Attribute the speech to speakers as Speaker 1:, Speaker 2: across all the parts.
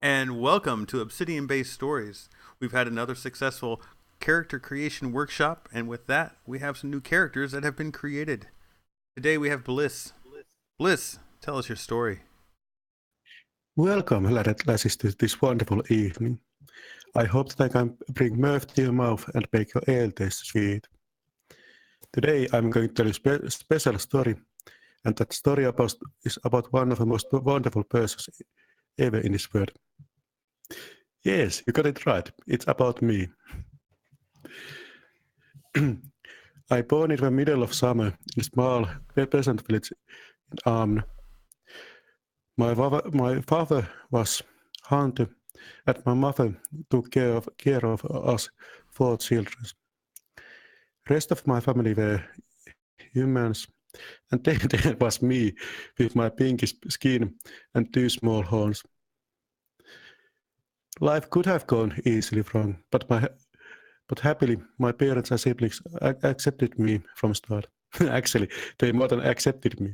Speaker 1: and welcome to Obsidian Based Stories. We've had another successful character creation workshop, and with that, we have some new characters that have been created. Today we have Bliss. Bliss, tell us your story.
Speaker 2: Welcome, lasses, to this wonderful evening. I hope that I can bring mirth to your mouth and make your ale taste sweet. Today I'm going to tell you a special story, and that story is about one of the most wonderful persons ever in this world. Yes, you got it right. It's about me. I born in the middle of summer in a small peasant village in Amn. My father was hunter, and my mother took care of us four children. Rest of my family were humans, and then there was me with my pinkish skin and two small horns. Life could have gone easily wrong, but happily my parents and siblings accepted me from start. Actually, they more than accepted me.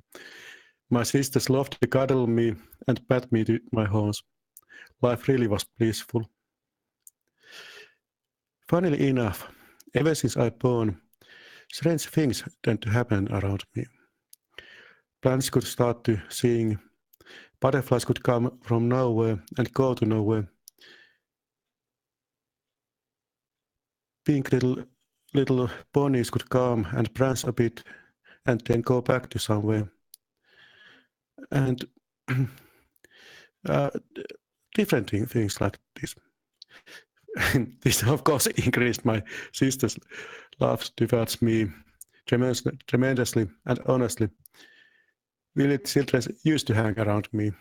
Speaker 2: My sisters loved to cuddle me and pat me to my horns. Life really was blissful. Funnily enough, ever since I born, strange things tend to happen around me. Plants could start to sing, butterflies could come from nowhere and go to nowhere. Pink little ponies could come and prance a bit and then go back to somewhere. And uh, different things like this. This, of course, increased my sister's love towards me tremendously and honestly. Village children used to hang around me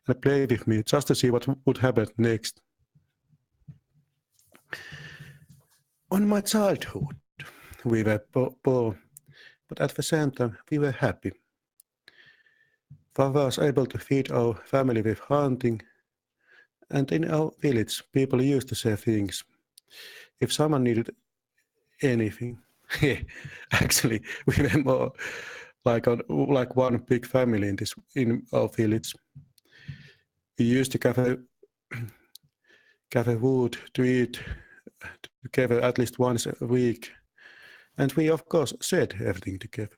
Speaker 2: and play with me just to see what would happen next. On my childhood, we were poor, but at the same time, we were happy. Father was able to feed our family with hunting, and in our village, people used to share things. If someone needed anything, actually, we were more like one big family in our village. We used to gather wood to eat together at least once a week, and we of course shared everything together.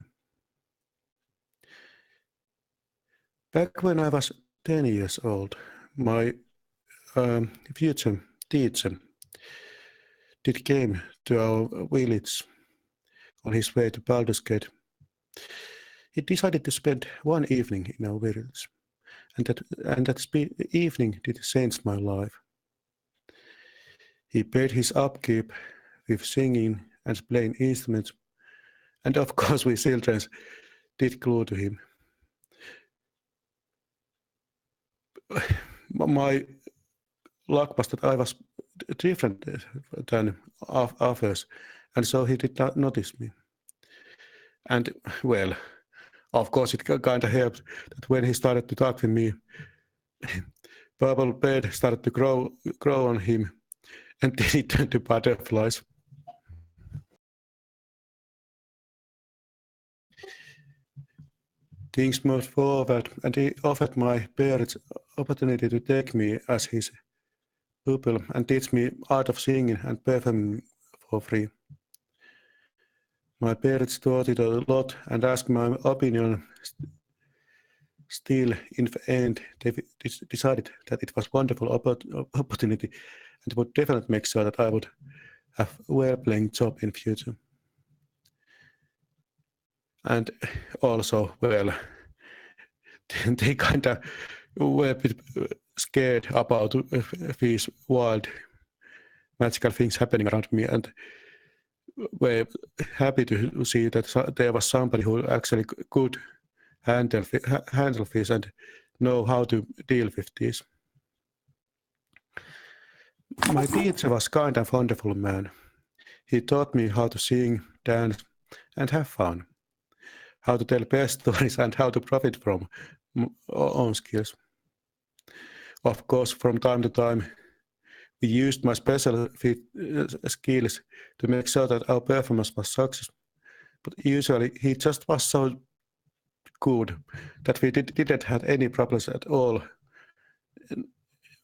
Speaker 2: Back when I was 10 years old, my future teacher did came to our village on his way to Baldur's Gate. He decided to spend one evening in our village, and that evening did change my life. He paid his upkeep with singing and playing instruments, and of course we children did glue to him. My luck was that I was different than others, and so he did not notice me. And well, of course, it kind of helped that when he started to talk with me, purple bed started to grow on him, and then it turned to butterflies. Things moved forward, and he offered my parents opportunity to take me as his pupil and teach me art of singing and performing for free. My parents thought it a lot and asked my opinion. Still, in the end, they decided that it was a wonderful opportunity and would definitely make sure that I would have a well-paying job in future. And also, well, they kind of were a bit scared about these wild magical things happening around me, and were happy to see that there was somebody who actually could handle this and know how to deal with this. My teacher was kind of wonderful man. He taught me how to sing, dance, and have fun, how to tell best stories and how to profit from own skills. Of course, from time to time, we used my special skills to make sure that our performance was success. But usually, he just was so good that we didn't have any problems at all.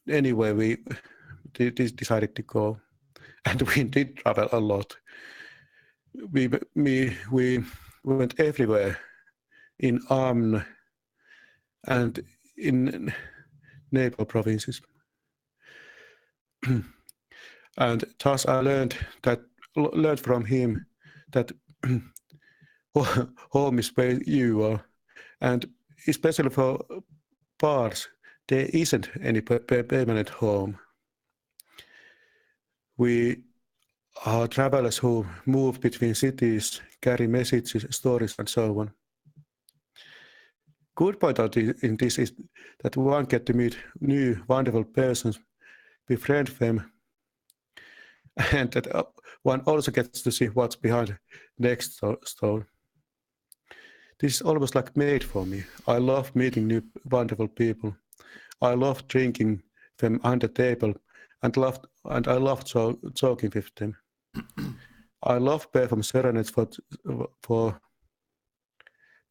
Speaker 2: anyway, we decided to go, and we did travel a lot. We went everywhere in and in neighbor provinces, and thus I learned from him that home is where you are, and especially for bars, there isn't any permanent home. We are travelers who move between cities, carry messages, stories, and so on. Good point in this is that one gets to meet new, wonderful persons, befriend them, and that one also gets to see what's behind next stone. This is almost like made for me. I love meeting new, wonderful people. I love drinking them under the table, and I love talking with them. I love performing serenades for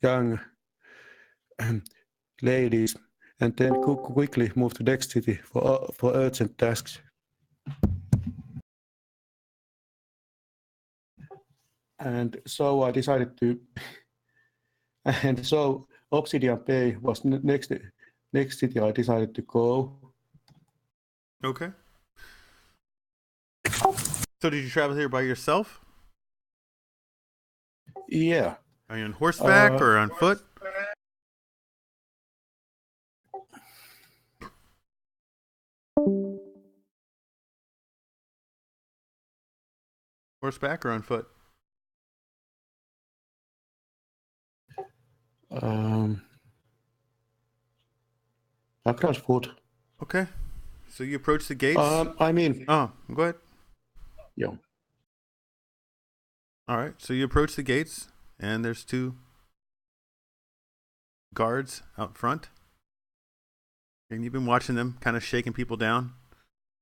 Speaker 2: young ladies, and then quickly move to next city for urgent tasks. And so I decided to, and so Obsidian Bay was next city I decided to go.
Speaker 1: Okay. So did you travel here by yourself?
Speaker 2: Yeah.
Speaker 1: Are you on horseback or on foot? Horseback or on foot?
Speaker 2: Across foot.
Speaker 1: Okay. So you approach the gates?
Speaker 2: I mean,
Speaker 1: Oh, go ahead.
Speaker 2: yeah.
Speaker 1: All right. So you approach the gates, and there's two guards out front. And you've been watching them kind of shaking people down.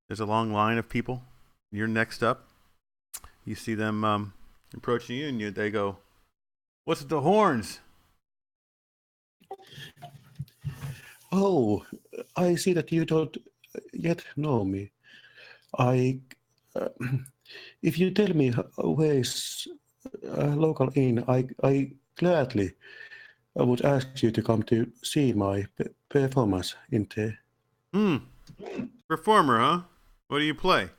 Speaker 1: There's a long line of people. You're next up. You see them approaching you, and they go, "What's with the horns?"
Speaker 2: Oh, I see that you don't yet know me. If you tell me where is a local inn, I gladly would ask you to come to see my performance in there.
Speaker 1: Performer, huh? What do you play?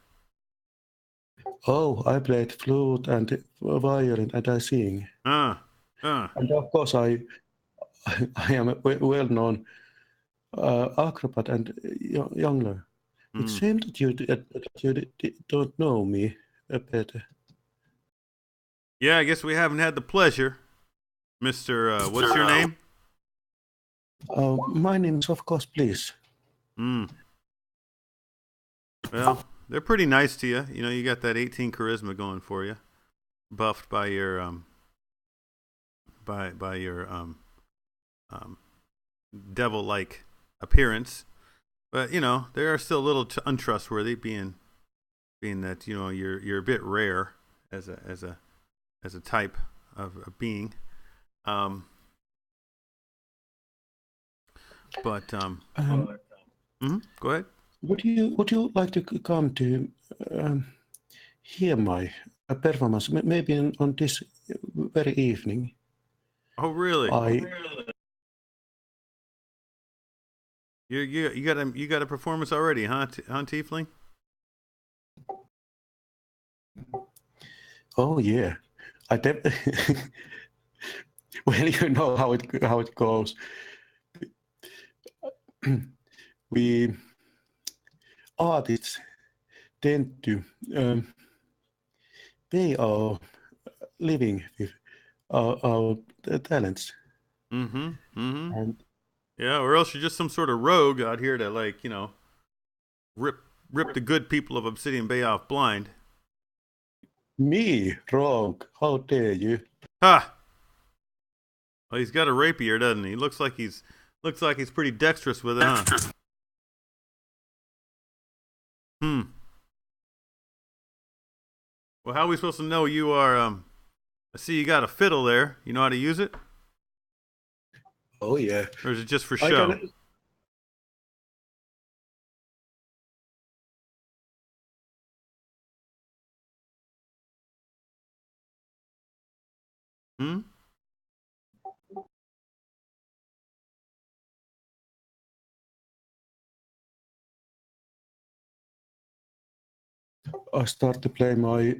Speaker 2: Oh, I played flute and violin and I sing. And of course, I am a well-known acrobat and youngler. It seems that you don't know me better.
Speaker 1: Yeah, I guess we haven't had the pleasure. Mr. What's your name?
Speaker 2: My name is, of course, Bliss.
Speaker 1: Well, they're pretty nice to you. You know, you got that 18 charisma going for you, buffed by your by your devil-like appearance. But you know, they are still a little untrustworthy, being that you know you're a bit rare as a type of a being. Go ahead.
Speaker 2: Would you like to come to hear my performance? Maybe on this very evening.
Speaker 1: Oh, really?
Speaker 2: I
Speaker 1: You got a performance already, huh, Tiefling?
Speaker 2: Oh yeah, I well, you know how it goes. We artists tend to pay our living with our talents. And
Speaker 1: Yeah, or else you're just some sort of rogue out here to, like, you know, rip the good people of Obsidian Bay off blind.
Speaker 2: me wrong? How dare you?
Speaker 1: Ha! Well, he's got a rapier, doesn't he? Looks like he's pretty dexterous with it, huh? Well, how are we supposed to know you are? I see you got a fiddle there. You know how to use it,
Speaker 2: Oh yeah.
Speaker 1: or is it just for show? Hmm?
Speaker 2: I start to play my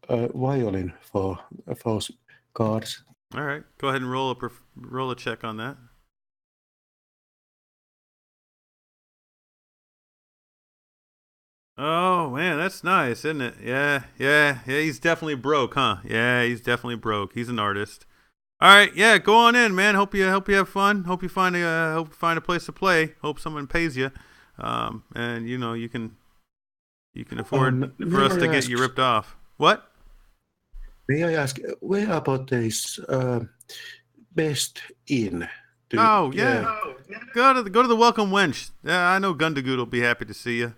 Speaker 2: violin for those cards.
Speaker 1: All right. Go ahead and roll a check on that. Oh man, that's nice, isn't it? Yeah. He's definitely broke, huh? Yeah, he's definitely broke. He's an artist. All right, yeah, go on in, man. Hope you have fun. Hope you find a place to play. Hope someone pays you, and you can afford for
Speaker 2: May
Speaker 1: us
Speaker 2: I
Speaker 1: to get
Speaker 2: ask?
Speaker 1: you ripped off. What?
Speaker 2: May I ask where about this best inn? To
Speaker 1: Oh yeah, go to the welcome wench. Yeah, I know Gundagoot will be happy to see you.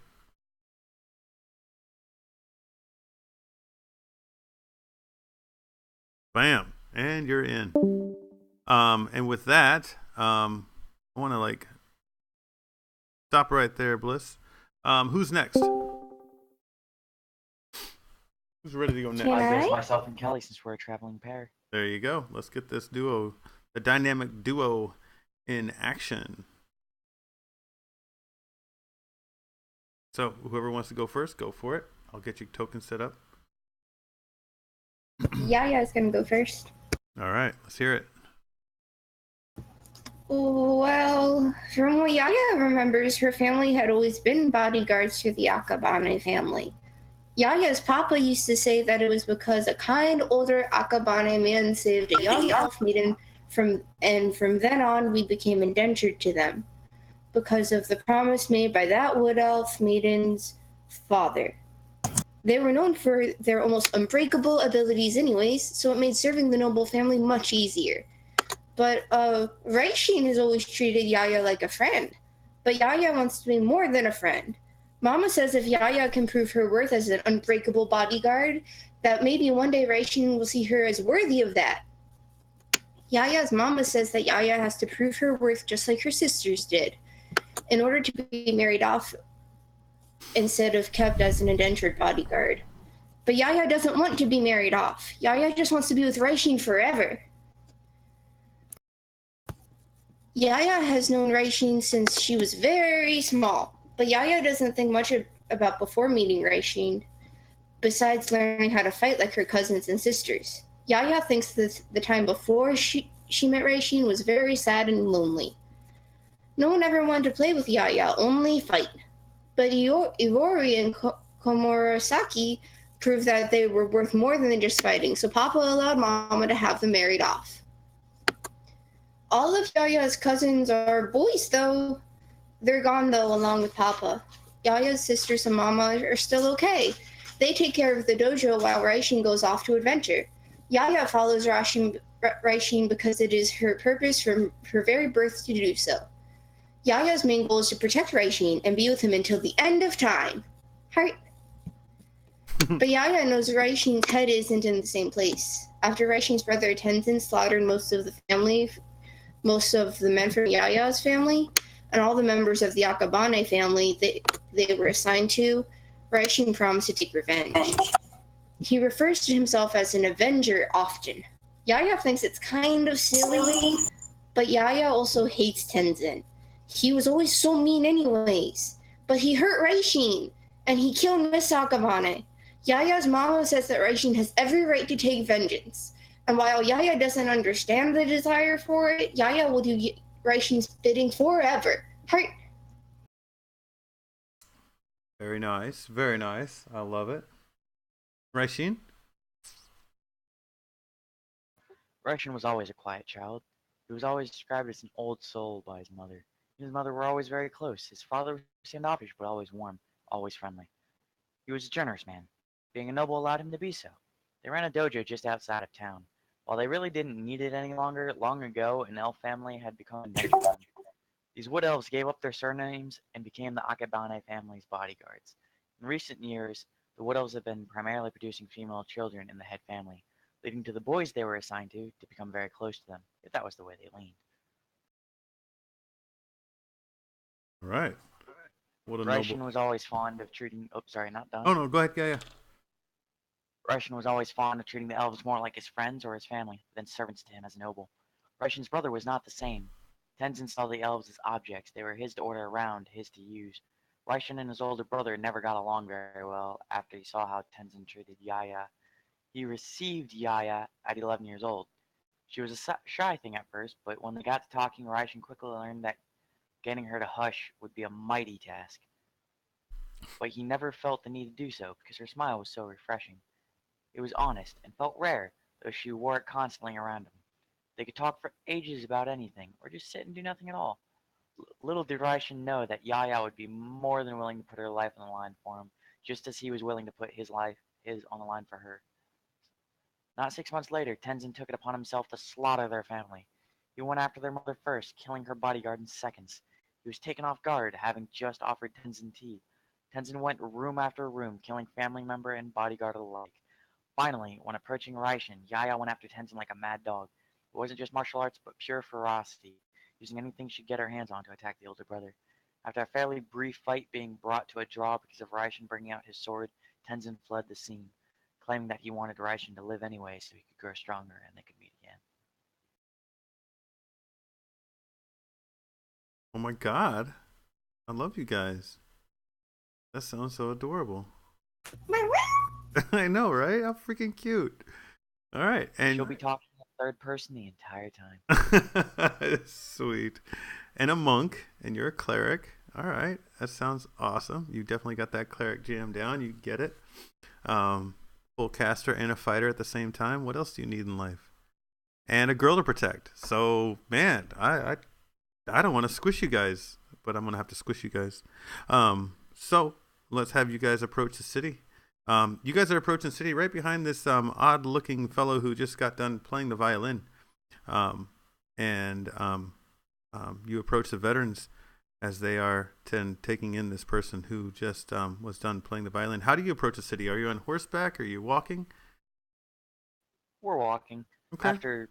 Speaker 1: Bam, and you're in. And with that, I want to like stop right there, Bliss. Who's next? Who's ready to go
Speaker 3: Can
Speaker 1: next?
Speaker 4: I guess
Speaker 3: I?
Speaker 4: myself and Kelly, since we're a traveling pair.
Speaker 1: There you go. Let's get this duo, the dynamic duo, in action. So whoever wants to go first, go for it. I'll get your token set up.
Speaker 3: Yaya is gonna go first.
Speaker 1: All right, let's hear it.
Speaker 3: Well, from what Yaya remembers, her family had always been bodyguards to the Akabane family. Yaya's papa used to say that it was because a kind older Akabane man saved a young elf maiden from then on we became indentured to them because of the promise made by that wood elf maiden's father. They were known for their almost unbreakable abilities anyways, so it made serving the noble family much easier. But Raishin has always treated Yaya like a friend. But Yaya wants to be more than a friend. Mama says if Yaya can prove her worth as an unbreakable bodyguard, that maybe one day Raishin will see her as worthy of that. Yaya's mama says that Yaya has to prove her worth just like her sisters did, in order to be married off instead of kept as an indentured bodyguard. But Yaya doesn't want to be married off. Yaya just wants to be with Raishin forever. Yaya has known Raishin since she was very small, but Yaya doesn't think much about before meeting Raishin, besides learning how to fight like her cousins and sisters. Yaya thinks that the time before she met Raishin was very sad and lonely. No one ever wanted to play with Yaya, only fight. But Iori and Komurasaki proved that they were worth more than just fighting, so Papa allowed Mama to have them married off. All of Yaya's cousins are boys, though. They're gone, though, along with Papa. Yaya's sisters and Mama are still okay. They take care of the dojo while Raishin goes off to adventure. Yaya follows Raishin because it is her purpose from her very birth to do so. Yaya's main goal is to protect Raishin and be with him until the end of time. Right? But Yaya knows Raishin's head isn't in the same place. After Raishin's brother Tenzin slaughtered most of the men from Yaya's family, and all the members of the Akabane family they were assigned to, Raishin promised to take revenge. He refers to himself as an avenger often. Yaya thinks it's kind of silly, but Yaya also hates Tenzin. He was always so mean anyways, but he hurt Raishin, and he killed Miss Akabane. Yaya's mama says that Raishin has every right to take vengeance. And while Yaya doesn't understand the desire for it, Yaya will do Raishin's bidding forever. Heart.
Speaker 1: Very nice, very nice. I love it. Raishin?
Speaker 4: Raishin was always a quiet child. He was always described as an old soul by his mother. He and his mother were always very close. His father was standoffish, but always warm, always friendly. He was a generous man. Being a noble allowed him to be so. They ran a dojo just outside of town. While they really didn't need it any longer, long ago an elf family had become indentured to them. These wood elves gave up their surnames and became the Akabane family's bodyguards. In recent years, the wood elves have been primarily producing female children in the head family, leading to the boys they were assigned to become very close to them, if that was the way they leaned.
Speaker 1: All right. What a noble.
Speaker 4: Raishin was always fond of treating. Oh, sorry, not
Speaker 1: Oh
Speaker 4: done.
Speaker 1: no, go ahead, yeah.
Speaker 4: Raishin was always fond of treating the elves more like his friends or his family than servants to him as a noble. Raishin's brother was not the same. Tenzin saw the elves as objects. They were his to order around, his to use. Raishin and his older brother never got along very well after he saw how Tenzin treated Yaya. He received Yaya at 11 years old. She was a shy thing at first, but when they got to talking, Raishin quickly learned that getting her to hush would be a mighty task. But he never felt the need to do so because her smile was so refreshing. It was honest and felt rare, though she wore it constantly around him. They could talk for ages about anything, or just sit and do nothing at all. Little did Raishin know that Yaya would be more than willing to put her life on the line for him, just as he was willing to put his on the line for her. Not 6 months later, Tenzin took it upon himself to slaughter their family. He went after their mother first, killing her bodyguard in seconds. He was taken off guard, having just offered Tenzin tea. Tenzin went room after room, killing family member and bodyguard alike. Finally, when approaching Raishin, Yaya went after Tenzin like a mad dog. It wasn't just martial arts, but pure ferocity, using anything she could get her hands on to attack the older brother. After a fairly brief fight being brought to a draw because of Raishin bringing out his sword, Tenzin fled the scene, claiming that he wanted Raishin to live anyway so he could grow stronger and they could meet again.
Speaker 1: Oh my god. I love you guys. That sounds so adorable. I know, right? How freaking cute. All right. And
Speaker 4: she'll be talking in the third person the entire time.
Speaker 1: Sweet. And a monk, and you're a cleric. All right. That sounds awesome. You definitely got that cleric jam down. You get it. Full caster and a fighter at the same time. What else do you need in life? And a girl to protect. So, man, I don't want to squish you guys, but I'm going to have to squish you guys. So let's have you guys approach the city. You guys are approaching the city right behind this odd-looking fellow who just got done playing the violin. You approach the veterans as they are taking in this person who just was done playing the violin. How do you approach the city? Are you on horseback? Are you walking?
Speaker 4: We're walking.
Speaker 1: Okay.
Speaker 4: After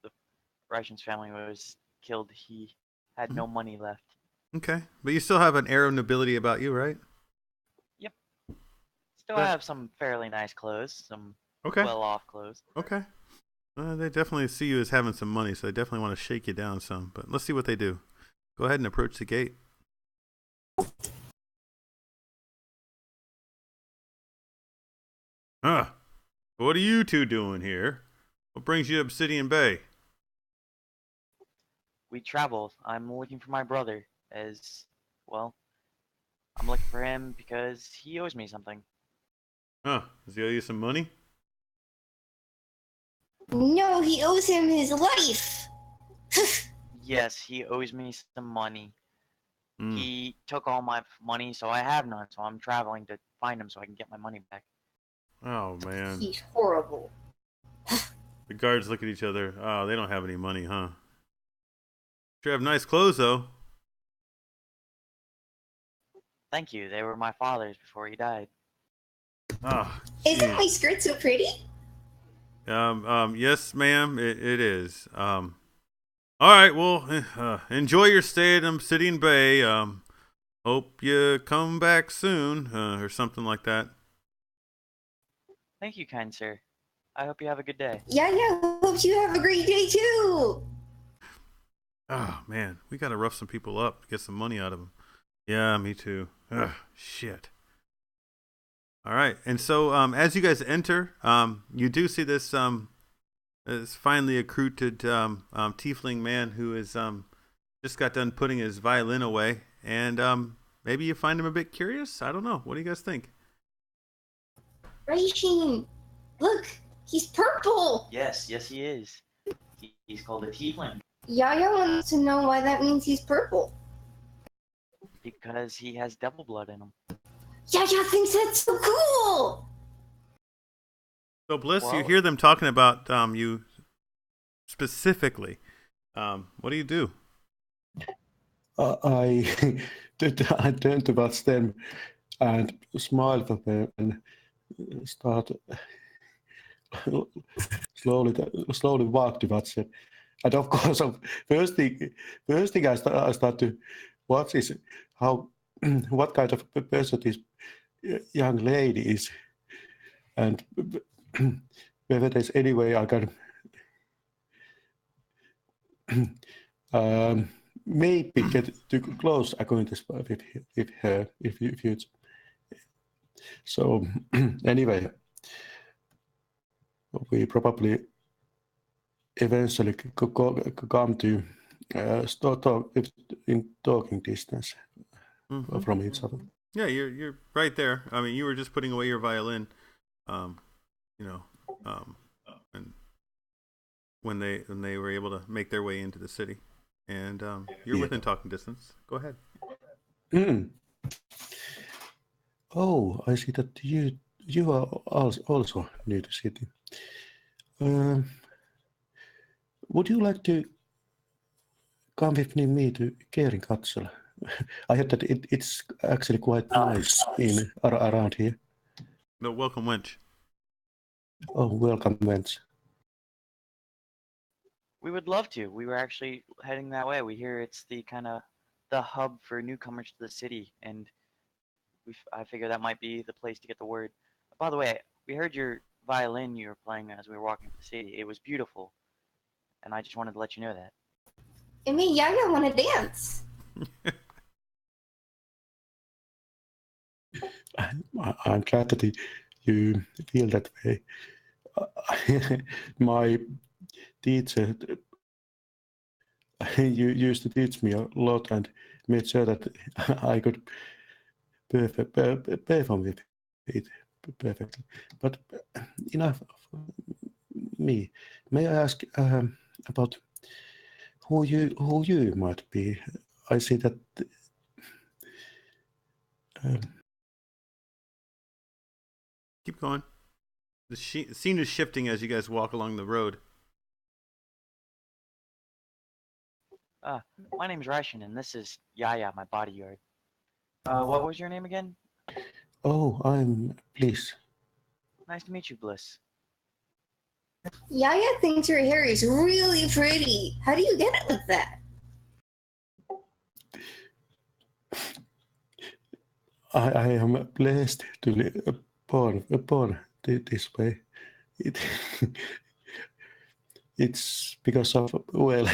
Speaker 4: the Raishin's family was killed, he had no money left.
Speaker 1: Okay. But you still have an air of nobility about you, right?
Speaker 4: Yep. Still have some fairly nice clothes, some well-off clothes.
Speaker 1: Okay. They definitely see you as having some money, so they definitely want to shake you down some. But let's see what they do. Go ahead and approach the gate. What are you two doing here? What brings you to Obsidian Bay?
Speaker 4: We traveled. I'm looking for my brother, I'm looking for him because he owes me something.
Speaker 1: Does he owe you some money?
Speaker 3: No, he owes him his life.
Speaker 4: Yes, he owes me some money.
Speaker 1: Mm.
Speaker 4: He took all my money, so I have none. So I'm traveling to find him so I can get my money back.
Speaker 1: Oh, man.
Speaker 3: He's horrible.
Speaker 1: The guards look at each other. Oh, they don't have any money, huh? Sure have nice clothes, though.
Speaker 4: Thank you. They were my father's before he died.
Speaker 1: Oh,
Speaker 3: isn't my skirt so pretty?
Speaker 1: Yes, ma'am, it is. All right, well, enjoy your stay at Obsidian Bay. Hope you come back soon, or something like that.
Speaker 4: Thank you, kind sir. I hope you have a good day.
Speaker 3: Yeah, hope you have a great day too.
Speaker 1: Oh, man, we gotta rough some people up to get some money out of them. Yeah, me too. Ugh, shit. All right, and so as you guys enter, you do see this finely accrued tiefling man who is just got done putting his violin away, and maybe you find him a bit curious. I don't know. What do you guys think?
Speaker 3: Raishin, look, he's purple.
Speaker 4: Yes, he is. He's called a tiefling.
Speaker 3: Yaya wants to know why that means he's purple.
Speaker 4: Because he has devil blood in him.
Speaker 3: Yaya thinks that's so cool.
Speaker 1: So, Bliss, you hear them talking about you specifically. What do you do?
Speaker 2: I turned towards them and smiled at them and start slowly walk towards them. And of course, first thing I start to watch is what kind of person this young lady is. And whether there's any way I can maybe get to close acquaintance with her if you. So anyway, we probably eventually come to start talk in talking distance from each other.
Speaker 1: Yeah, you're right there. I mean, you were just putting away your violin, you know, and when they were able to make their way into the city, and you're within talking distance. Go ahead.
Speaker 2: Oh, I see that you are also new to city. Would you like to come with me to Kerin Katsala? I heard that it's actually quite nice around here.
Speaker 1: No, welcome, wench.
Speaker 2: Oh, welcome, wench.
Speaker 4: We would love to. We were actually heading that way. We hear it's the hub for newcomers to the city, and I figure that might be the place to get the word. By the way, we heard your violin you were playing as we were walking through the city. It was beautiful, and I just wanted to let you know that.
Speaker 3: It made Yaya want to dance.
Speaker 2: I'm glad that you feel that way. My teacher you used to teach me a lot and made sure that I could perform with it perfectly. But enough of me. May I ask about who you might be? I see that.
Speaker 1: Keep going. The scene is shifting as you guys walk along the road.
Speaker 4: My name's Raishin, and this is Yaya, my bodyguard. What was your name again?
Speaker 2: Oh, I'm Bliss.
Speaker 4: Nice to meet you, Bliss.
Speaker 3: Yaya thinks your hair is really pretty. How do you get it like that?
Speaker 2: I am blessed to live born this way. It's because of, well,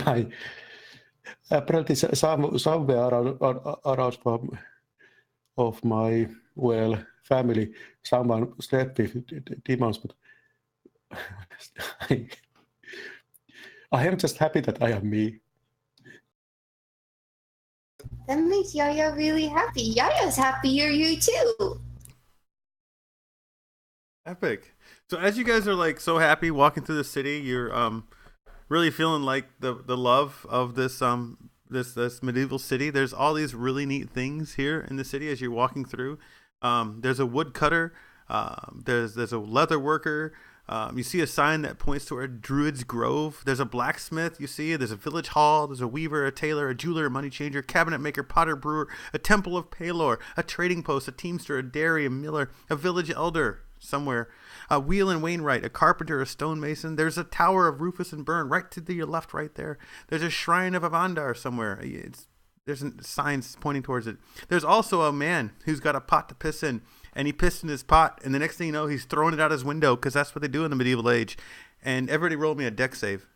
Speaker 2: my apparently somewhere around of my, well, family, someone slept with demons, but I am just happy that I am me.
Speaker 3: That makes Yaya really happy. Yaya's happy you're you too.
Speaker 1: Epic. So as you guys are like so happy walking through the city, you're really feeling like the love of this this medieval city. There's all these really neat things here in the city as you're walking through. There's a woodcutter. There's a leather worker. You see a sign that points to a druid's grove. There's a blacksmith. You see, there's a village hall. There's a weaver, a tailor, a jeweler, a money changer, cabinet maker, potter, brewer, a temple of Palor, a trading post, a teamster, a dairy, a miller, a village elder somewhere, a wheel and wainwright, a carpenter, a stonemason. There's a tower of Rufus and Byrne right to your left, right there. There's a shrine of Avandar somewhere. There's signs pointing towards it. There's also a man who's got a pot to piss in, and he pissed in his pot, and the next thing you know, he's throwing it out his window because that's what they do in the medieval age. And everybody rolled me a deck save.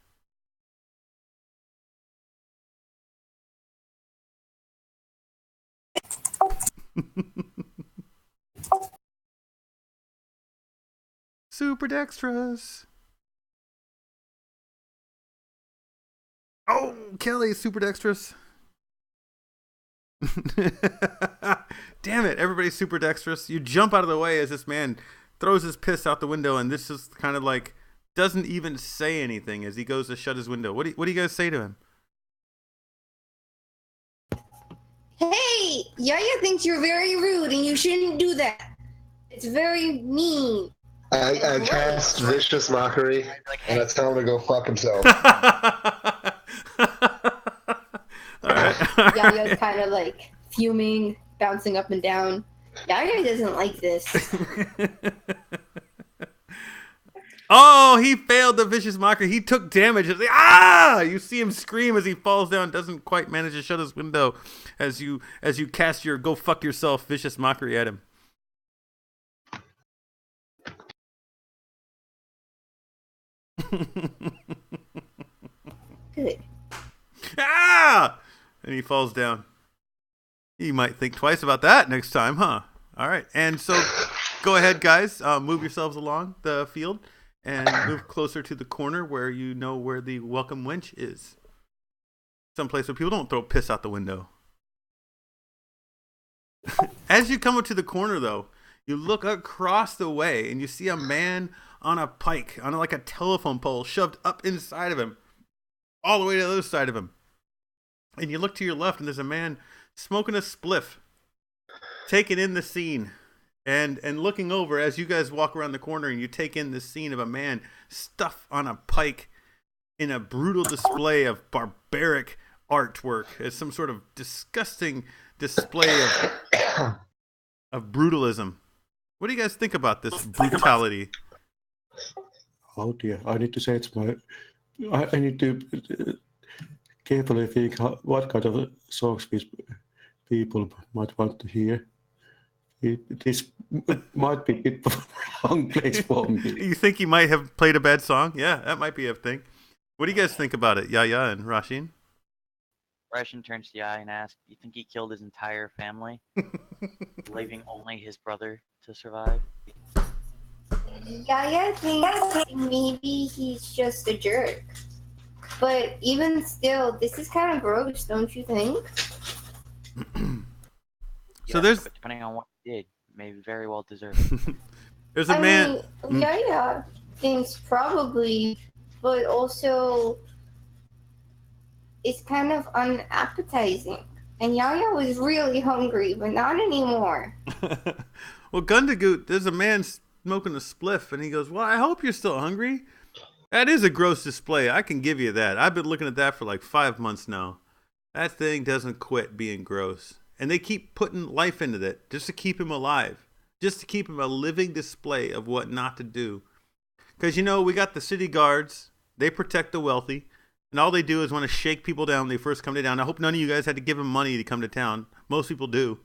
Speaker 1: Super dexterous. Oh, Kelly, super dexterous. Damn it, everybody's super dexterous. You jump out of the way as this man throws his piss out the window, and this is kind of like doesn't even say anything as he goes to shut his window. What do you guys say to him?
Speaker 3: Hey, Yaya thinks you're very rude and you shouldn't do that. It's very mean.
Speaker 5: I cast Vicious Mockery, and I tell him to go fuck himself.
Speaker 1: All right.
Speaker 3: Yaya's kind of like fuming, bouncing up and down. Yaya doesn't like this.
Speaker 1: Oh, he failed the vicious mockery. He took damage. It's like, ah! You see him scream as he falls down. Doesn't quite manage to shut his window as you cast your go fuck yourself vicious mockery at him.
Speaker 3: Good.
Speaker 1: Ah! And he falls down. You might think twice about that next time, huh? All right. And so go ahead, guys. Move yourselves along the field and move closer to the corner where you know where the welcome wench is. Someplace where people don't throw piss out the window. As you come up to the corner, though, you look across the way and you see a man on a pike, on like a telephone pole, shoved up inside of him, all the way to the other side of him. And you look to your left and there's a man smoking a spliff, taking in the scene. And looking over as you guys walk around the corner and you take in the scene of a man stuffed on a pike in a brutal display of barbaric artwork as some sort of disgusting display of brutalism. What do you guys think about this brutality?
Speaker 2: Oh dear, I need to say it's my. I need to carefully think what kind of songs people might want to hear. This might be a bit of a wrong place for me.
Speaker 1: You think he might have played a bad song? Yeah, that might be a thing. What do you guys think about it, Yaya and Raishin?
Speaker 4: Raishin turns to Yaya and asks, "You think he killed his entire family, leaving only his brother to survive?"
Speaker 3: Yaya thinks maybe he's just a jerk. But even still, this is kind of gross, don't you think?
Speaker 1: So
Speaker 4: Yes,
Speaker 1: there's
Speaker 4: but depending on what he did, maybe very well deserved.
Speaker 1: there's a man.
Speaker 3: mean, Yaya thinks probably, but also it's kind of unappetizing. And Yaya was really hungry, but not anymore.
Speaker 1: Well, Gundagoot, there's a man smoking a spliff, and he goes, "Well, I hope you're still hungry. That is a gross display. I can give you that. I've been looking at that for like 5 months now. That thing doesn't quit being gross. And they keep putting life into it just to keep him alive, just to keep him a living display of what not to do. Because, you know, we got the city guards. They protect the wealthy. And all they do is want to shake people down when they first come to town. I hope none of you guys had to give them money to come to town. Most people do.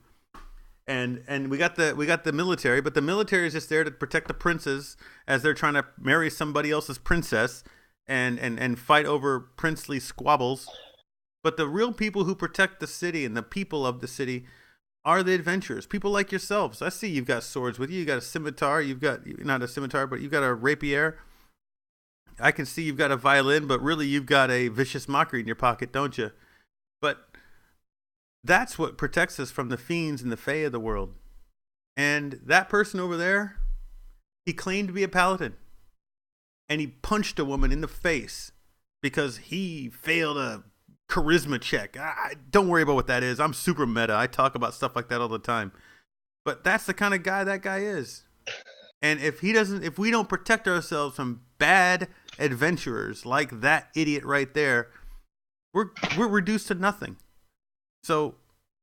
Speaker 1: And we got the military, but the military is just there to protect the princes as they're trying to marry somebody else's princess and fight over princely squabbles. But the real people who protect the city and the people of the city are the adventurers. People like yourselves. I see you've got swords with you. You got a scimitar. You've got not a scimitar, but you've got a rapier. I can see you've got a violin, but really you've got a vicious mockery in your pocket, don't you? But that's what protects us from the fiends and the fae of the world. And that person over there, he claimed to be a paladin. And he punched a woman in the face because he failed a charisma check. Don't worry about what that is. I'm super meta. I talk about stuff like that all the time. But that's the kind of guy that guy is. And if we don't protect ourselves from bad adventurers like that idiot right there, we're reduced to nothing. So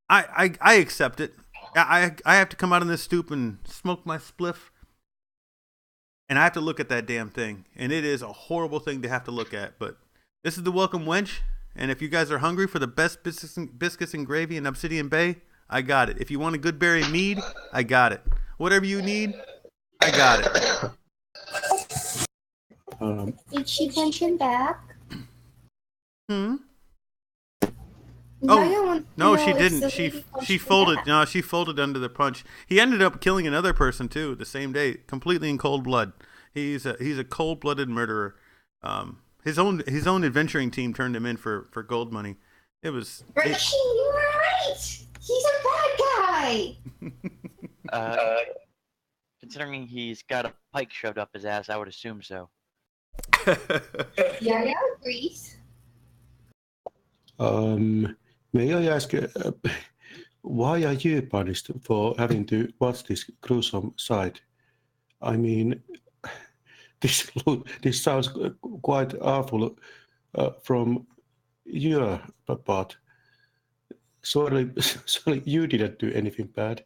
Speaker 1: I accept it. I have to come out on this stoop and smoke my spliff. And I have to look at that damn thing. And it is a horrible thing to have to look at. But this is the welcome wench. And if you guys are hungry for the best biscuits and gravy in Obsidian Bay, I got it. If you want a good berry mead, I got it. Whatever you need, I got it.
Speaker 3: Did she punch him back?
Speaker 1: Oh
Speaker 3: Yaya
Speaker 1: no,
Speaker 3: wants
Speaker 1: she
Speaker 3: to know if
Speaker 1: didn't.
Speaker 3: the
Speaker 1: She
Speaker 3: lady punched
Speaker 1: she
Speaker 3: him
Speaker 1: folded.
Speaker 3: back.
Speaker 1: No, she folded under the punch. He ended up killing another person too the same day, completely in cold blood. He's a cold-blooded murderer. His own adventuring team turned him in for gold money. It was.
Speaker 3: Raishin, you were right. He's a bad guy.
Speaker 4: Considering he's got a pike shoved up his ass, I would assume so.
Speaker 3: Yaya agrees.
Speaker 2: May I ask, why are you punished for having to watch this gruesome sight? I mean, this sounds quite awful from your part. Sorry, you didn't do anything bad.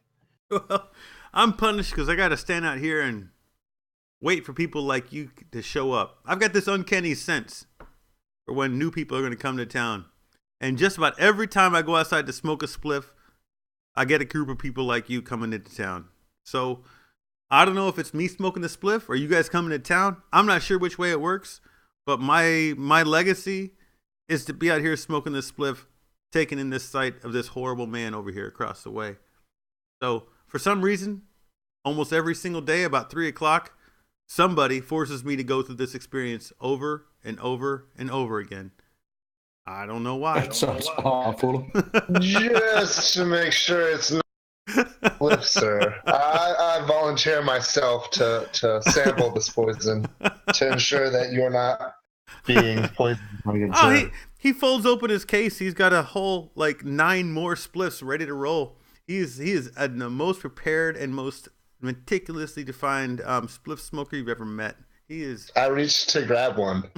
Speaker 1: Well, I'm punished because I got to stand out here and wait for people like you to show up. I've got this uncanny sense for when new people are going to come to town. And just about every time I go outside to smoke a spliff, I get a group of people like you coming into town. So I don't know if it's me smoking the spliff or you guys coming to town. I'm not sure which way it works, But my legacy is to be out here smoking this spliff, taking in this sight of this horrible man over here across the way. So for some reason, almost every single day about 3 o'clock, somebody forces me to go through this experience over and over and over again. I don't know why.
Speaker 2: That sounds awful.
Speaker 5: Just to make sure it's not spliff, sir. I volunteer myself to sample this poison to ensure that you're not being poisoned.
Speaker 1: Oh, he folds open his case. He's got a whole 9 more spliffs ready to roll. He is the most prepared and most meticulously defined spliff smoker you've ever met. He is.
Speaker 5: I reached to grab one.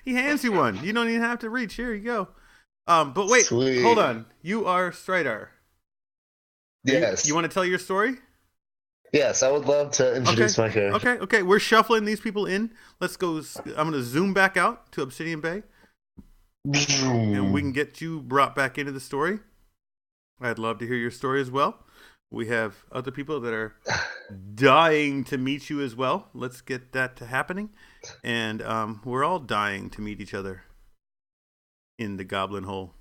Speaker 1: He hands you one. You don't even have to reach. Here you go. But wait,
Speaker 5: Sweet.
Speaker 1: Hold on. You are Stridar.
Speaker 5: Yes.
Speaker 1: You want to tell your story?
Speaker 5: Yes, I would love to introduce my character.
Speaker 1: Okay. We're shuffling these people in. Let's go. I'm going to zoom back out to Obsidian Bay. And we can get you brought back into the story. I'd love to hear your story as well. We have other people that are dying to meet you as well. Let's get that to happening. And we're all dying to meet each other in the Goblin Hole.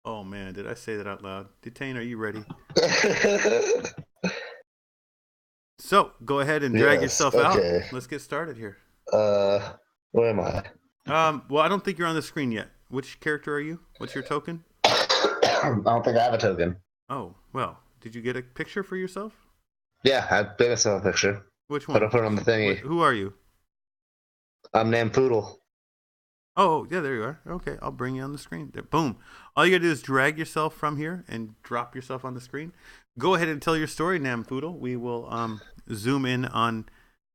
Speaker 1: Oh, man, did I say that out loud? Detain, are you ready? So, go ahead and drag yourself out. Let's get started here.
Speaker 5: Where am I?
Speaker 1: Well, I don't think you're on the screen yet. Which character are you? What's your token?
Speaker 5: I don't think I have a token.
Speaker 1: Oh, well, did you get a picture for yourself?
Speaker 5: Yeah, I made myself a picture.
Speaker 1: Which one?
Speaker 5: But I'll put it on the thingy.
Speaker 1: Who are you?
Speaker 5: I'm Namfoodle.
Speaker 1: Oh, yeah, there you are. Okay, I'll bring you on the screen. There, boom. All you gotta do is drag yourself from here and drop yourself on the screen. Go ahead and tell your story, Namfoodle. We will zoom in on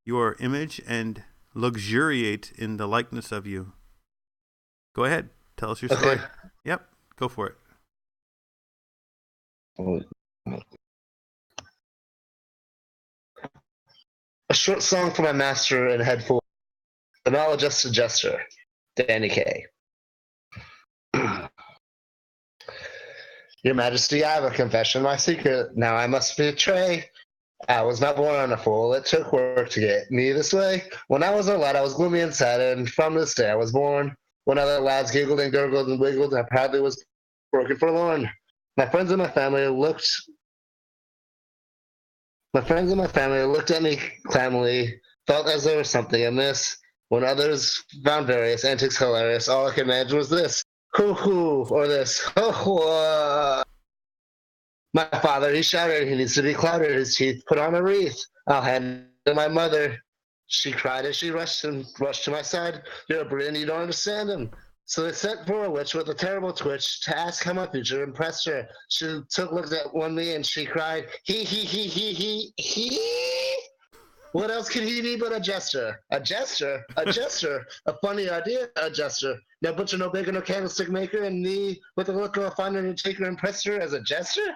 Speaker 1: your image and luxuriate in the likeness of you. Go ahead. Tell us your story.
Speaker 5: Okay.
Speaker 1: Yep, go for it.
Speaker 5: A short song for my master and head full. The maladjusted jester, Danny K. Your Majesty, I have a confession, my secret. Now I must betray. I was not born on a fool. It took work to get me this way. When I was a lad, I was gloomy and sad, and from this day I was born. When other lads giggled and gurgled and wiggled, I proudly was broken forlorn. My friends and my family looked at me clammy, felt as there was something amiss. When others found various antics hilarious, all I could imagine was this. Hoo hoo, or this. Ho ho. My father, he shouted, he needs to be clouted, his teeth put on a wreath. I'll hand it to my mother. She cried as she rushed to my side. You're a Briton, you don't understand him. So they sent for a witch with a terrible twitch to ask how my future impressed her. She looked at me and she cried, he. What else could he be but a jester? A jester? A jester? A funny idea, a jester. No butcher, no baker, no candlestick maker, and me with a look of a fine undertaker impressed her as a jester?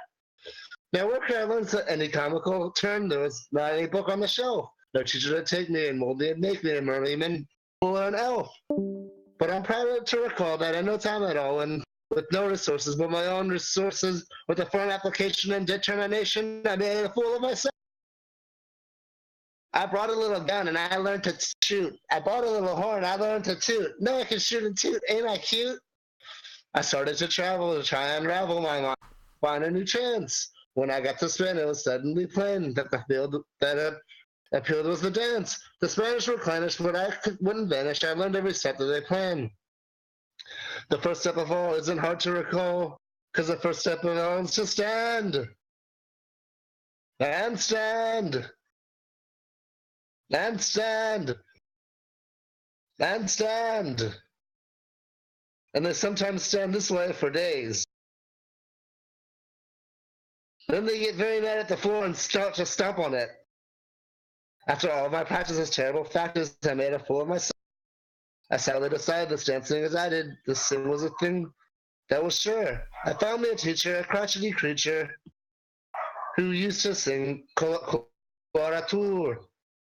Speaker 5: Now where could I learn any comical turn? There was not any book on the shelf. No teacher to take me and mold me and make me a merman or an elf. But I'm proud to recall that in no time at all, and with no resources but my own resources, with a firm application and determination, I made a fool of myself. I brought a little gun and I learned to shoot. I bought a little horn, I learned to toot. Now I can shoot and toot, ain't I cute? I started to travel to try and unravel my mind, find a new chance. When I got to Spain, it was suddenly plain that the field that appealed was the dance. The Spanish were clannish, but I wouldn't vanish. I learned every step that they planned. The first step of all isn't hard to recall, because the first step of all is to stand. And stand. And stand. And stand. And they sometimes stand this way for days. Then they get very mad at the floor and start to stomp on it. After all my practice is terrible factors, I made a fool of myself. I sadly decided this dancing as I did. This sin was a thing that was sure. I found me a teacher, a crotchety creature, who used to sing coloratura.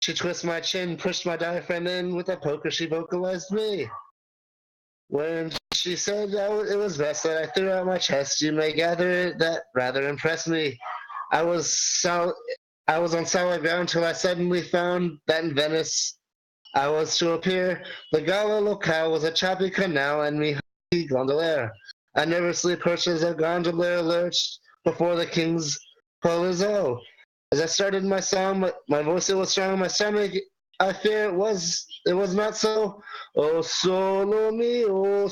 Speaker 5: She twisted my chin, pushed my diaphragm in. With a poker, she vocalized me. When she said it was best that I threw out my chest, you may gather that rather impressed me. I was on solid ground till I suddenly found that in Venice I was to appear. The gala locale was a choppy canal and me gondolier. I nervously purchased a gondolier lurched before the king's palazzo. As I started my song, my voice was strong, my stomach, I fear it was not so. Oh, solo mio.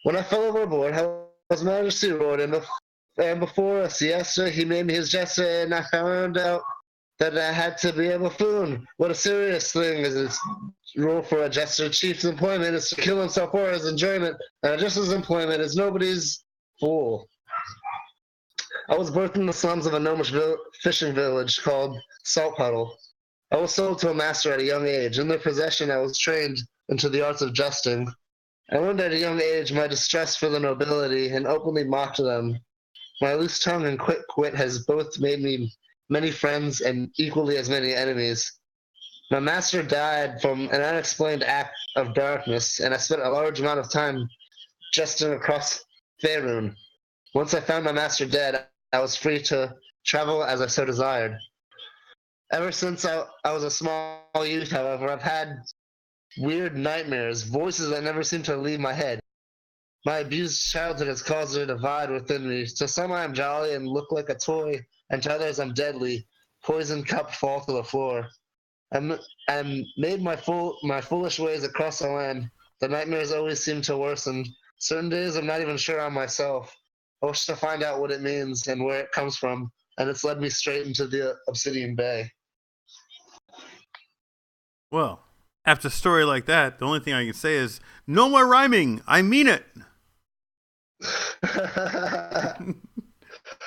Speaker 5: When I fell overboard, how his majesty roared, and before a siesta, he made me his gesture, and I found out that I had to be a buffoon. What a serious thing is this rule for a jester. Chief's employment is to kill himself for his enjoyment, and a jester's employment is nobody's fool. I was birthed in the slums of a gnomish fishing village called Salt Puddle. I was sold to a master at a young age. In their possession, I was trained into the arts of jesting. I learned at a young age my distress for the nobility and openly mocked them. My loose tongue and quick wit has both made me many friends and equally as many enemies. My master died from an unexplained act of darkness, and I spent a large amount of time jesting across Faerun. Once I found my master dead, I was free to travel as I so desired. Ever since I was a small youth, however, I've had weird nightmares, voices that never seem to leave my head. My abused childhood has caused a divide within me. To some I am jolly and look like a toy, and to others I'm deadly. Poison cup fall to the floor. I'm made my foolish ways across the land. The nightmares always seem to worsen. Certain days I'm not even sure on myself. I wish to find out what it means and where it comes from, and it's led me straight into the Obsidian Bay.
Speaker 1: Well, after a story like that, the only thing I can say is, no more rhyming. I mean it.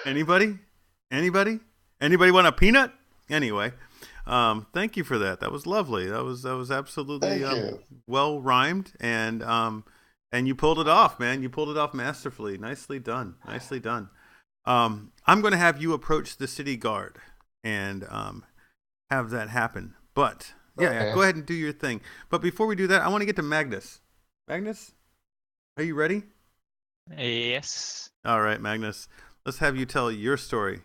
Speaker 1: Anybody? Anybody want a peanut? Anyway, thank you for that. That was lovely. That was absolutely well rhymed, and you pulled it off, man. You pulled it off masterfully. Nicely done. Nicely done. I'm going to have you approach the city guard and have that happen. But yeah, go ahead and do your thing. But before we do that, I want to get to Magnus. Magnus, are you ready?
Speaker 6: Yes.
Speaker 1: All right, Magnus. Let's have you tell your story.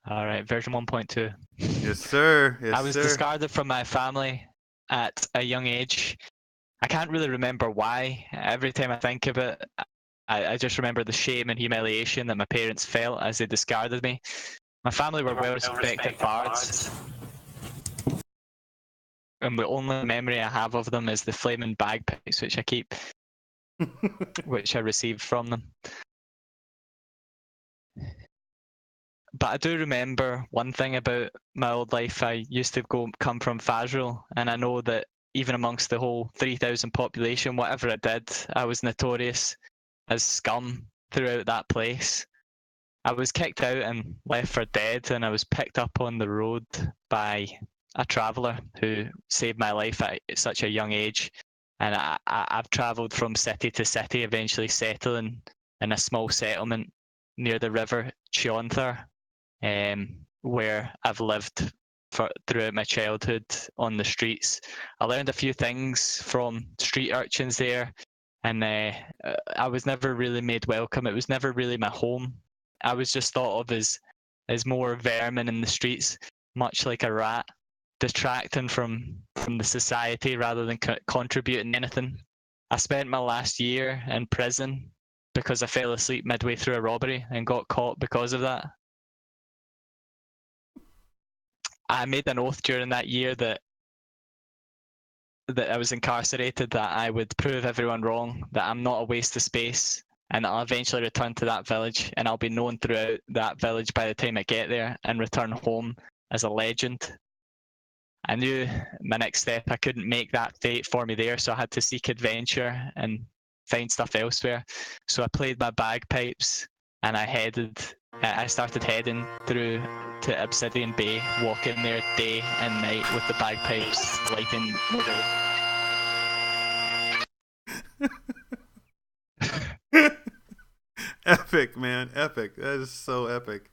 Speaker 6: All right, version 1.2.
Speaker 1: Yes, sir. Yes,
Speaker 6: I was
Speaker 1: sir.
Speaker 6: discarded from my family at a young age. I can't really remember why. Every time I think of it, I just remember the shame and humiliation that my parents felt as they discarded me. My family were well-respected bards, and the only memory I have of them is the flaming bagpipes which I keep, which I received from them. But I do remember one thing about my old life. I used to come from Fazrul, and I know that even amongst the whole 3,000 population, whatever I did, I was notorious as scum throughout that place. I was kicked out and left for dead, and I was picked up on the road by a traveller who saved my life at such a young age. And I've travelled from city to city, eventually settling in a small settlement near the river Chionthar, where I've lived throughout my childhood on the streets. I learned a few things from street urchins there, and I was never really made welcome. It was never really my home. I was just thought of as more vermin in the streets, much like a rat, detracting from the society rather than contributing anything. I spent my last year in prison because I fell asleep midway through a robbery and got caught because of that. I made an oath during that year that I was incarcerated, that I would prove everyone wrong, that I'm not a waste of space, and that I'll eventually return to that village, and I'll be known throughout that village by the time I get there and return home as a legend. I knew my next step, I couldn't make that fate for me there, so I had to seek adventure and find stuff elsewhere. So I played my bagpipes, and I started heading through to Obsidian Bay, walking there day and night with the bagpipes lighting the road.
Speaker 1: Epic, man. Epic. That is so epic.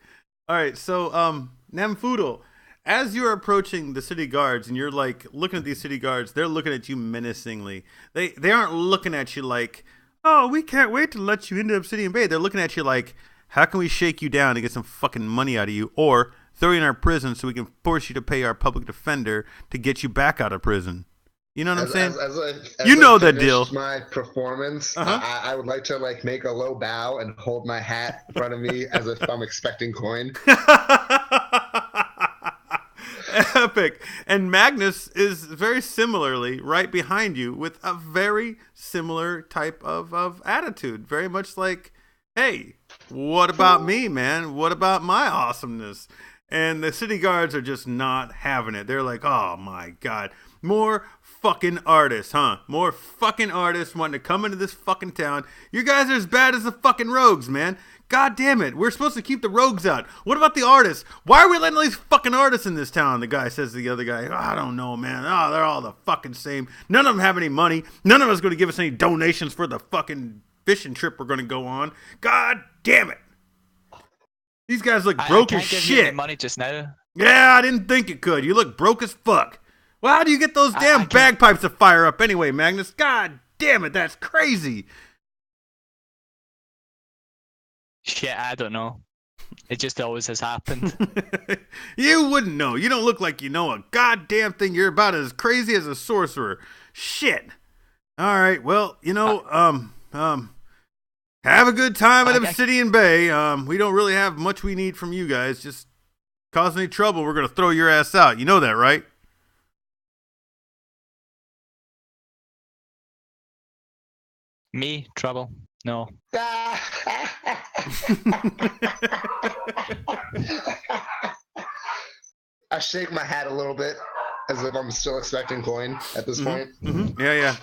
Speaker 1: All right, so Namfoodle, as you're approaching the city guards and you're like looking at these city guards, they're looking at you menacingly. They aren't looking at you like, oh, we can't wait to let you into Obsidian Bay. They're looking at you like, how can we shake you down to get some fucking money out of you, or throw you in our prison so we can force you to pay our public defender to get you back out of prison. You know what I'm saying? You know that deal.
Speaker 5: My performance, I would like to like make a low bow and hold my hat in front of me as if I'm expecting coin.
Speaker 1: Epic. And Magnus is very similarly right behind you with a very similar type of attitude. Very much like, hey, what about me, man? What about my awesomeness? And the city guards are just not having it. They're like, oh my God, more fucking artists, huh? More fucking artists wanting to come into this fucking town. You guys are as bad as the fucking rogues, man. God damn it. We're supposed to keep the rogues out. What about the artists? Why are we letting all these fucking artists in this town? The guy says to the other guy, oh, I don't know, man. Oh, they're all the fucking same. None of them have any money. None of us going to give us any donations for the fucking fishing trip we're going to go on. God damn it. These guys look broke as
Speaker 6: shit. I can't give you any money just now.
Speaker 1: Yeah, I didn't think it could. You look broke as fuck. Well, how do you get those damn bagpipes to fire up anyway, Magnus? God damn it, that's crazy.
Speaker 6: Shit, I don't know. It just always has happened.
Speaker 1: You wouldn't know. You don't look like you know a goddamn thing. You're about as crazy as a sorcerer. Shit. All right, well, you know, have a good time at Obsidian Bay. We don't really have much we need from you guys. Just cause any trouble, we're going to throw your ass out. You know that, right?
Speaker 6: Me? Trouble? No.
Speaker 5: I shake my hat a little bit as if I'm still expecting coin at this point.
Speaker 1: Mm-hmm. Yeah.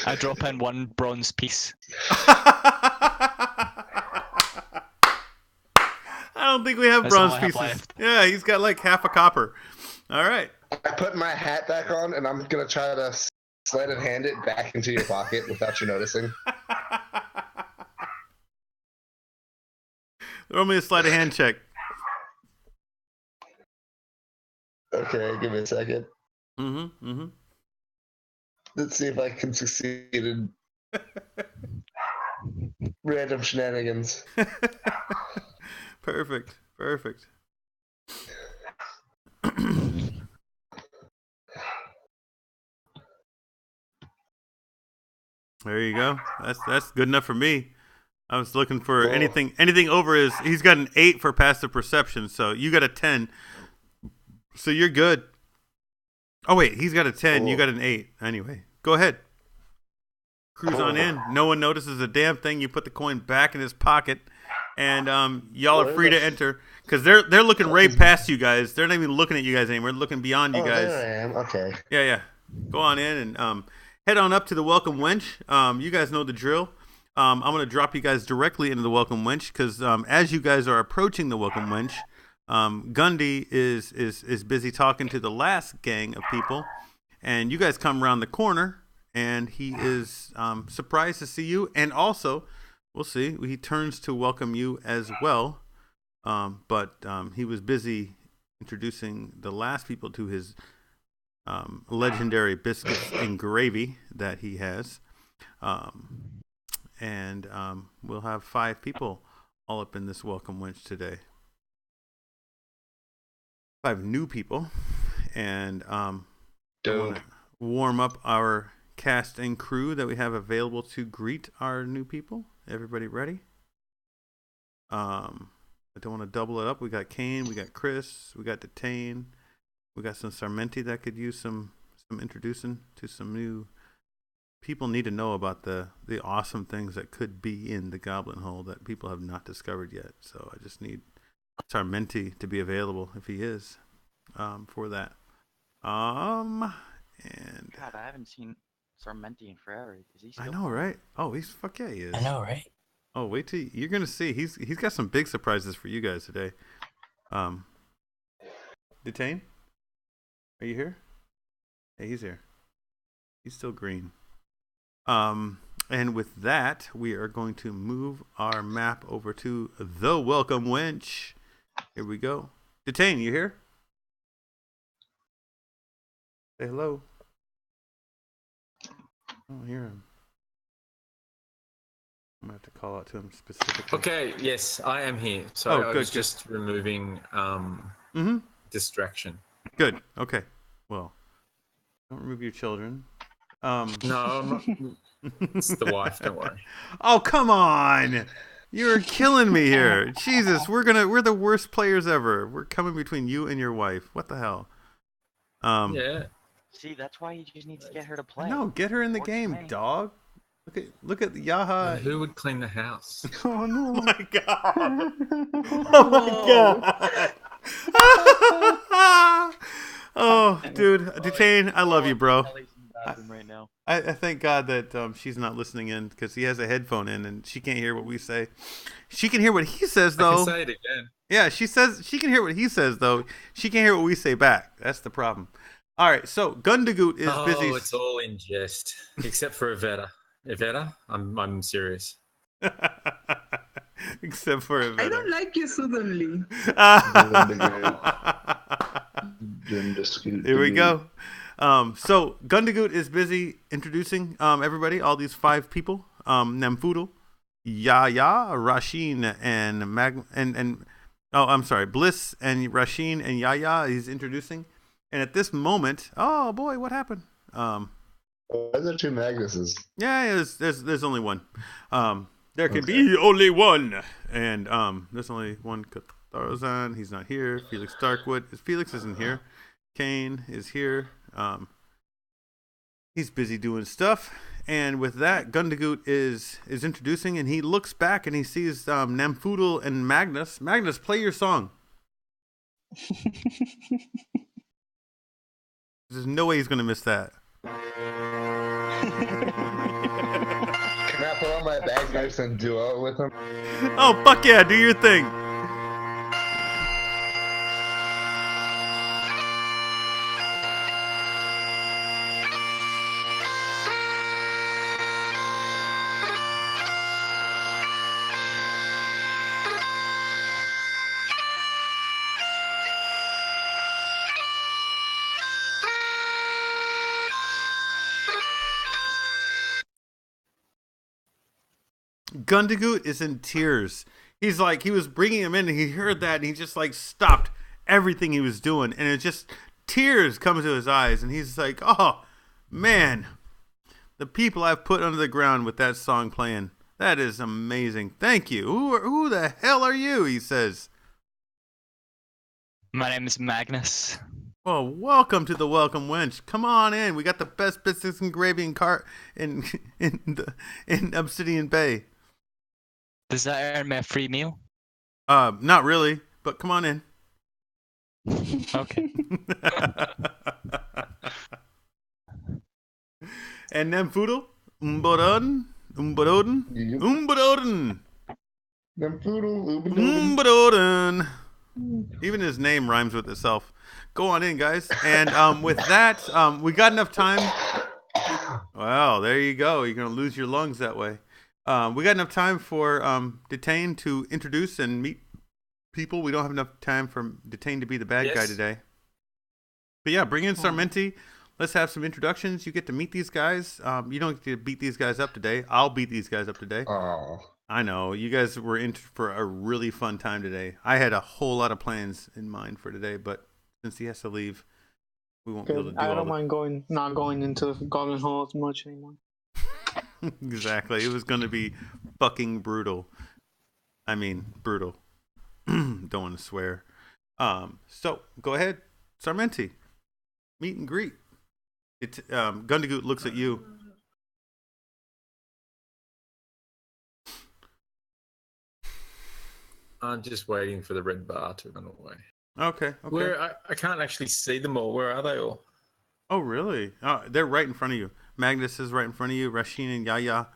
Speaker 6: I drop in one bronze piece.
Speaker 1: I don't think we have bronze pieces. Yeah, he's got like half a copper. All right.
Speaker 5: I put my hat back on, and I'm going to try to sleight of hand it back into your pocket without you noticing.
Speaker 1: Throw me a sleight of hand check.
Speaker 5: Okay, give me a second.
Speaker 1: Mm-hmm.
Speaker 5: Let's see if I can succeed in random shenanigans.
Speaker 1: Perfect. There you go. That's good enough for me. I was looking for anything over his. He's got an 8 for passive perception, so you got a 10. So you're good. Oh wait, he's got a 10. You got an 8. Anyway, go ahead. Cruise on in. No one notices a damn thing. You put the coin back in his pocket, and y'all are free to enter because they're looking right past you guys. They're not even looking at you guys anymore. They're looking beyond you guys.
Speaker 5: There I am. Okay.
Speaker 1: Yeah. Go on in and head on up to the Welcome Wench. You guys know the drill. I'm going to drop you guys directly into the Welcome Wench because as you guys are approaching the Welcome Wench, Gundy is busy talking to the last gang of people, and you guys come around the corner, and he is surprised to see you, and also, we'll see, he turns to welcome you as well, but he was busy introducing the last people to his legendary biscuits and gravy that he has. And we'll have 5 people all up in this Welcome Wench today. 5 new people. And I want to warm up our cast and crew that we have available to greet our new people. Everybody ready? I don't want to double it up. We got Kane, we got Chris, we got Detain, we got some Sarmenti that could use some introducing to some new people. Need to know about the awesome things that could be in the Goblin Hole that people have not discovered yet. So I just need Sarmenti to be available if he is for that. And
Speaker 4: God, I haven't seen Sarmenti in forever. Is he still?
Speaker 1: I know, right? Oh, he is.
Speaker 7: I know, right?
Speaker 1: Oh, wait till you're gonna see. He's got some big surprises for you guys today. Detain, are you here? Hey, he's here. He's still green. And with that, we are going to move our map over to the Welcome Wench. Here we go. Detain, you here? Say hello. I don't hear him. I'm gonna have to call out to him specifically.
Speaker 7: Okay, yes, I am here. Sorry, I was just removing distraction.
Speaker 1: Good. Okay. Well, don't remove your children.
Speaker 7: No, I'm not. It's the wife. Don't worry.
Speaker 1: Oh, come on! You're killing me here. Jesus, we're the worst players ever. We're coming between you and your wife. What the hell?
Speaker 7: Yeah.
Speaker 4: See, that's why you just need to get her to play.
Speaker 1: No, get her in the
Speaker 4: Works
Speaker 1: game,
Speaker 4: for me.
Speaker 1: dog. Look at Yaha.
Speaker 7: Who would clean the house?
Speaker 2: Oh no.
Speaker 1: Oh my god. Oh my god. Oh, dude, Detain, I love you, bro.
Speaker 4: Ellie's in the bathroom right now.
Speaker 1: I thank God that she's not listening in because he has a headphone in and she can't hear what we say. She can hear what he says though.
Speaker 7: I can say it again.
Speaker 1: Yeah, she says she can hear what he says though. She can't hear what we say back. That's the problem. All right, so Gundagoot is busy.
Speaker 7: Oh, it's all in jest, except for Iveta. Iveta, I'm serious.
Speaker 1: Except for Iveta.
Speaker 8: I don't like you suddenly.
Speaker 1: Here we go. So Gundagoot is busy introducing everybody, all these 5 people. Namfoodle, Yaya, Raishin, and I'm sorry, Bliss and Raishin and Yaya he's introducing. And at this moment, oh boy, what happened?
Speaker 5: Those are 2 Magnuses.
Speaker 1: Yeah, there's only one. There can be only one, and there's only one Catharzan. He's not here. Felix Darkwood. Felix isn't here. Kane is here. He's busy doing stuff, and with that, Gundagoot is introducing, and he looks back and he sees Namfoodle and Magnus. Magnus, play your song. There's no way he's gonna miss that.
Speaker 5: Can I put on my bagpipes and duo with him?
Speaker 1: Oh, fuck yeah, do your thing. Gundagoot is in tears. He was bringing him in and he heard that and he just like stopped everything he was doing and it just tears come to his eyes and he's like, oh man, the people I've put under the ground with that song playing, that is amazing. Thank you. Who the hell are you? He says.
Speaker 6: My name is Magnus.
Speaker 1: Oh, welcome to the Welcome Wench. Come on in. We got the best biscuits engraving cart in Obsidian Bay.
Speaker 6: Does that earn me a free meal?
Speaker 1: Not really, but come on in.
Speaker 6: Okay.
Speaker 1: And Namfoodle, Umbododen. Even his name rhymes with itself. Go on in, guys. And with that, we got enough time. Well, there you go. You're gonna lose your lungs that way. We got enough time for Detain to introduce and meet people. We don't have enough time for Detain to be the bad guy today. But yeah, bring in Sarmenti. Let's have some introductions. You get to meet these guys. You don't get to beat these guys up today. I'll beat these guys up today.
Speaker 5: Oh.
Speaker 1: I know. You guys were in for a really fun time today. I had a whole lot of plans in mind for today, but since he has to leave, we won't be able to do
Speaker 8: I
Speaker 1: all
Speaker 8: don't mind not going into Goblin Hole as much anymore.
Speaker 1: Exactly. It was going to be fucking brutal. I mean, brutal. Don't want to swear. So, go ahead. Sarmenti. Meet and greet. Gundagoot looks at you.
Speaker 7: I'm just waiting for the red bar to run away.
Speaker 1: Okay.
Speaker 7: Where I can't actually see them all. Where are they all?
Speaker 1: Oh, really? They're right in front of you. Magnus is right in front of you. Raishin and Yaya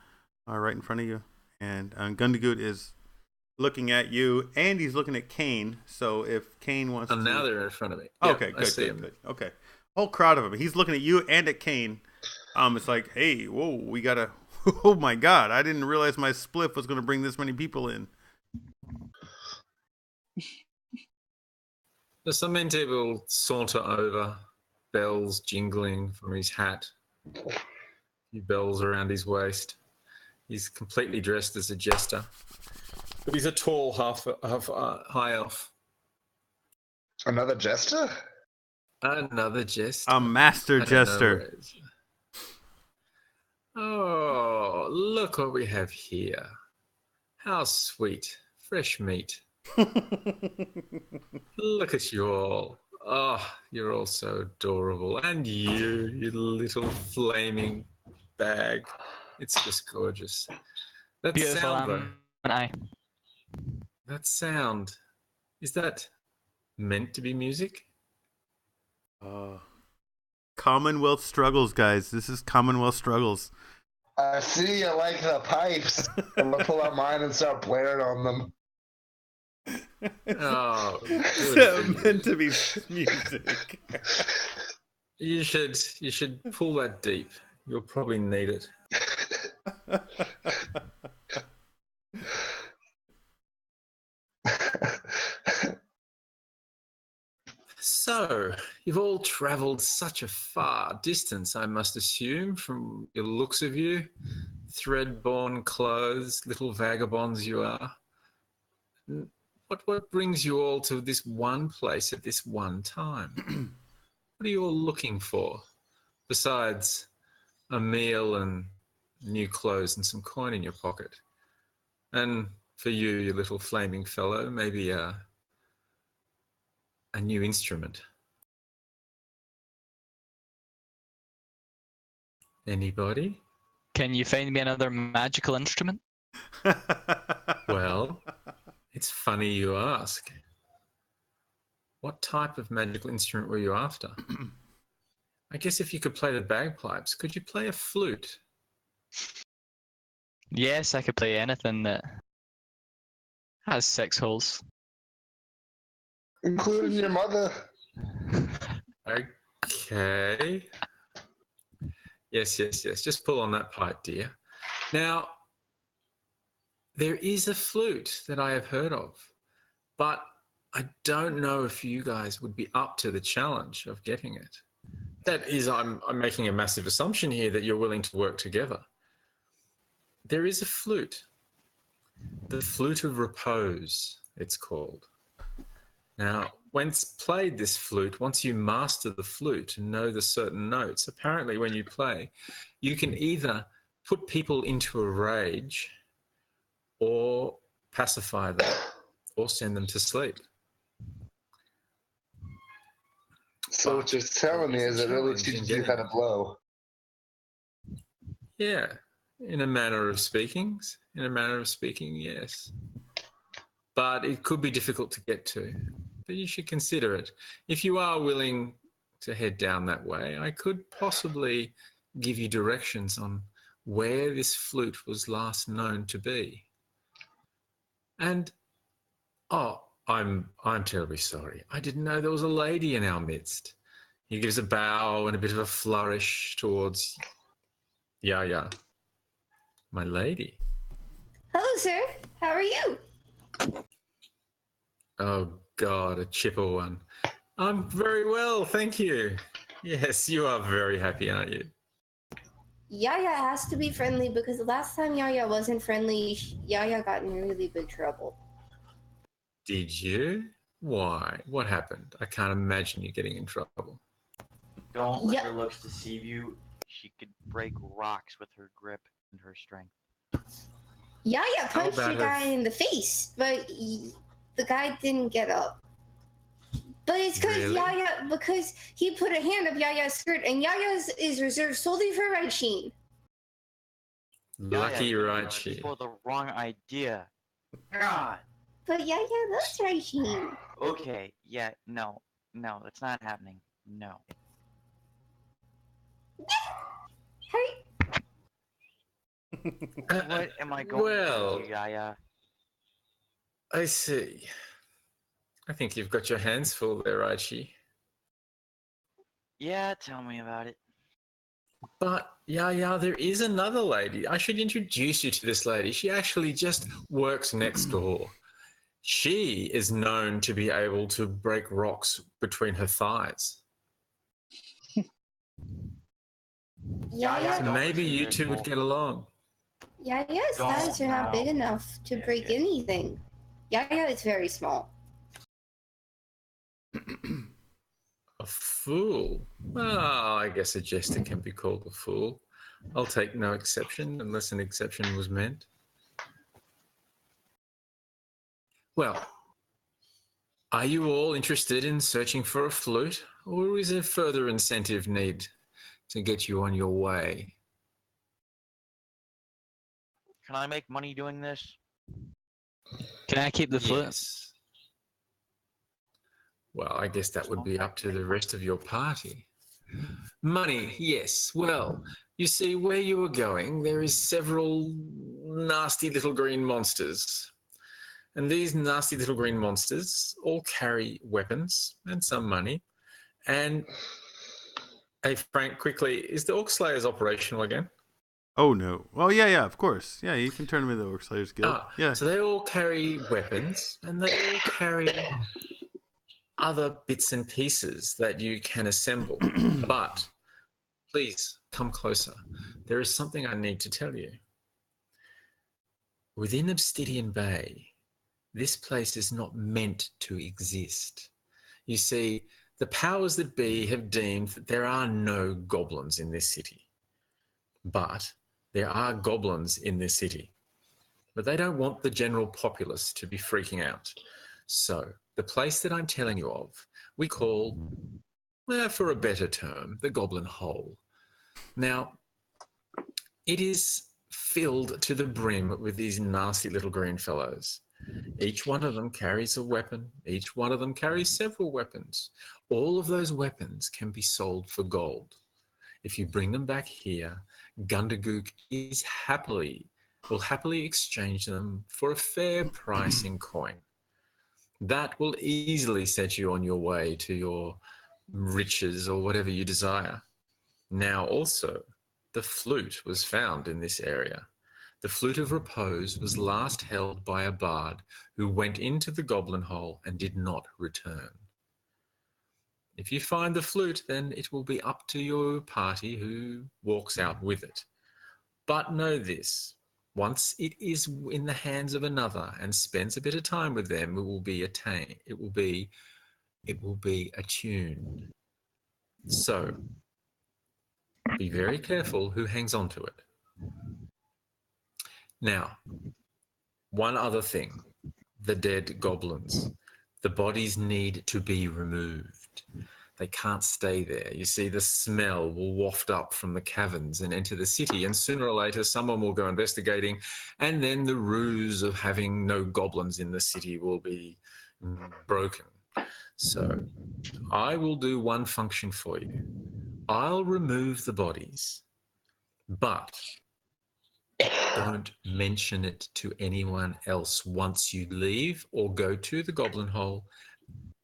Speaker 1: are right in front of you. And Gundagoot is looking at you, and he's looking at Kane. So if Kane wants to...
Speaker 7: now they're in front of me.
Speaker 1: Okay, good. Okay. Whole crowd of them. He's looking at you and at Kane. It's like, hey, whoa, we got to... Oh, my God. I didn't realize my spliff was going to bring this many people in.
Speaker 7: The Sarmenti will saunter over, bells jingling from his hat, a few bells around his waist, He's completely dressed as a jester. But he's a tall half high elf.
Speaker 5: Another jester?
Speaker 7: Another jester.
Speaker 1: A master
Speaker 7: I don't know
Speaker 1: jester.
Speaker 7: where it is. Oh, look what we have here. How sweet. Fresh meat. Look at you all. Oh, you're all so adorable. And you little flaming bag. It's just gorgeous. That
Speaker 6: Beautiful,
Speaker 7: sound, though.
Speaker 6: and I.
Speaker 7: That sound. Is that meant to be music?
Speaker 1: Commonwealth struggles, guys. This is Commonwealth struggles.
Speaker 5: I see you like the pipes. I'm gonna pull out mine and start blaring on them.
Speaker 7: Oh, good for you.
Speaker 1: meant to be music.
Speaker 7: You should pull that deep. You'll probably need it. So, you've all travelled such a far distance, I must assume, from the looks of you. Thread-born clothes, little vagabonds you are. What brings you all to this one place at this one time? What are you all looking for, besides a meal and new clothes and some coin in your pocket? And for you, you little flaming fellow, maybe a new instrument. Anybody?
Speaker 6: Can you find me another magical instrument?
Speaker 7: Well, it's funny you ask. What type of magical instrument were you after? I guess if you could play the bagpipes, could you play a flute?
Speaker 6: Yes, I could play anything that has 6 holes.
Speaker 5: Including your mother.
Speaker 7: Okay. Yes. Just pull on that pipe, dear. Now, there is a flute that I have heard of, but I don't know if you guys would be up to the challenge of getting it. That is, I'm making a massive assumption here that you're willing to work together. There is a flute. The Flute of Repose, it's called. Now, once played this flute, once you master the flute and know the certain notes, apparently when you play, you can either put people into a rage or pacify them or send them to sleep.
Speaker 5: So what you're telling me is it really teaches you how to blow.
Speaker 7: Yeah, in a manner of speaking, yes. But it could be difficult to get to. But you should consider it. If you are willing to head down that way, I could possibly give you directions on where this flute was last known to be. And, I'm terribly sorry. I didn't know there was a lady in our midst. He gives a bow and a bit of a flourish towards Yaya. My lady.
Speaker 3: Hello, sir. How are you?
Speaker 7: Oh, God, a chipper one. I'm very well, thank you. Yes, you are very happy, aren't you?
Speaker 3: Yaya has to be friendly because the last time Yaya wasn't friendly, Yaya got in really big trouble.
Speaker 7: Did you? Why? What happened? I can't imagine you getting in trouble.
Speaker 4: Don't let
Speaker 3: Yeah.
Speaker 4: her looks deceive you. She could break rocks with her grip and her strength.
Speaker 3: Yaya
Speaker 7: How
Speaker 3: punched
Speaker 7: about
Speaker 3: a guy
Speaker 7: her-
Speaker 3: in the face, but the guy didn't get up. But it's
Speaker 7: Really?
Speaker 3: because he put a hand up Yaya's skirt, and Yaya's is reserved solely for Raishin.
Speaker 7: Lucky
Speaker 4: Yaya,
Speaker 7: right,
Speaker 4: just
Speaker 7: she.
Speaker 4: for the wrong idea. God.
Speaker 3: But Yaya loves Raishin.
Speaker 4: Okay, yeah, no, that's not happening. No.
Speaker 3: Hurry.
Speaker 4: What am I going
Speaker 7: Well,
Speaker 4: to do, Yaya?
Speaker 7: I see. I think you've got your hands full there, Archie.
Speaker 4: Yeah, tell me about it.
Speaker 7: But, yeah, there is another lady. I should introduce you to this lady. She actually just works next door. She is known to be able to break rocks between her thighs.
Speaker 3: Yaya,
Speaker 7: So
Speaker 4: Don't
Speaker 7: maybe
Speaker 4: listen to
Speaker 7: you
Speaker 4: this
Speaker 7: two would
Speaker 4: fool.
Speaker 7: get along.
Speaker 3: Yaya's thighs are not big enough to break anything. Yaya is very small.
Speaker 7: A fool? Well, I guess a jester can be called a fool. I'll take no exception unless an exception was meant. Well, are you all interested in searching for a flute, or is there further incentive need to get you on your way?
Speaker 4: Can I make money doing this?
Speaker 6: Can I keep the flute?
Speaker 7: Yes. Well, I guess that would be up to the rest of your party. Money, yes. Well, you see, where you were going, there is several nasty little green monsters. And these nasty little green monsters all carry weapons and some money. And, hey, Frank, quickly, is the Orc Slayers operational again?
Speaker 1: Oh, no. Oh, yeah, of course. Yeah, you can turn them into the Orc Slayers Guild. Yeah.
Speaker 7: So they all carry weapons, and they all carry other bits and pieces that you can assemble. But please come closer. There is something I need to tell you. Within Obsidian Bay, this place is not meant to exist. You see, the powers that be have deemed that there are no goblins in this city. But there are goblins in this city. But they don't want the general populace to be freaking out. So the place that I'm telling you of, we call, for a better term, the Goblin Hole. Now, it is filled to the brim with these nasty little green fellows. Each one of them carries a weapon. Each one of them carries several weapons. All of those weapons can be sold for gold. If you bring them back here, Gundagook will happily exchange them for a fair price in coin. That will easily set you on your way to your riches or whatever you desire. Now also, the flute was found in this area. The Flute of Repose was last held by a bard who went into the Goblin Hole and did not return. If you find the flute, then it will be up to your party who walks out with it. But know this, once it is in the hands of another and spends a bit of time with them, it will be attuned. So be very careful who hangs on to it. Now, one other thing, the dead goblins. The bodies need to be removed. They can't stay there. You see, the smell will waft up from the caverns and enter the city, and sooner or later someone will go investigating, and then the ruse of having no goblins in the city will be broken. So I will do one function for you. I'll remove the bodies, but don't mention it to anyone else once you leave or go to the Goblin Hole.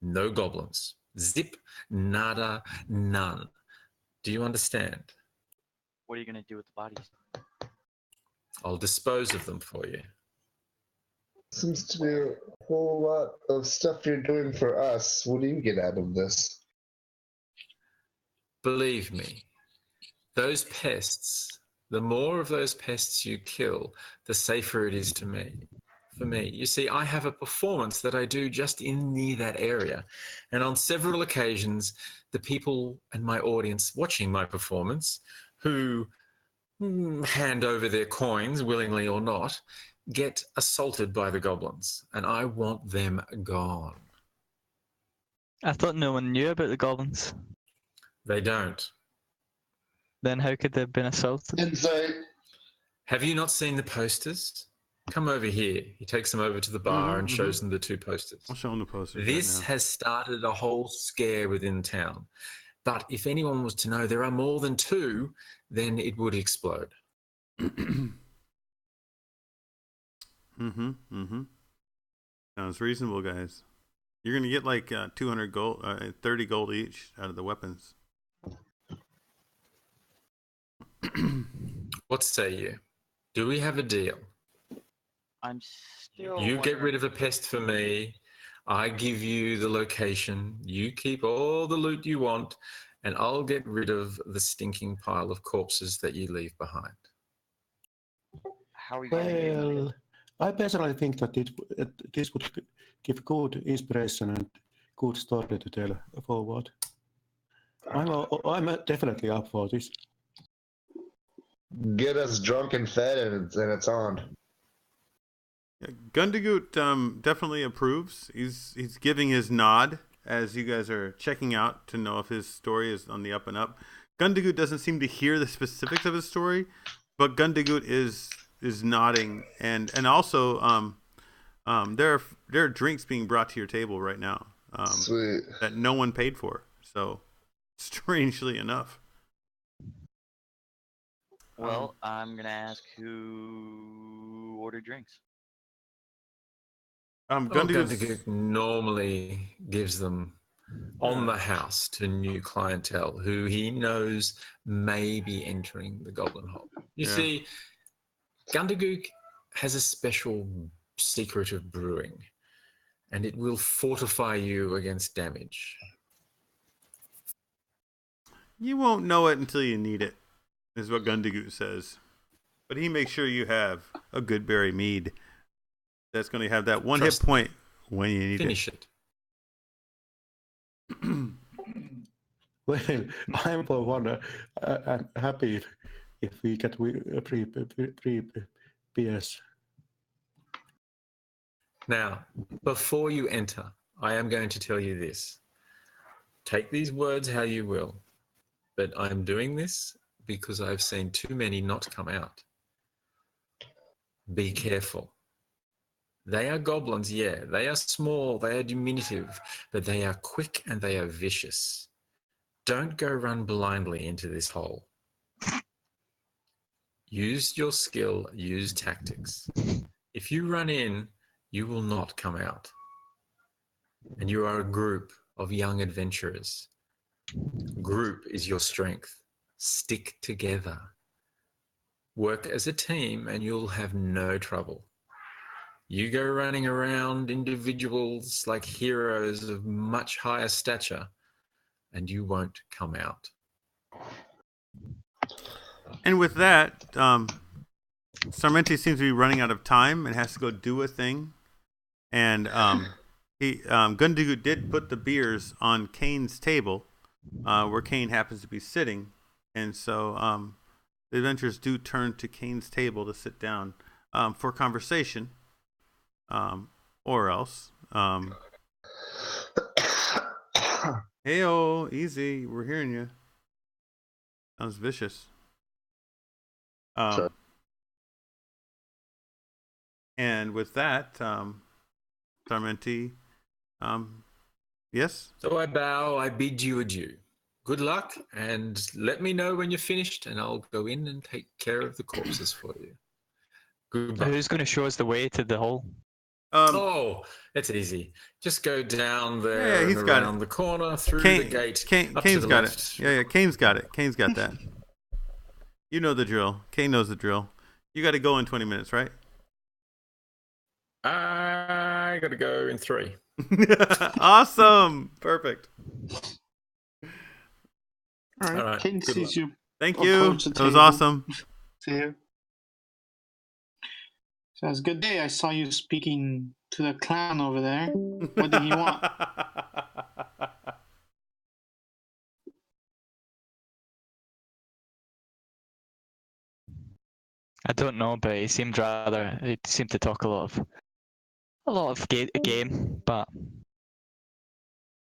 Speaker 7: No goblins. Zip, nada, none. Do you understand?
Speaker 4: What are you going to do with the bodies?
Speaker 7: I'll dispose of them for you.
Speaker 5: Seems to be a whole lot of stuff you're doing for us. What do you get out of this?
Speaker 7: Believe me, those pests, the more of those pests you kill, the safer it is to me. For me, you see, I have a performance that I do just in near that area. And on several occasions, the people and my audience watching my performance, who hand over their coins, willingly or not, get assaulted by the goblins. And I want them gone.
Speaker 6: I thought no one knew about the goblins.
Speaker 7: They don't.
Speaker 6: Then how could they have been assaulted?
Speaker 5: Insight.
Speaker 7: Have you not seen the posters? Come over here. He takes them over to the bar and shows them the two posters.
Speaker 1: I'll show them the posters.
Speaker 7: This
Speaker 1: right now.
Speaker 7: has started a whole scare within town. But if anyone was to know there are more than two, then it would explode.
Speaker 1: Sounds reasonable, guys. You're gonna get like 200 gold, 30 gold each out of the weapons.
Speaker 7: What say you? Do we have a deal?
Speaker 4: I'm still.
Speaker 7: You get rid of a pest for me. I give you the location. You keep all the loot you want, and I'll get rid of the stinking pile of corpses that you leave behind.
Speaker 4: how are we going to do?
Speaker 2: Well, I personally think that this would give good inspiration and good story to tell forward. I'm definitely up for this.
Speaker 5: Get us drunk and fed, and it's on.
Speaker 1: Yeah, Gundagoot definitely approves. He's giving his nod as you guys are checking out to know if his story is on the up and up. Gundagoot doesn't seem to hear the specifics of his story, but Gundagoot is nodding, and also there are drinks being brought to your table right now
Speaker 5: Sweet.
Speaker 1: that no one paid for. So strangely enough.
Speaker 4: Well, I'm gonna ask who ordered drinks.
Speaker 1: Gundagoot
Speaker 7: normally gives them on the house to new clientele who he knows may be entering the Goblin Hole. You see, Gundagook has a special secret of brewing, and it will fortify you against damage.
Speaker 1: You won't know it until you need it, is what Gundagoot says. But he makes sure you have a good berry mead that's going to have that one hit point when you need
Speaker 7: Finish it.
Speaker 2: Well, I'm for one I'm happy if we get free PS.
Speaker 7: Now, before you enter, I am going to tell you this. Take these words how you will, but I'm doing this because I've seen too many not come out. Be careful. They are goblins, yeah. They are small, they are diminutive, but they are quick and they are vicious. Don't go run blindly into this hole. Use your skill, use tactics. If you run in, you will not come out. And you are a group of young adventurers. Group is your strength. Stick together. Work as a team and you'll have no trouble. You go running around individuals like heroes of much higher stature and you won't come out.
Speaker 1: And with that, Sarmenti seems to be running out of time and has to go do a thing. And Gundagoot did put the beers on Kane's table, where Kane happens to be sitting. And so the adventurers do turn to Kane's table to sit down for conversation. Or else. Hey-oh, easy. We're hearing you. Sounds vicious.
Speaker 5: Sure.
Speaker 1: And with that, Sarmenti, yes?
Speaker 7: So I bow, I bid you adieu. Good luck, and let me know when you're finished, and I'll go in and take care of the corpses for you. Goodbye.
Speaker 6: Who's going to show us the way to the hole?
Speaker 7: It's easy. Just go down there
Speaker 1: he's
Speaker 7: and
Speaker 1: got
Speaker 7: around
Speaker 1: it.
Speaker 7: the corner through the gate.
Speaker 1: Kane's got it. Yeah, Kane's got it. Kane's got that. You know the drill. Kane knows the drill. You got to go in 20 minutes, right?
Speaker 7: I got to go in 3.
Speaker 1: Awesome. Perfect.
Speaker 8: All right. Kane
Speaker 7: Good
Speaker 8: sees
Speaker 7: luck.
Speaker 8: you.
Speaker 1: Thank you.
Speaker 8: Approach the
Speaker 1: That was
Speaker 8: table.
Speaker 1: awesome.
Speaker 8: See you. Says, good day. I saw you speaking to the clown over there. What did he want?
Speaker 6: I don't know, but he seemed to talk a lot of game, but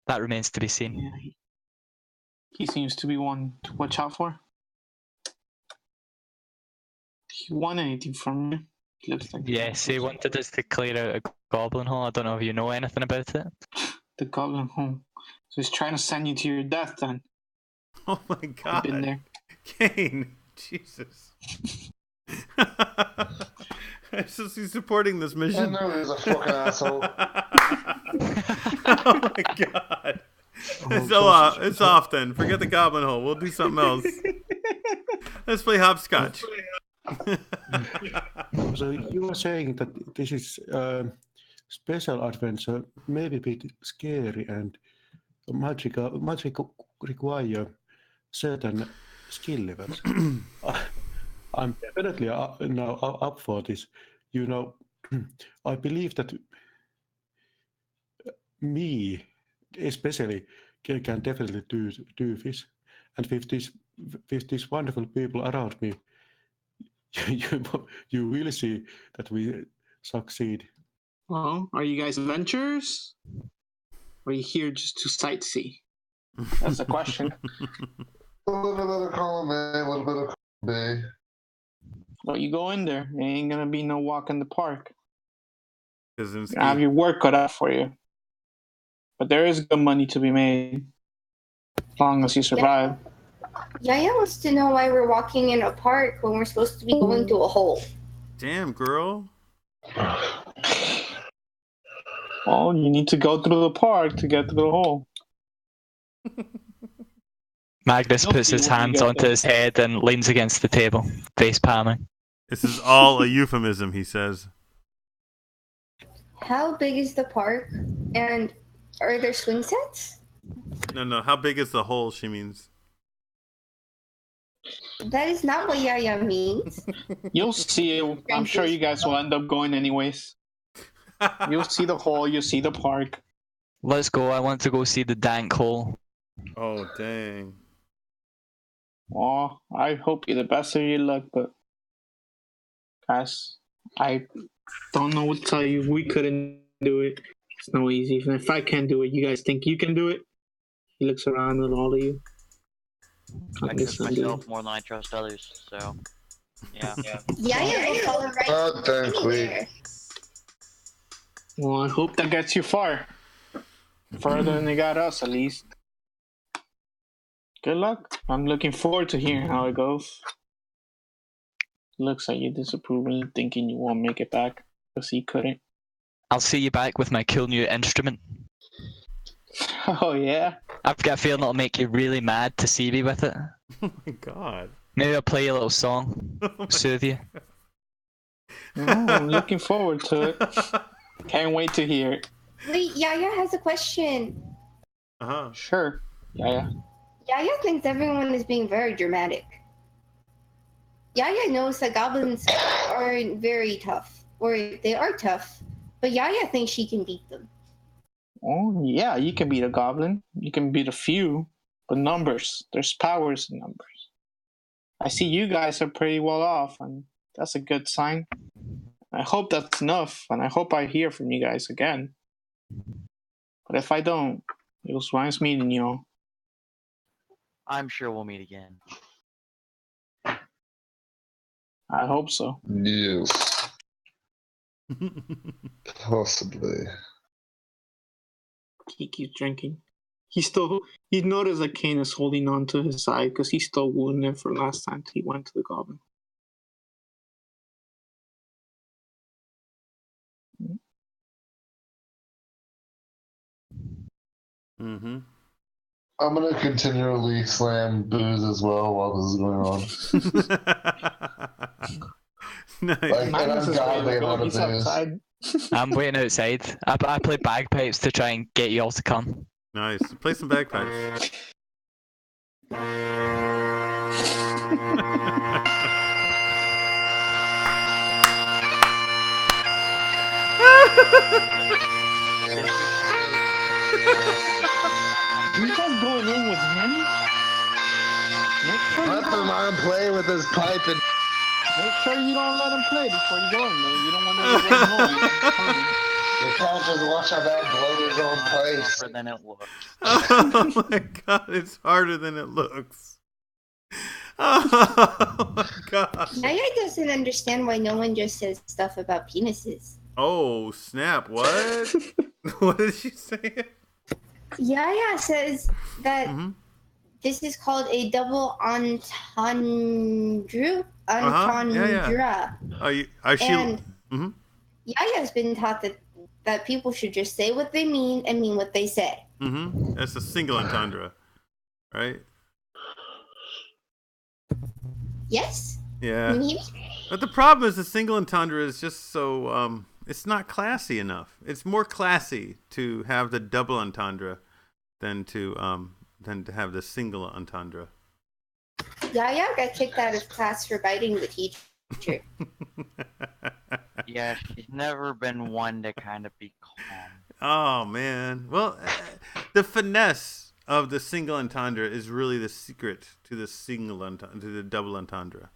Speaker 6: that remains to be seen.
Speaker 8: Yeah, he seems to be one to watch out for. He want anything from you? He looks like
Speaker 6: Yes, he wanted us to clear out a Goblin Hole. I don't know if you know anything about it.
Speaker 8: the Goblin Hole. So he's trying to send you to your death then.
Speaker 1: Oh my
Speaker 8: I've been
Speaker 1: God.
Speaker 8: there.
Speaker 1: Kane. Jesus. It's just he's supporting this
Speaker 5: I
Speaker 1: mission.
Speaker 5: know he's a fucking asshole.
Speaker 1: Oh my God. It's off then. Forget the Goblin Hole. We'll do something else. Let's play hopscotch.
Speaker 2: So you were saying that this is special adventure, maybe a bit scary, and magic require certain skill levels. I'm definitely now up for this. You know, I believe that me, especially, can definitely do this. And with these wonderful people around me, you you will see that we succeed.
Speaker 8: Well, are you guys adventurers? Or are you here just to sightsee? That's the question.
Speaker 5: A little bit of column A, a little bit of column B.
Speaker 8: Well, you go in there. It ain't gonna be no walk in the park.
Speaker 1: Kaczynski.
Speaker 8: You have your work cut out for you. But there is good money to be made. As long as you survive.
Speaker 3: Yaya wants to know why we're walking in a park when we're supposed to be going to a hole.
Speaker 1: Damn, girl.
Speaker 8: Well, you need to go through the park to get to the hole.
Speaker 6: Magnus
Speaker 8: You'll
Speaker 6: puts
Speaker 8: see
Speaker 6: his
Speaker 8: when you
Speaker 6: hands
Speaker 8: get
Speaker 6: onto
Speaker 8: there.
Speaker 6: his head and leans against the table, face palming.
Speaker 1: This is all a euphemism, he says.
Speaker 3: How big is the park? And are there swing sets?
Speaker 1: No. How big is the hole, she means.
Speaker 3: That is not what Yaya means.
Speaker 8: You'll see it. I'm sure you guys will end up going anyways. You'll see the hole, you'll see the park.
Speaker 6: Let's go. I want to go see the dank hole.
Speaker 1: Oh, dang.
Speaker 8: Oh, I hope you're the best of your luck, but guys, I don't know what to tell you. We couldn't do it. It's no easy. Even if I can't do it, you guys think you can do it? He looks around at all of you.
Speaker 4: I trust myself more than I trust others, so yeah.
Speaker 3: Yaya will follow right
Speaker 5: Oh, thank we.
Speaker 3: anywhere.
Speaker 8: Well, I hope that gets you far. Further than it got us, at least. Good luck. I'm looking forward to hearing how it goes. Looks like you're disapproving, thinking you won't make it back because he couldn't.
Speaker 6: I'll see you back with my cool new instrument.
Speaker 8: Oh, yeah?
Speaker 6: I've got a feeling it'll make you really mad to see me with it.
Speaker 1: Oh my god.
Speaker 6: Maybe I'll play you a little song, soothe you.
Speaker 8: Oh, I'm looking forward to it. Can't wait to hear it.
Speaker 3: Wait, Yaya has a question.
Speaker 1: Uh-huh.
Speaker 8: Sure. Yeah.
Speaker 3: Yaya thinks everyone is being very dramatic. Yaya knows that goblins are very tough, or they are tough, but Yaya thinks she can beat them.
Speaker 8: Oh, yeah, you can beat a goblin. You can beat a few, but numbers. There's powers in numbers. I see you guys are pretty well off, and that's a good sign. I hope that's enough, and I hope I hear from you guys again. But if I don't, it was nice meeting you all.
Speaker 4: I'm sure we'll meet again.
Speaker 8: I hope so.
Speaker 5: Yes, possibly.
Speaker 8: He keeps drinking. He noticed that Kane is holding on to his side because he's still wounded from last time he went to the goblin.
Speaker 1: Mm-hmm.
Speaker 5: I'm gonna continually slam booze as well while this is going on.
Speaker 1: Nice.
Speaker 5: Like, and
Speaker 8: Magnus
Speaker 5: I'm
Speaker 8: is ready
Speaker 5: godly
Speaker 8: to go.
Speaker 5: amount of
Speaker 8: He's
Speaker 5: booze.
Speaker 8: outside.
Speaker 6: I'm waiting outside. I play bagpipes to try and get you all to come.
Speaker 1: Nice. Play some bagpipes.
Speaker 8: You guys going in with him? Make sure you
Speaker 5: Let the
Speaker 8: don't,
Speaker 5: man play with his pipe and
Speaker 8: make sure you don't let him play before you go in there. You don't want to get home.
Speaker 5: you can't just watch a man blow his own place.
Speaker 4: Tougher than it looks.
Speaker 1: Oh my god, it's harder than it looks. Oh my god.
Speaker 3: Yaya doesn't understand why no one just says stuff about penises.
Speaker 1: Oh, snap. What? What did she say?
Speaker 3: Yaya says that
Speaker 1: Mm-hmm.
Speaker 3: this is called a double entendre.
Speaker 1: Yeah. Are she?
Speaker 3: And
Speaker 1: Mhm.
Speaker 3: Yaya's been taught that people should just say what they mean and mean what they say.
Speaker 1: Mm-hmm. That's a single entendre, right?
Speaker 3: Yes?
Speaker 1: Yeah.
Speaker 3: Maybe?
Speaker 1: But the problem is the single entendre is just so it's not classy enough. It's more classy to have the double entendre than to have the single entendre.
Speaker 3: Yaya got kicked out of class for biting the teacher.
Speaker 4: Yeah, she's never been one to kind of be calm.
Speaker 1: Oh man. Well, the finesse of the single entendre is really the secret to the to the double entendre.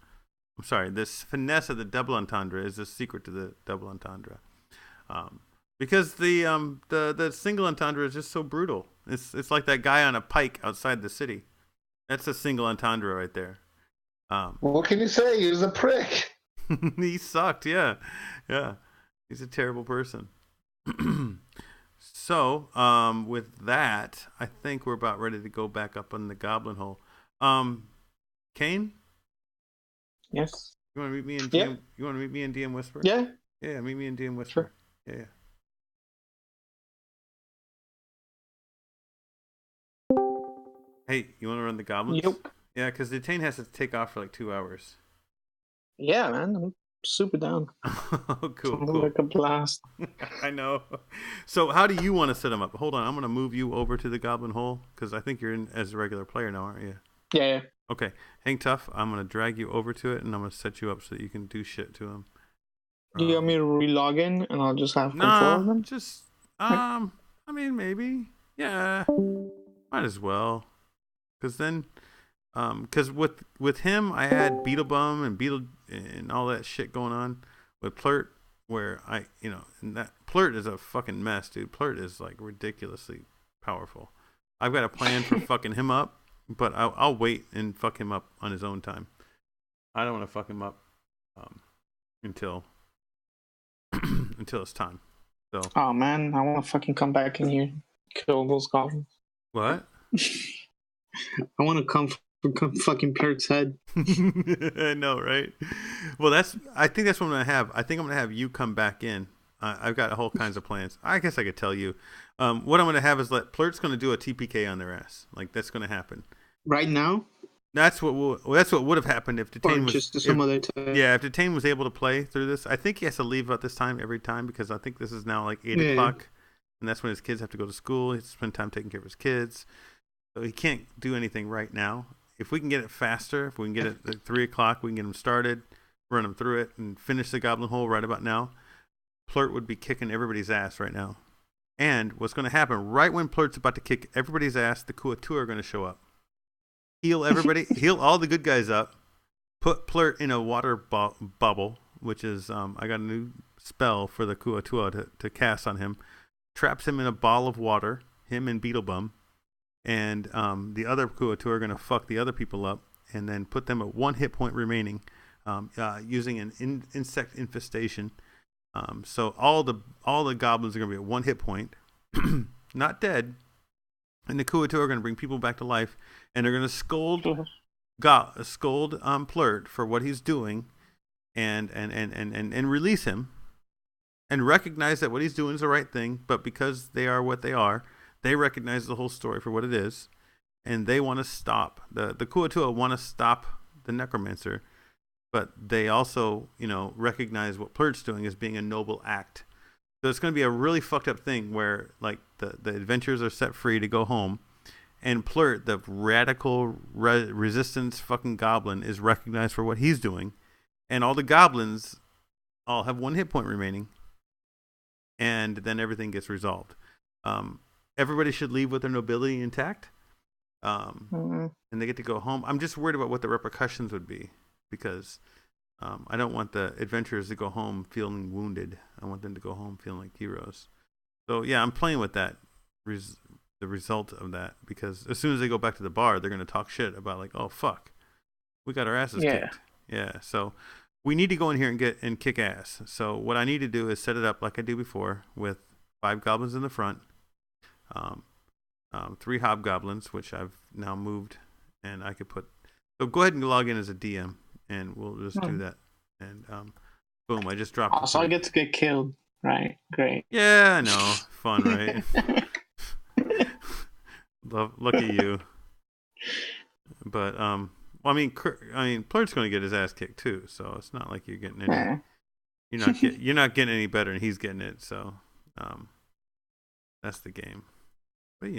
Speaker 1: I'm sorry. This finesse of the double entendre is the secret to the double entendre. Because the single entendre is just so brutal. It's like that guy on a pike outside the city. That's a single entendre right there.
Speaker 5: What can you say? He was a prick.
Speaker 1: He sucked. Yeah. He's a terrible person. So, with that, I think we're about ready to go back up on the Goblin Hole. Kane,
Speaker 8: Yes.
Speaker 1: you want to meet me in DM?
Speaker 8: Yeah.
Speaker 1: You want to meet me in DM Whisper?
Speaker 8: Yeah.
Speaker 1: Yeah, meet me in DM Whisper.
Speaker 8: Sure.
Speaker 1: Yeah. Hey, you want to run the goblins?
Speaker 8: Yep.
Speaker 1: Yeah, because the Detain has to take off for like 2 hours.
Speaker 8: Yeah, man. I'm super down.
Speaker 1: Oh, cool.
Speaker 8: Sounds like a blast.
Speaker 1: I know. So how do you want to set them up? Hold on, I'm going to move you over to the Goblin Hole because I think you're in as a regular player now, aren't you?
Speaker 8: Yeah.
Speaker 1: Okay, hang tough. I'm going to drag you over to it and I'm going to set you up so that you can do shit to them.
Speaker 8: Do you want me to re-log in and I'll just have control of them?
Speaker 1: Just, I mean, maybe. Yeah, might as well. Because then, because with him, I had Beetlebum and all that shit going on with Plurt, where and that Plurt is a fucking mess, dude. Plurt is like ridiculously powerful. I've got a plan for fucking him up, but I'll wait and fuck him up on his own time. I don't want to fuck him up until it's time. So.
Speaker 8: Oh man, I want to fucking come back in here, kill those goblins.
Speaker 1: What?
Speaker 8: I want to come fucking Plurt's head.
Speaker 1: I know, right? Well, I think that's what I'm gonna have. I think I'm gonna have you come back in. I've got whole kinds of plans. I guess I could tell you. What I'm gonna have is Plurt's gonna do a TPK on their ass. Like that's gonna happen.
Speaker 8: Right now?
Speaker 1: That's what would have happened if Detain was
Speaker 8: just some other time.
Speaker 1: Yeah, if Detain was able to play through this. I think he has to leave at this time every time because I think this is now like 8 o'clock, and that's when his kids have to go to school. He has to spend time taking care of his kids, so he can't do anything right now. If we can get it faster, if we can get it at 3 o'clock, we can get him started, run him through it, and finish the Goblin Hole right about now. Plurt would be kicking everybody's ass right now. And what's going to happen right when Plurt's about to kick everybody's ass, the Kuatua are going to show up. Heal everybody, heal all the good guys up, put Plurt in a water bubble, which is, I got a new spell for the Kuatua to cast on him, traps him in a ball of water, him and Beetlebum, and the other Kuatua are going to fuck the other people up and then put them at 1 hit point remaining using an insect infestation. So all the goblins are going to be at 1 hit point, not dead. And the Kuatua are going to bring people back to life, and they're going to scold Plurt for what he's doing, and release him, and recognize that what he's doing is the right thing. But because they are what they are, they recognize the whole story for what it is, and they want to stop the Kuatua want to stop the necromancer, but they also recognize what Plurt's doing as being a noble act. So it's going to be a really fucked up thing where like the adventurers are set free to go home, and Plurt, the radical resistance fucking goblin, is recognized for what he's doing, and all the goblins all have 1 hit point remaining, and then everything gets resolved. Everybody should leave with their nobility intact, and they get to go home. I'm just worried about what the repercussions would be because I don't want the adventurers to go home feeling wounded. I want them to go home feeling like heroes. So yeah, I'm playing with that, the result of that, because as soon as they go back to the bar, they're going to talk shit about like, oh fuck, we got our asses kicked. Yeah, so we need to go in here and kick ass. So what I need to do is set it up like I do before with 5 goblins in the front, 3 hobgoblins, which I've now moved, and I could put. So go ahead and log in as a DM, and we'll just do that. And boom, I just dropped.
Speaker 8: Also, I get to get killed. Right, great.
Speaker 1: Yeah, I know. Fun, right? Look at you. But well, I mean, Plurt's going to get his ass kicked too, so it's not like you're getting any. You're not getting any better, and he's getting it. So, that's the game. But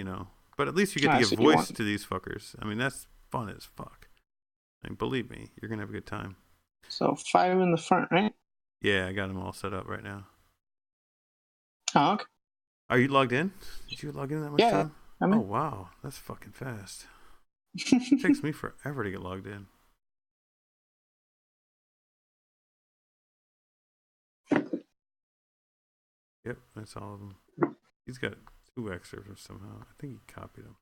Speaker 1: but at least you get to give voice to these fuckers. I mean, that's fun as fuck. And believe me, you're gonna have a good time.
Speaker 8: So 5 in the front, right?
Speaker 1: Yeah, I got them all set up right now.
Speaker 8: Oh, okay.
Speaker 1: Are you logged in? Did you log in that much
Speaker 8: Yeah,
Speaker 1: time?
Speaker 8: I'm in.
Speaker 1: Oh wow, that's fucking fast. It takes me forever to get logged in. Yep, that's all of them. He's got 2 extras somehow. I think he copied them.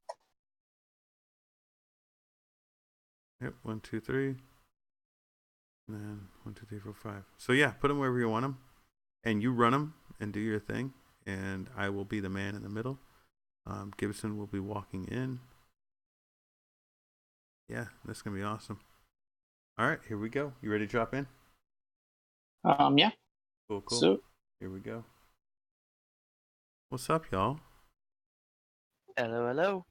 Speaker 1: Yep, 1, 2, 3. And then 1, 2, 3, 4, 5. So yeah, put them wherever you want them. And you run them and do your thing. And I will be the man in the middle. Gibson will be walking in. Yeah, that's going to be awesome. All right, here we go. You ready to drop in?
Speaker 8: Yeah.
Speaker 1: Cool.
Speaker 8: So,
Speaker 1: Here we go. What's up, y'all?
Speaker 4: Hello.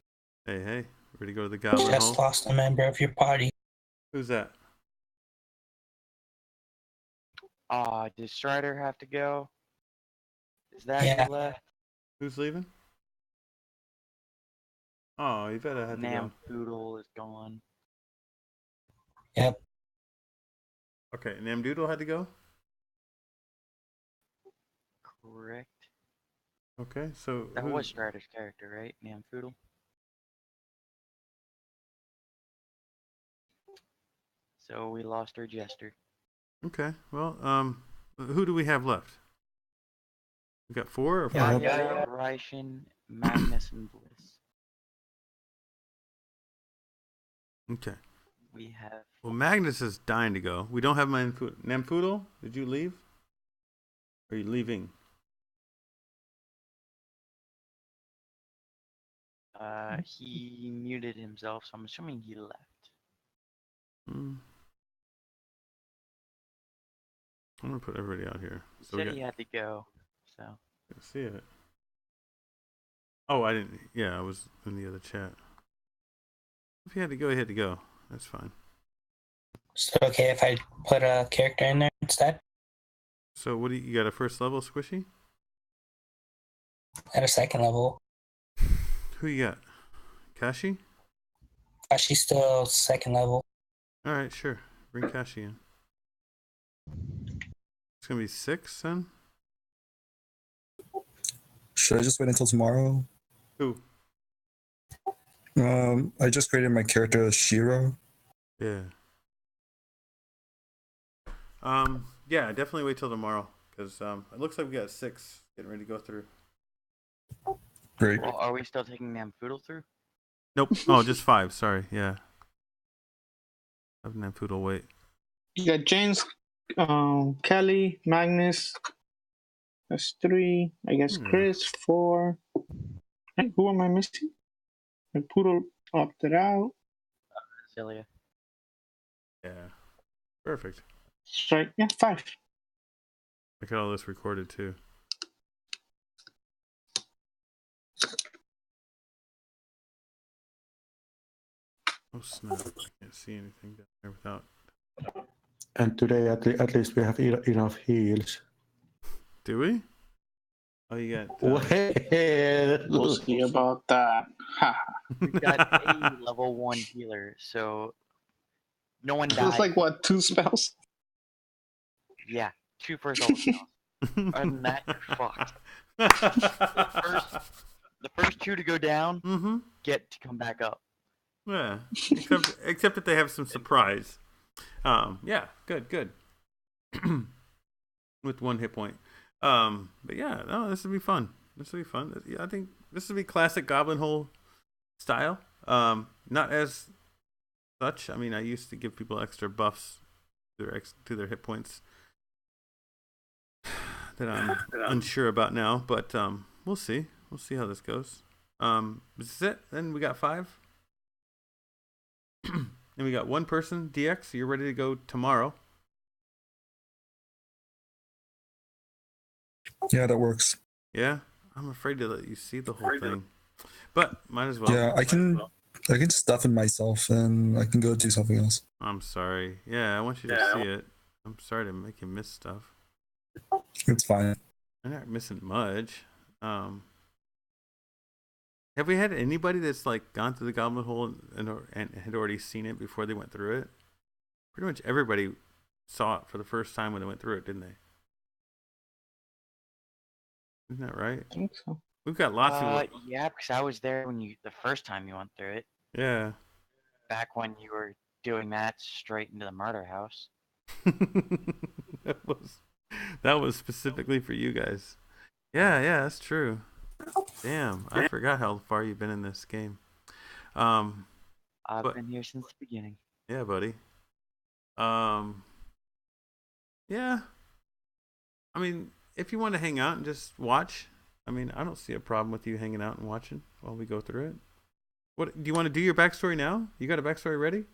Speaker 1: Hey. Ready to go to the Goblin
Speaker 9: Just
Speaker 1: Hole?
Speaker 9: lost a member of your party.
Speaker 1: Who's that?
Speaker 4: Does Strider have to go? Is that
Speaker 9: Yeah.
Speaker 4: who left?
Speaker 1: Who's leaving? Oh, you better have to go.
Speaker 4: Namfoodle is gone.
Speaker 9: Yep.
Speaker 1: Okay, Namfoodle had to go?
Speaker 4: Correct.
Speaker 1: Okay, so
Speaker 4: That was Strider's character, right? Namfoodle? So we lost our jester.
Speaker 1: Okay, well, who do we have left? We got 4 or 5?
Speaker 4: Yaya, Raishin, Magnus, and Bliss.
Speaker 1: Okay.
Speaker 4: We have...
Speaker 1: Well, Magnus is dying to go. We don't have Namfoodle. Did you leave? Or are you leaving?
Speaker 4: He muted himself, so I'm assuming he left.
Speaker 1: I'm gonna put everybody out here.
Speaker 4: He
Speaker 1: So
Speaker 4: said he had to go, so...
Speaker 1: Let's see it. Oh, I didn't. Yeah, I was in the other chat. If he had to go, he had to go. That's fine.
Speaker 9: Is it okay if I put a character in there instead?
Speaker 1: So, what do you got? A first level squishy?
Speaker 9: At a second level.
Speaker 1: Who you got? Kashi?
Speaker 9: She's still second level.
Speaker 1: All right, sure. Bring Kashi in. It's gonna be 6 then.
Speaker 10: Should I just wait until tomorrow?
Speaker 1: Who?
Speaker 10: I just created my character as Shiro.
Speaker 1: Yeah. Yeah, definitely wait till tomorrow because it looks like we got 6 getting ready to go through.
Speaker 10: Great.
Speaker 4: Well, are we still taking Namfoodle through?
Speaker 1: Nope. Oh, just 5. Sorry. Yeah. Have Namfoodle wait.
Speaker 8: you got James, Kelly, Magnus. That's 3. I guess Chris, 4. Hey, who am I missing? The Poodle opted out.
Speaker 4: Celia.
Speaker 1: Yeah. Perfect.
Speaker 8: Right, yeah, 5.
Speaker 1: I got all this recorded too. Oh snap! I can't see anything down there without.
Speaker 2: And today, at least, we have enough heals.
Speaker 1: Do we? Oh, you got.
Speaker 8: We'll see about that.
Speaker 4: We've got a level 1 healer, so no one died.
Speaker 8: It's like, what, 2 spells?
Speaker 4: Yeah, 2 first level spells. Other than that, you're fucked. The first 2 to go down get to come back up.
Speaker 1: Yeah, except that they have some surprise. Yeah, good. With 1 hit point. But yeah, no, this will be fun. Yeah, I think this will be classic Goblin Hole style. Not as such. I mean, I used to give people extra buffs to their hit points that I'm unsure about now. But we'll see. We'll see how this goes. This is it. Then we got 5. And we got 1 person, DX. You're ready to go tomorrow.
Speaker 10: Yeah, that works.
Speaker 1: Yeah, I'm afraid to let you see the whole thing, but might as well.
Speaker 10: Yeah, I can stuff it myself and I can go do something else.
Speaker 1: I'm sorry. Yeah, I want you to see it. I'm sorry to make you miss stuff.
Speaker 10: It's fine.
Speaker 1: I'm not missing much. Have we had anybody that's like gone through the Goblin Hole and had already seen it before they went through it? Pretty much everybody saw it for the first time when they went through it, didn't they? Isn't that right?
Speaker 8: I think so.
Speaker 1: We've got lots of.
Speaker 4: Yeah, because I was there when the first time you went through it.
Speaker 1: Yeah.
Speaker 4: Back when you were doing that straight into the murder house.
Speaker 1: that was specifically for you guys. Yeah, that's true. Damn, I forgot how far you've been in this game.
Speaker 4: I've been here since the beginning.
Speaker 1: Yeah, buddy. Yeah. I mean, if you want to hang out and just watch, I mean, I don't see a problem with you hanging out and watching while we go through it. What do you want to do your backstory now? You got a backstory ready?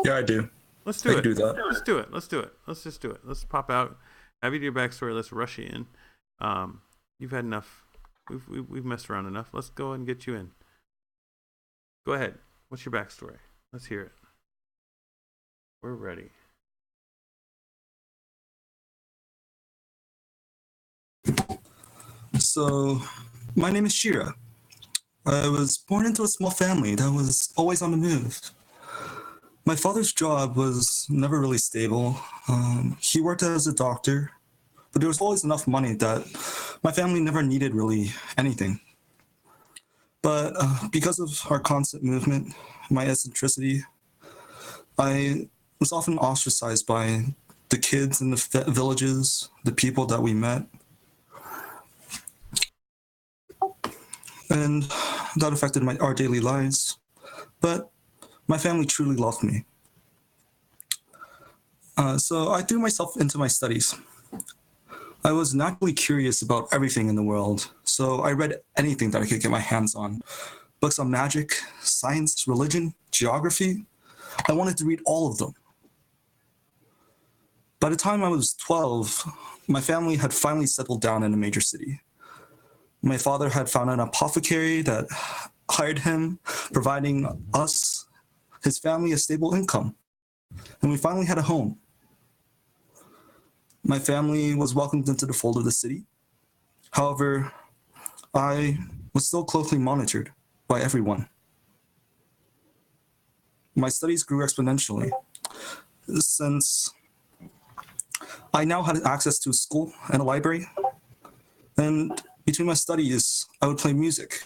Speaker 10: Yeah, I do.
Speaker 1: Let's do it.
Speaker 10: Do that.
Speaker 1: Let's do it. Let's just do it. Let's pop out. Have you do your backstory. Let's rush you in. You've had enough. We've messed around enough. Let's go and get you in. Go ahead. What's your backstory? Let's hear it. We're ready.
Speaker 10: So, my name is Shira. I was born into a small family that was always on the move. My father's job was never really stable. He worked as a doctor, but there was always enough money that my family never needed really anything. But because of our constant movement, my eccentricity, I was often ostracized by the kids in the villages, the people that we met. And that affected our daily lives. But my family truly loved me. So I threw myself into my studies. I was naturally curious about everything in the world, so I read anything that I could get my hands on. Books on magic, science, religion, geography. I wanted to read all of them. By the time I was 12, my family had finally settled down in a major city. My father had found an apothecary that hired him, providing us, his family, a stable income. And we finally had a home. My family was welcomed into the fold of the city. However, I was still closely monitored by everyone. My studies grew exponentially since I now had access to a school and a library. And between my studies, I would play music.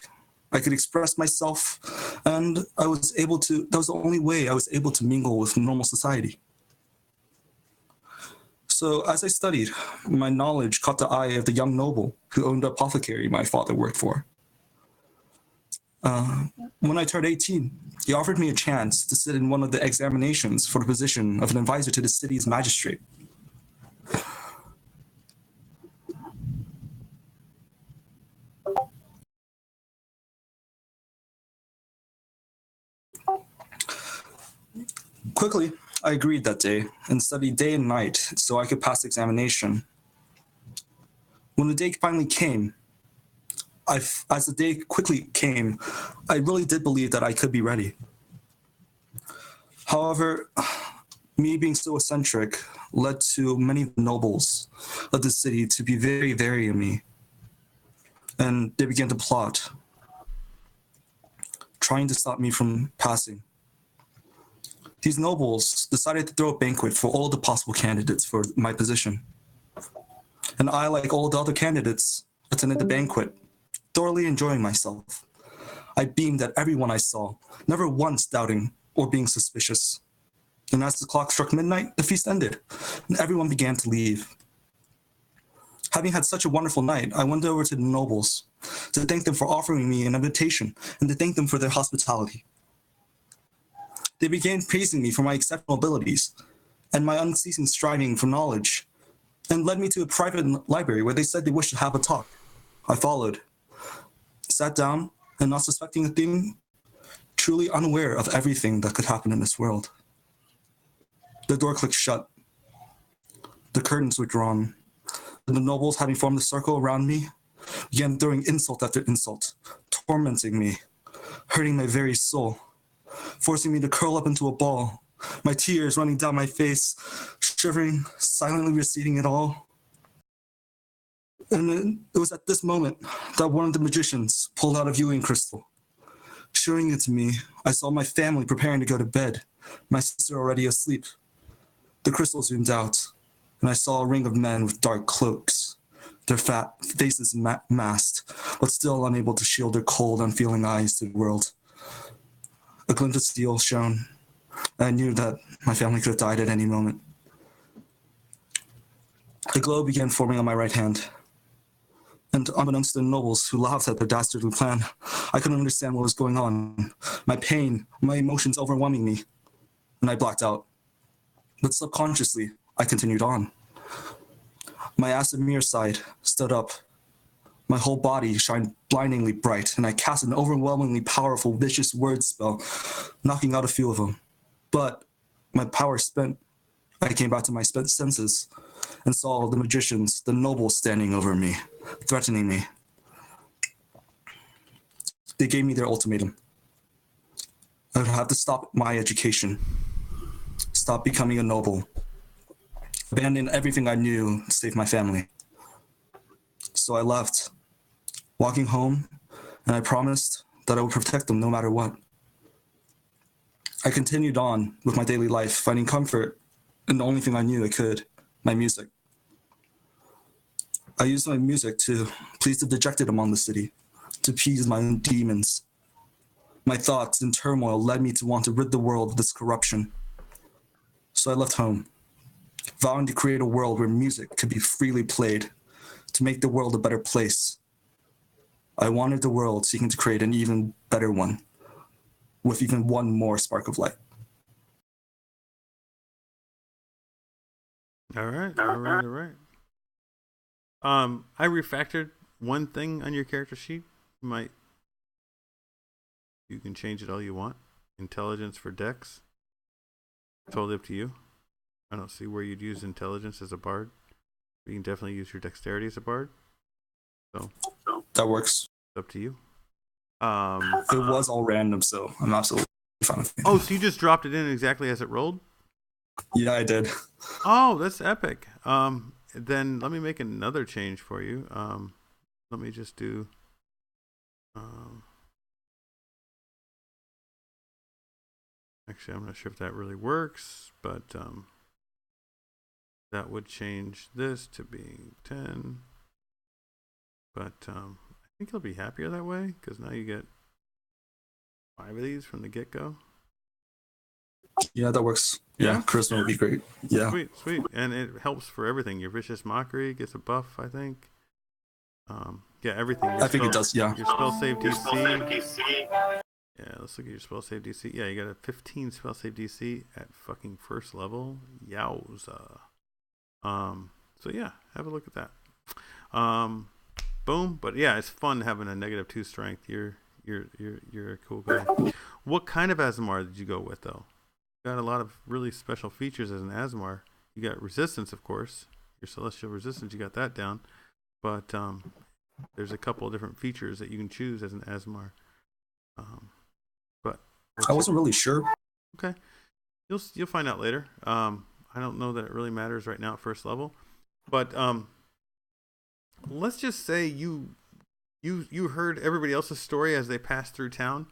Speaker 10: I could express myself, and that was the only way I was able to mingle with normal society. So as I studied, my knowledge caught the eye of the young noble who owned the apothecary my father worked for. When I turned 18, he offered me a chance to sit in one of the examinations for the position of an advisor to the city's magistrate. Quickly, I agreed that day and studied day and night so I could pass the examination. When the day finally came, I really did believe that I could be ready. However, me being so eccentric led to many nobles of the city to be very wary of me. And they began to plot, trying to stop me from passing. These nobles decided to throw a banquet for all the possible candidates for my position. And I, like all the other candidates, attended the banquet, thoroughly enjoying myself. I beamed at everyone I saw, never once doubting or being suspicious. And as the clock struck midnight, the feast ended, and everyone began to leave. Having had such a wonderful night, I went over to the nobles to thank them for offering me an invitation and to thank them for their hospitality. They began praising me for my exceptional abilities and my unceasing striving for knowledge, and led me to a private library where they said they wished to have a talk. I followed, sat down, and not suspecting a thing, truly unaware of everything that could happen in this world. The door clicked shut. The curtains were drawn. The nobles, having formed a circle around me, began throwing insult after insult, tormenting me, hurting my very soul, forcing me to curl up into a ball, my tears running down my face, shivering, silently receiving it all. And it was at this moment that one of the magicians pulled out a viewing crystal. Showing it to me, I saw my family preparing to go to bed, my sister already asleep. The crystal zoomed out, and I saw a ring of men with dark cloaks, their fat faces masked, but still unable to shield their cold, unfeeling eyes to the world. A glint of steel shone, and I knew that my family could have died at any moment. The glow began forming on my right hand, and unbeknownst to the nobles who laughed at their dastardly plan, I couldn't understand what was going on. My pain, my emotions overwhelming me, and I blacked out. But subconsciously, I continued on. My Asimir side stood up. My whole body shined blindingly bright, and I cast an overwhelmingly powerful, vicious word spell, knocking out a few of them. But my power spent, I came back to my spent senses and saw the magicians, the nobles standing over me, threatening me. They gave me their ultimatum. I would have to stop my education, stop becoming a noble, abandon everything I knew to save my family. So I left, walking home, and I promised that I would protect them no matter what. I continued on with my daily life, finding comfort in the only thing I knew I could, my music. I used my music to please the dejected among the city, to appease my own demons. My thoughts in turmoil led me to want to rid the world of this corruption. So I left home, vowing to create a world where music could be freely played, to make the world a better place. I wanted the world seeking to create an even better one, with even one more spark of light.
Speaker 1: All right. I refactored one thing on your character sheet. You can change it all you want. Intelligence for Dex. Totally up to you. I don't see where you'd use intelligence as a bard. You can definitely use your dexterity as a bard. So
Speaker 10: that works.
Speaker 1: It's up to you.
Speaker 10: It was all random, so I'm absolutely fine with it.
Speaker 1: Oh, so you just dropped it in exactly as it rolled?
Speaker 10: Yeah, I did.
Speaker 1: Oh, that's epic. Then let me make another change for you. Let me just do. Actually, I'm not sure if that really works, but that would change this to being 10. But I think you'll be happier that way because now you get 5 of these from the get-go.
Speaker 10: Yeah, that works. Yeah, charisma would be great. Yeah.
Speaker 1: Sweet. And it helps for everything. Your Vicious Mockery gets a buff, I think. Yeah, everything.
Speaker 10: I think it does, yeah.
Speaker 1: Your spell save DC. Yeah, let's look at your spell save DC. Yeah, you got a 15 spell save DC at fucking first level. Yowza. So yeah, have a look at that. Boom. But yeah, it's fun having a -2 strength. You're a cool guy. What kind of Aasimar did you go with though? You got a lot of really special features as an Aasimar. You got resistance, of course. Your celestial resistance, you got that down. But there's a couple of different features that you can choose as an Aasimar. But
Speaker 10: I wasn't really sure.
Speaker 1: Okay, you'll find out later. I don't know that it really matters right now at first level, but let's just say you heard everybody else's story as they passed through town,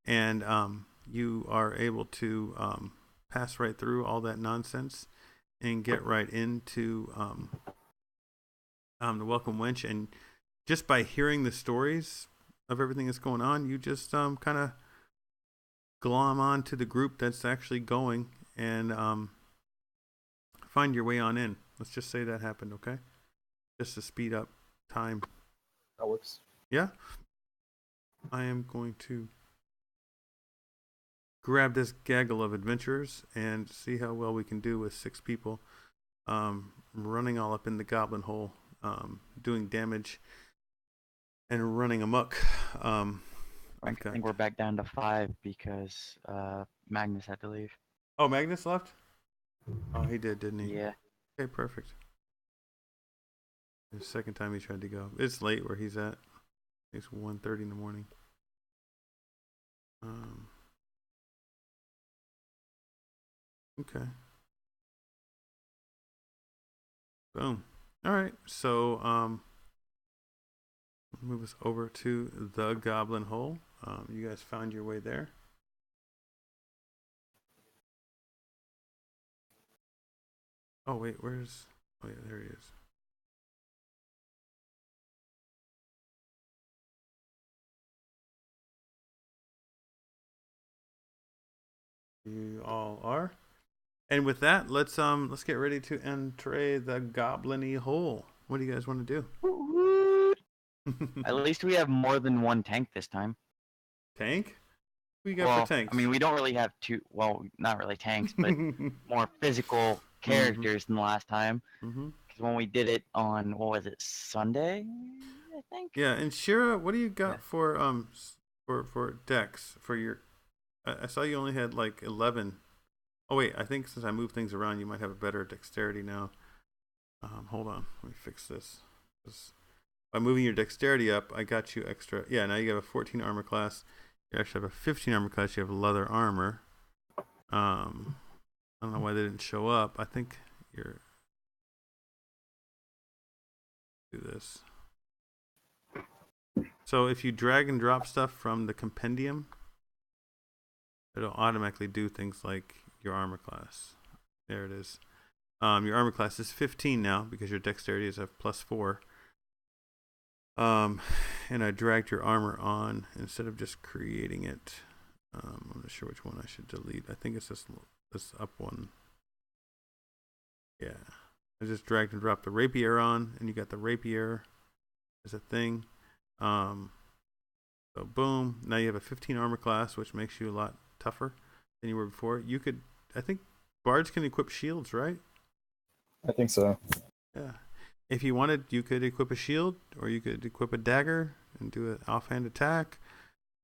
Speaker 1: and you are able to pass right through all that nonsense and get right into the Welcome Wench, and just by hearing the stories of everything that's going on, you just kind of glom on to the group that's actually going and find your way on in. Let's just say that happened, okay? Just to speed up time.
Speaker 11: That works.
Speaker 1: Yeah? I am going to grab this gaggle of adventurers and see how well we can do with 6 people running all up in the Goblin Hole, doing damage and running amok.
Speaker 4: I think we're back down to 5 because Magnus had to leave.
Speaker 1: Oh, Magnus left? Oh, he did, didn't he?
Speaker 4: Yeah.
Speaker 1: Okay, perfect. The second time he tried to go. It's late where he's at. It's 1:30 in the morning. Okay. Boom. All right. So move us over to the Goblin Hole. You guys found your way there. Oh wait, where's? Oh yeah, there he is. You all are. And with that, let's get ready to enter the Goblin Hole. What do you guys want to
Speaker 4: Woo-hoo.
Speaker 1: do?
Speaker 4: At least we have more than one tank this time.
Speaker 1: Tank? Who you got
Speaker 4: Well,
Speaker 1: for tanks?
Speaker 4: I mean, we don't really have two. Well, not really tanks, but more physical characters than the last time.
Speaker 1: Mm-hmm.
Speaker 4: Because when we did it on what was it, Sunday? I think.
Speaker 1: Yeah, and Shira, what do you got
Speaker 4: Yeah.
Speaker 1: for decks for your? I saw you only had like 11. Oh wait, I think since I moved things around, you might have a better dexterity now. Hold on, let me fix this. By moving your dexterity up, I got you extra. Yeah, now you have a 14 armor class. You actually have a 15 armor class. You have leather armor. I don't know why they didn't show up. I think you're. Do this. So if you drag and drop stuff from the compendium, it'll automatically do things like your armor class. There it is. Your armor class is 15 now because your dexterity is a +4. And I dragged your armor on instead of just creating it. I'm not sure which one I should delete. I think it's this up one. Yeah. I just dragged and dropped the rapier on, and you got the rapier as a thing. So boom. Now you have a 15 armor class, which makes you a lot tougher than you were before. You could, I think, bards can equip shields, right?
Speaker 11: I think so.
Speaker 1: Yeah. If you wanted, you could equip a shield, or you could equip a dagger and do an offhand attack.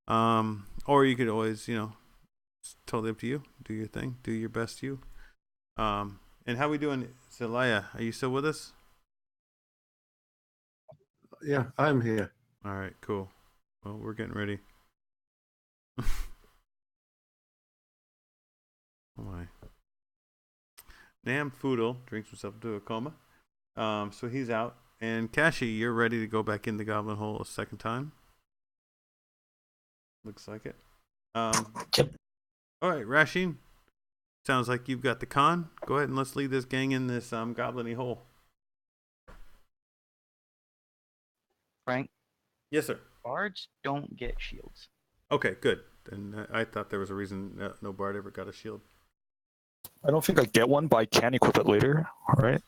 Speaker 1: Or you could always, it's totally up to you. Do your thing. Do your best you. And how we doing, Zelaya? Are you still with us?
Speaker 2: Yeah, I'm here.
Speaker 1: All right, cool. Well, we're getting ready. Oh my. Namfoodle drinks himself into a coma. So he's out. And Kashi, you're ready to go back in the Goblin Hole a second time? Looks like it.
Speaker 9: Yep.
Speaker 1: All right, Raishin. Sounds like you've got the con. Go ahead and let's lead this gang in this Goblin Hole.
Speaker 4: Frank?
Speaker 1: Yes, sir.
Speaker 4: Bards don't get shields.
Speaker 1: Okay, good. And I thought there was a reason no bard ever got a shield.
Speaker 11: I don't think I get one, but I can equip it later. All right.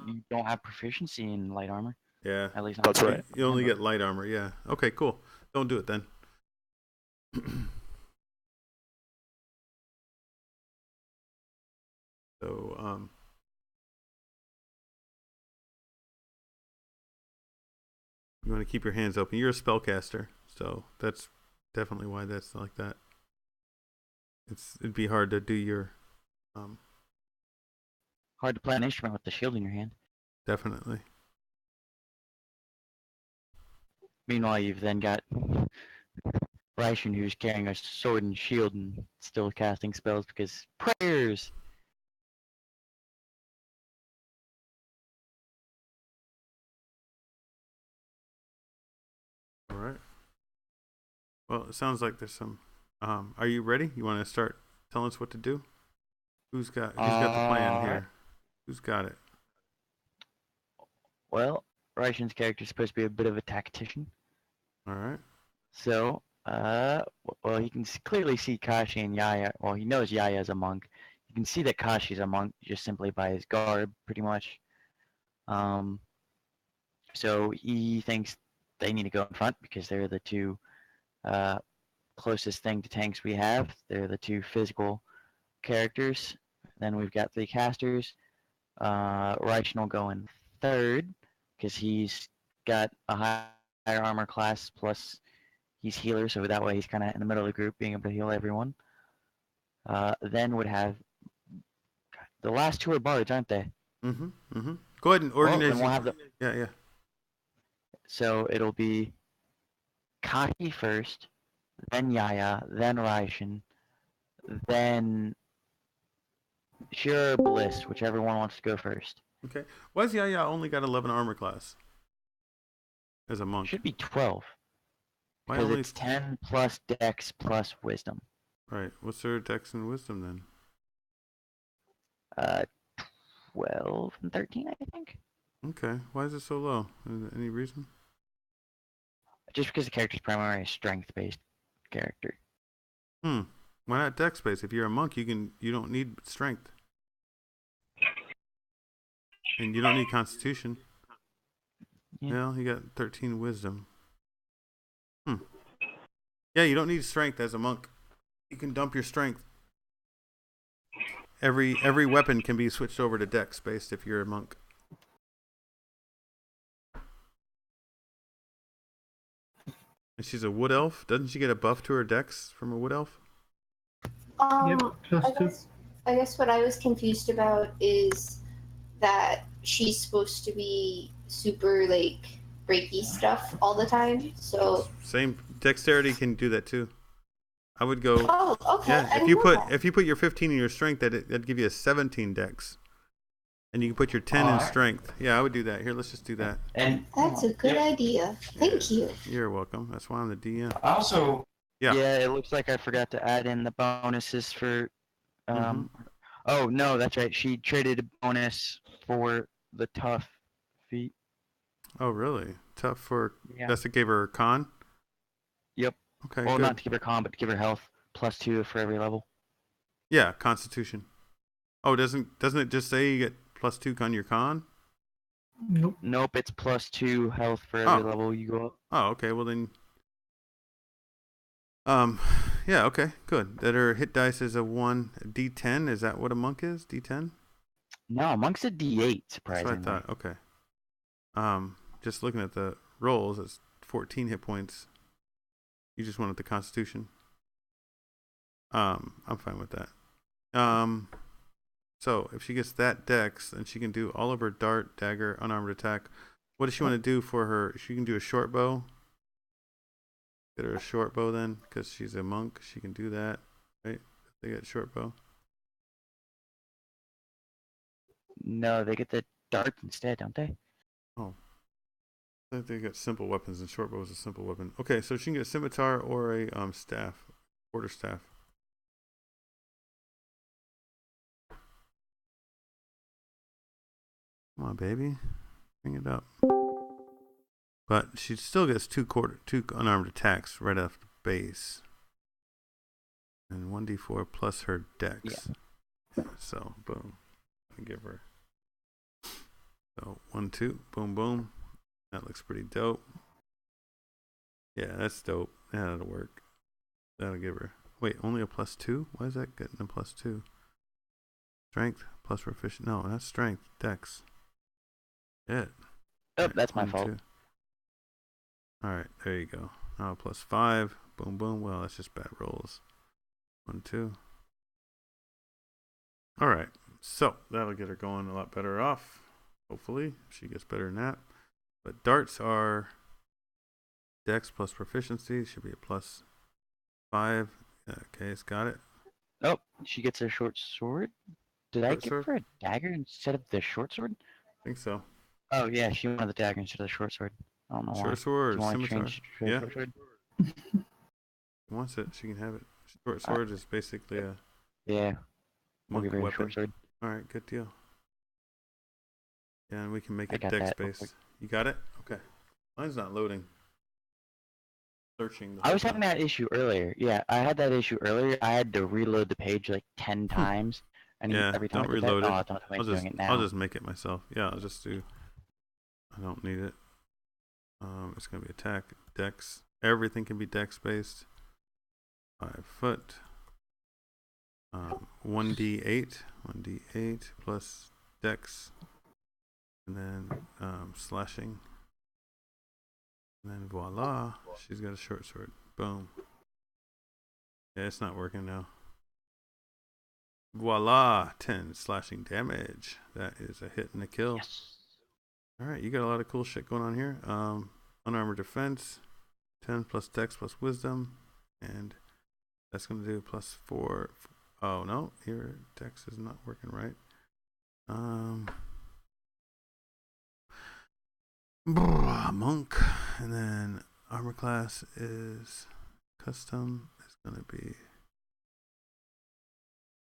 Speaker 4: You don't have proficiency in light armor.
Speaker 1: Yeah.
Speaker 4: At least
Speaker 11: That's right.
Speaker 1: You only get light armor, yeah. Okay, cool. Don't do it then. So, you want to keep your hands open. You're a spellcaster, so that's definitely why that's like that. It'd be hard to do your
Speaker 4: hard to play an instrument with the shield in your hand.
Speaker 1: Definitely.
Speaker 4: Meanwhile, you've then got Raishin, who's carrying a sword and shield and still casting spells because prayers.
Speaker 1: All right. Well, it sounds like there's some. Are you ready? You want to start telling us what to do? Who's got the plan here? Who's got it?
Speaker 4: Well, Raishin's character is supposed to be a bit of a tactician.
Speaker 1: All right.
Speaker 4: So, well, he can clearly see Kashi and Yaya. Well, he knows Yaya is a monk. You can see that Kashi's a monk just simply by his garb, pretty much. So he thinks they need to go in front because they're the two closest thing to tanks we have. They're the two physical characters. Then we've got three casters. Raishin will go in third because he's got a higher armor class plus he's healer, so that way he's kind of in the middle of the group, being able to heal everyone. Then would have the last two are bards, aren't they?
Speaker 1: Mm-hmm. Mm-hmm. Go ahead and organize.
Speaker 4: Well, then we'll have the...
Speaker 1: Yeah.
Speaker 4: So it'll be Kashi first, then Yaya, then Raishin, then Shira or Bliss, whichever one wants to go first.
Speaker 1: Okay. Why's Yaya only got 11 armor class as a monk?
Speaker 4: Should be 12.
Speaker 1: Why
Speaker 4: Because
Speaker 1: only...
Speaker 4: it's 10 plus dex plus wisdom.
Speaker 1: Right. What's her dex and wisdom then?
Speaker 4: Uh, 12 and 13, I think.
Speaker 1: Okay. Why is it so low? Is there any reason?
Speaker 4: Just because the character's primarily a strength-based character.
Speaker 1: Why not dex based? If you're a monk, you don't need strength. And you don't need constitution.
Speaker 4: Yeah.
Speaker 1: Well, you got 13 wisdom. Yeah, you don't need strength as a monk. You can dump your strength. Every weapon can be switched over to dex based if you're a monk. And she's a wood elf. Doesn't she get a buff to her dex from a wood elf?
Speaker 3: I guess what I was confused about is that she's supposed to be super like breaky stuff all the time. So
Speaker 1: Same dexterity can do that too. I would go.
Speaker 3: Oh, okay.
Speaker 1: Yeah,
Speaker 3: I
Speaker 1: if you
Speaker 3: know
Speaker 1: put
Speaker 3: that.
Speaker 1: if you put your 15 in your strength, that'd give you a 17 dex, and you can put your 10 in
Speaker 12: Alright.
Speaker 1: strength. Yeah, I would do that. Here, let's just do that.
Speaker 12: And
Speaker 3: That's a good idea. Thank you.
Speaker 1: You're welcome. That's why I'm the DM.
Speaker 12: also,
Speaker 1: Yeah.
Speaker 4: Yeah, it looks like I forgot to add in the bonuses for. Oh no, that's right. She traded a bonus for the tough feat.
Speaker 1: Oh, really? Tough for.
Speaker 4: Yeah.
Speaker 1: That's what gave her con.
Speaker 4: Yep.
Speaker 1: Okay.
Speaker 4: Well,
Speaker 1: good.
Speaker 4: not to give her con, but to give her health +2 for every level.
Speaker 1: Yeah, Constitution. Oh, doesn't it just say you get +2 on your con?
Speaker 4: Nope, it's +2 health for every level you go up.
Speaker 1: Oh, okay. Well then. Yeah. Okay. Good. That her hit dice is a 1 D10. Is that what a monk is? D10.
Speaker 4: No, monk's a D8,
Speaker 1: That's
Speaker 4: surprisingly.
Speaker 1: what I thought. Okay. Just looking at the rolls, it's 14 hit points. You just wanted the Constitution. I'm fine with that. So if she gets that dex, then she can do all of her dart, dagger, unarmed attack. What does she want to do for her? She can do a short bow. Get her a short bow then, because she's a monk. She can do that, right? They get short bow.
Speaker 4: No, they get the darts instead, don't they?
Speaker 1: Oh. I think they got simple weapons, and short bow is a simple weapon. Okay, so she can get a scimitar or a staff, quarter staff. Come on, baby, bring it up. But she still gets two unarmed attacks right off the base, and 1d4 plus her dex. Yeah. So boom, I give her. So 1, 2, boom, boom. That looks pretty dope. Yeah, that's dope. Yeah, that'll work. That'll give her. Wait, only a +2? Why is that getting a +2? Strength plus proficient. No, that's strength. Dex. Shit.
Speaker 4: Oh, that's my fault.
Speaker 1: 2. Alright, there you go. Now +5. Boom, boom. Well, that's just bad rolls. 1, 2. Alright, so that'll get her going a lot better off. Hopefully, she gets better than that. But darts are Dex plus proficiency. Should be a +5. Okay, it's got it.
Speaker 4: Oh, she gets a short sword. Did I
Speaker 1: Short
Speaker 4: give
Speaker 1: sword?
Speaker 4: her a dagger instead of the short sword?
Speaker 1: I think so.
Speaker 4: Oh yeah, she wanted the dagger instead of the short sword. I don't know why.
Speaker 1: Short sword
Speaker 4: Do
Speaker 1: or
Speaker 4: you want to
Speaker 1: scimitar?
Speaker 4: change to a
Speaker 1: Yeah.
Speaker 4: short sword?
Speaker 1: She wants it. She can have it. Short sword is basically a
Speaker 4: Yeah. We'll
Speaker 1: monk
Speaker 4: give her a
Speaker 1: weapon.
Speaker 4: short sword.
Speaker 1: Alright, good deal. Yeah, and we can make
Speaker 4: I
Speaker 1: it
Speaker 4: got
Speaker 1: dex
Speaker 4: that real
Speaker 1: based.
Speaker 4: quick.
Speaker 1: You got it? Okay. Mine's not loading. Searching.
Speaker 4: I was having that issue earlier. Yeah, I had that issue earlier. I had to reload the page like 10 times. And
Speaker 1: Yeah,
Speaker 4: every time
Speaker 1: don't
Speaker 4: I did
Speaker 1: reload
Speaker 4: that,
Speaker 1: it.
Speaker 4: oh, I thought I was doing it now.
Speaker 1: I'll just make it myself. Yeah, I'll just do. I don't need it. It's gonna be attack, dex. Everything can be dex based. 5 foot. 1d8, 1d8 plus dex, and then slashing, and then voila, she's got a short sword. Boom. Yeah, it's not working now. Voila, 10 slashing damage. That is a hit and a kill.
Speaker 4: Yes.
Speaker 1: All right, you got a lot of cool shit going on here. Unarmored defense, 10 plus dex plus wisdom, and that's gonna do +4. Oh no, your dex is not working right. Monk, and then armor class is custom. It's gonna be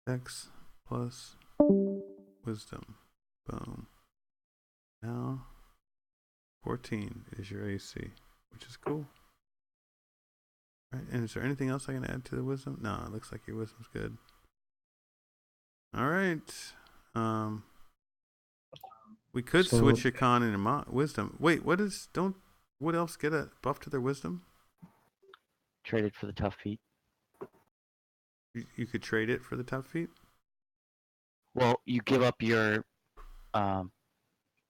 Speaker 1: dex plus wisdom. Boom. Now, 14 is your AC, which is cool. All right, and is there anything else I can add to the wisdom? No, it looks like your wisdom's good. All right. We could switch your con into wisdom. Wait, what else get a buff to their wisdom?
Speaker 4: Traded for the tough feat.
Speaker 1: You could trade it for the tough feat?
Speaker 4: Well, you give up your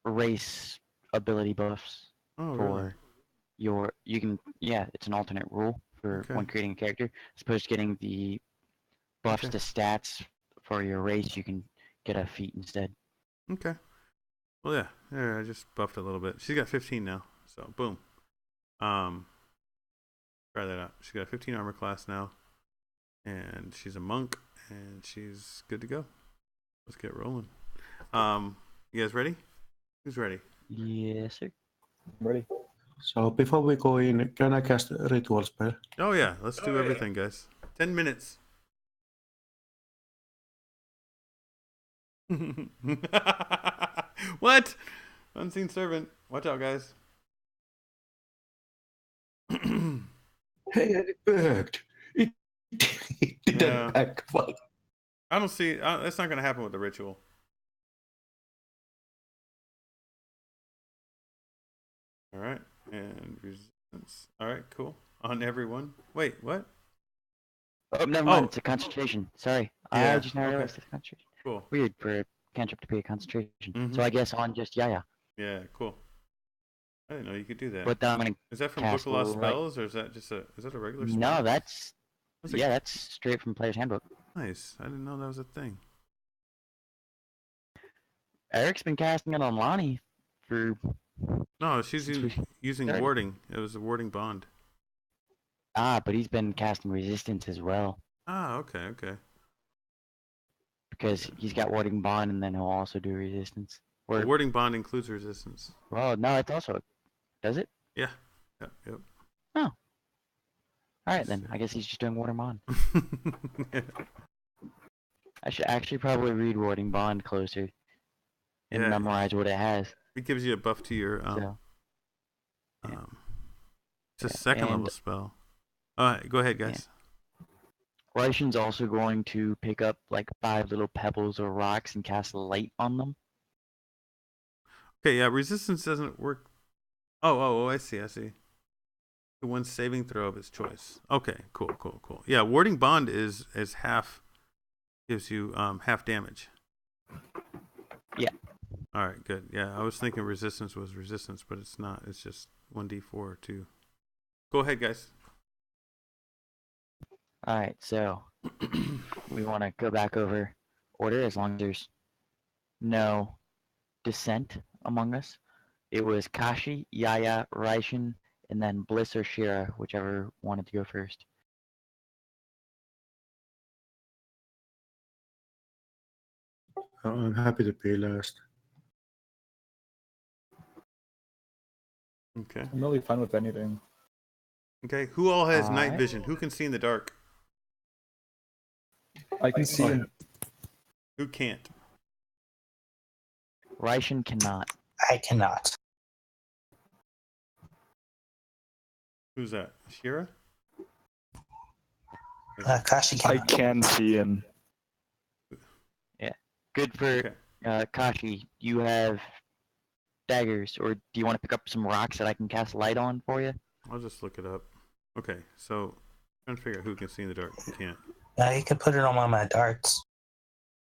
Speaker 4: race ability buffs
Speaker 1: Oh,
Speaker 4: for
Speaker 1: really?
Speaker 4: it's an alternate rule for when creating a character. As opposed to getting the buffs to stats for your race, you can get a feat instead.
Speaker 1: Okay. Well, yeah. There, I just buffed a little bit. She's got 15 now, so boom. Try that out. She's got a 15 armor class now, and she's a monk, and she's good to go. Let's get rolling. You guys ready? Who's ready?
Speaker 4: Yes, sir.
Speaker 11: I'm ready.
Speaker 2: So before we go in, can I cast a ritual spell?
Speaker 1: Oh yeah, let's do everything, guys. 10 minutes. What? Unseen servant. Watch out, guys.
Speaker 2: Hey, it worked. It didn't back. What?
Speaker 1: I don't see. That's not going to happen with the ritual. All right, and resistance. All right, cool. On everyone. Wait, what?
Speaker 4: Oh, never mind. It's a concentration. Sorry,
Speaker 1: Yeah,
Speaker 4: I just now realized it's a concentration.
Speaker 1: Cool.
Speaker 4: Weird for a cantrip to be a concentration. So I guess on just Yaya.
Speaker 1: Yeah, cool. I didn't know you could do that.
Speaker 4: But I'm gonna.
Speaker 1: Is that from Book of Lost Spells, or is that just a regular spell?
Speaker 4: No, that's straight from Player's Handbook.
Speaker 1: Nice. I didn't know that was a thing.
Speaker 4: Eric's been casting it on Lonnie for.
Speaker 1: No, she's using warding. It was a warding bond.
Speaker 4: But he's been casting resistance as well.
Speaker 1: Okay.
Speaker 4: Because he's got warding bond, and then he'll also do resistance.
Speaker 1: Well, warding bond includes resistance.
Speaker 4: Well, no, it's also. Does it?
Speaker 1: Yeah. Yep.
Speaker 4: Oh. Alright then, I guess he's just doing warding bond. I should actually probably read warding bond closer and memorize what it has.
Speaker 1: It gives you a buff to your it's a second level spell. Alright, go ahead, guys.
Speaker 4: Raishin's also going to pick up like 5 little pebbles or rocks and cast light on them.
Speaker 1: Okay, yeah, resistance doesn't work. Oh, I see. The one saving throw of his choice. Okay, cool. Yeah, warding bond is half, gives you half damage.
Speaker 4: Yeah.
Speaker 1: All right, good. Yeah, I was thinking resistance was resistance, but it's not. It's just 1d4 or 2. Go ahead, guys.
Speaker 4: All right, so we want to go back over order as long as there's no dissent among us. It was Kashi, Yaya, Raishin, and then Bliss or Shira, whichever wanted to go first.
Speaker 2: I'm happy to be last.
Speaker 1: Okay.
Speaker 11: I'm really fine with anything.
Speaker 1: Okay, who all has night vision? Who can see in the dark?
Speaker 11: I can see in...
Speaker 1: Who can't?
Speaker 4: Raishin cannot.
Speaker 9: I cannot.
Speaker 1: Who's that? Shira?
Speaker 9: Kashi
Speaker 11: I
Speaker 9: cannot.
Speaker 11: can see in...
Speaker 4: Yeah. Good for Kashi. You have daggers, or do you want to pick up some rocks that I can cast light on for you?
Speaker 1: I'll just look it up. Okay, so I'm trying to figure out who can see in the dark. Who can't?
Speaker 9: You can put it on one of my darts.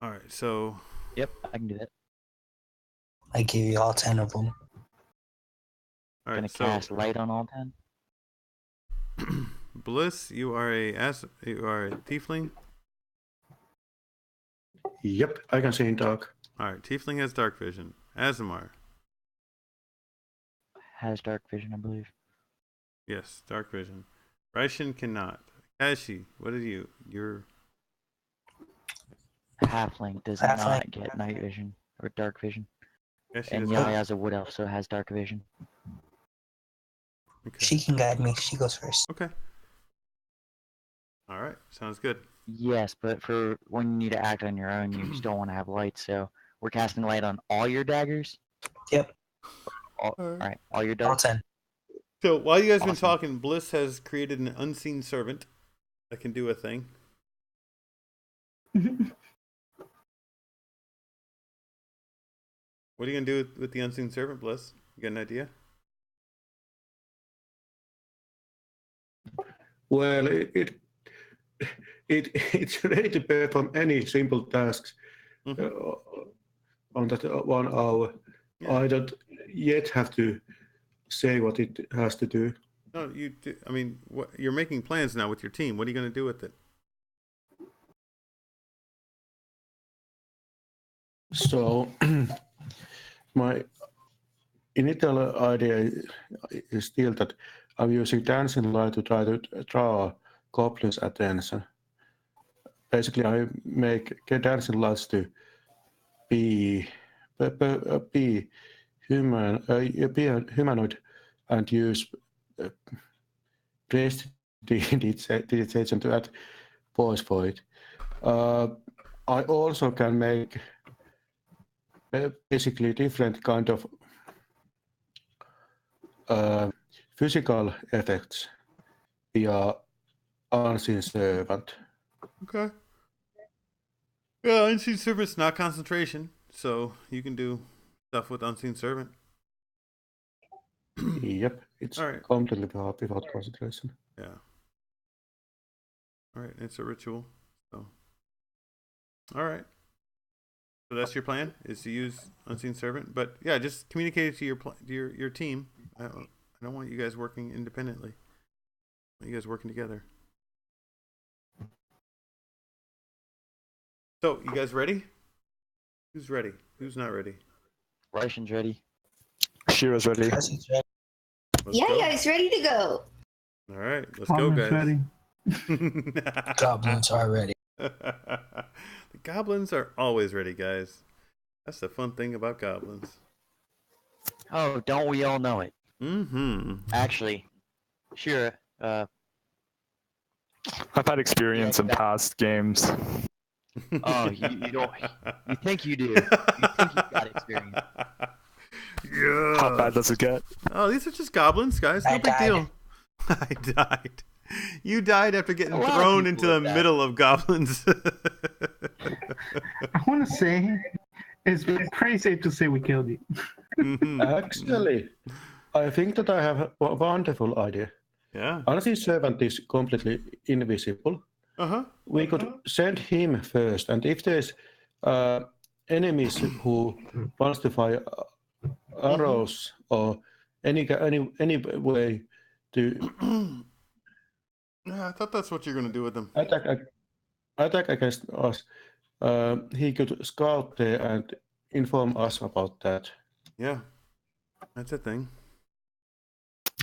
Speaker 1: All right, so.
Speaker 4: Yep, I can do that.
Speaker 9: I give you all 10 of them.
Speaker 1: All right,
Speaker 4: gonna cast light on all
Speaker 1: 10. Bliss, you are a tiefling.
Speaker 2: Yep, I can see in dark.
Speaker 1: All right, tiefling has dark vision. Azamar
Speaker 4: has dark vision, I believe.
Speaker 1: Yes, dark vision. Raishin cannot. Kashi, what are you? You're
Speaker 4: halfling. Does not get night vision or dark vision. And Yaya is a wood elf, so has dark vision.
Speaker 1: Okay.
Speaker 9: She can guide me. She goes first.
Speaker 1: Okay. All right, sounds good.
Speaker 4: Yes, but for when you need to act on your own, you still want to have light. So We're casting light on all your daggers?
Speaker 9: Yep.
Speaker 4: Alright, all your
Speaker 9: All
Speaker 4: darts?
Speaker 9: 10.
Speaker 1: So while you guys have been
Speaker 4: Awesome.
Speaker 1: talking, Bliss has created an unseen servant that can do a thing. What are you gonna do with the unseen servant, Bliss? You got an idea?
Speaker 2: Well, it's ready to perform any simple tasks on that 1 hour.
Speaker 1: Yeah.
Speaker 2: I don't yet have to say what it has to do.
Speaker 1: No, you do. I mean, you're making plans now with your team. What are you gonna do with it?
Speaker 2: So my initial idea is still that I'm using dancing light to try to draw goblins' attention. Basically, I get dancing lights to be humanoid and use prestidigitation to add voice for it. I also can make basically different kind of physical effects via unseen servant.
Speaker 1: Okay. Yeah, unseen servant's not concentration, so you can do stuff with unseen servant.
Speaker 2: Yep, it's
Speaker 1: All right.
Speaker 2: completely without concentration.
Speaker 1: Yeah. All right, it's a ritual. So. All right. So that's your plan, is to use unseen servant, but yeah, just communicate it to your team. I don't want you guys working independently. I want you guys working together. So, you guys ready? Who's ready? Who's not ready?
Speaker 4: Raishin's ready.
Speaker 11: Shira's ready.
Speaker 1: Let's
Speaker 3: Yaya is ready to go.
Speaker 1: All right, let's go, guys.
Speaker 12: Ready.
Speaker 9: Goblins are ready.
Speaker 1: The goblins are always ready, guys. That's the fun thing about goblins.
Speaker 4: Oh, don't we all know it?
Speaker 1: Mm-hmm.
Speaker 4: Actually, Shira,
Speaker 11: I've had experience in past games.
Speaker 4: oh, you don't. You think you do. You think you've got experience.
Speaker 1: Yeah.
Speaker 11: How bad does it get?
Speaker 1: Oh, these are just goblins, guys. No
Speaker 9: I
Speaker 1: big
Speaker 9: died.
Speaker 1: deal. I died. You died after getting
Speaker 4: A lot of
Speaker 1: thrown
Speaker 4: people
Speaker 1: into the
Speaker 4: have died.
Speaker 1: middle of goblins.
Speaker 12: I want to say it's pretty safe to say we killed you.
Speaker 1: Mhm.
Speaker 2: Actually, I think that I have a wonderful idea.
Speaker 1: Yeah.
Speaker 2: Unseen servant is completely invisible.
Speaker 1: Uh-huh.
Speaker 2: We could send him first, and if there's enemies who wants to fire arrows or any way to
Speaker 1: Yeah, I thought that's what you're gonna do with them.
Speaker 2: attack against us, he could scout there and inform us about that.
Speaker 1: Yeah. That's a thing.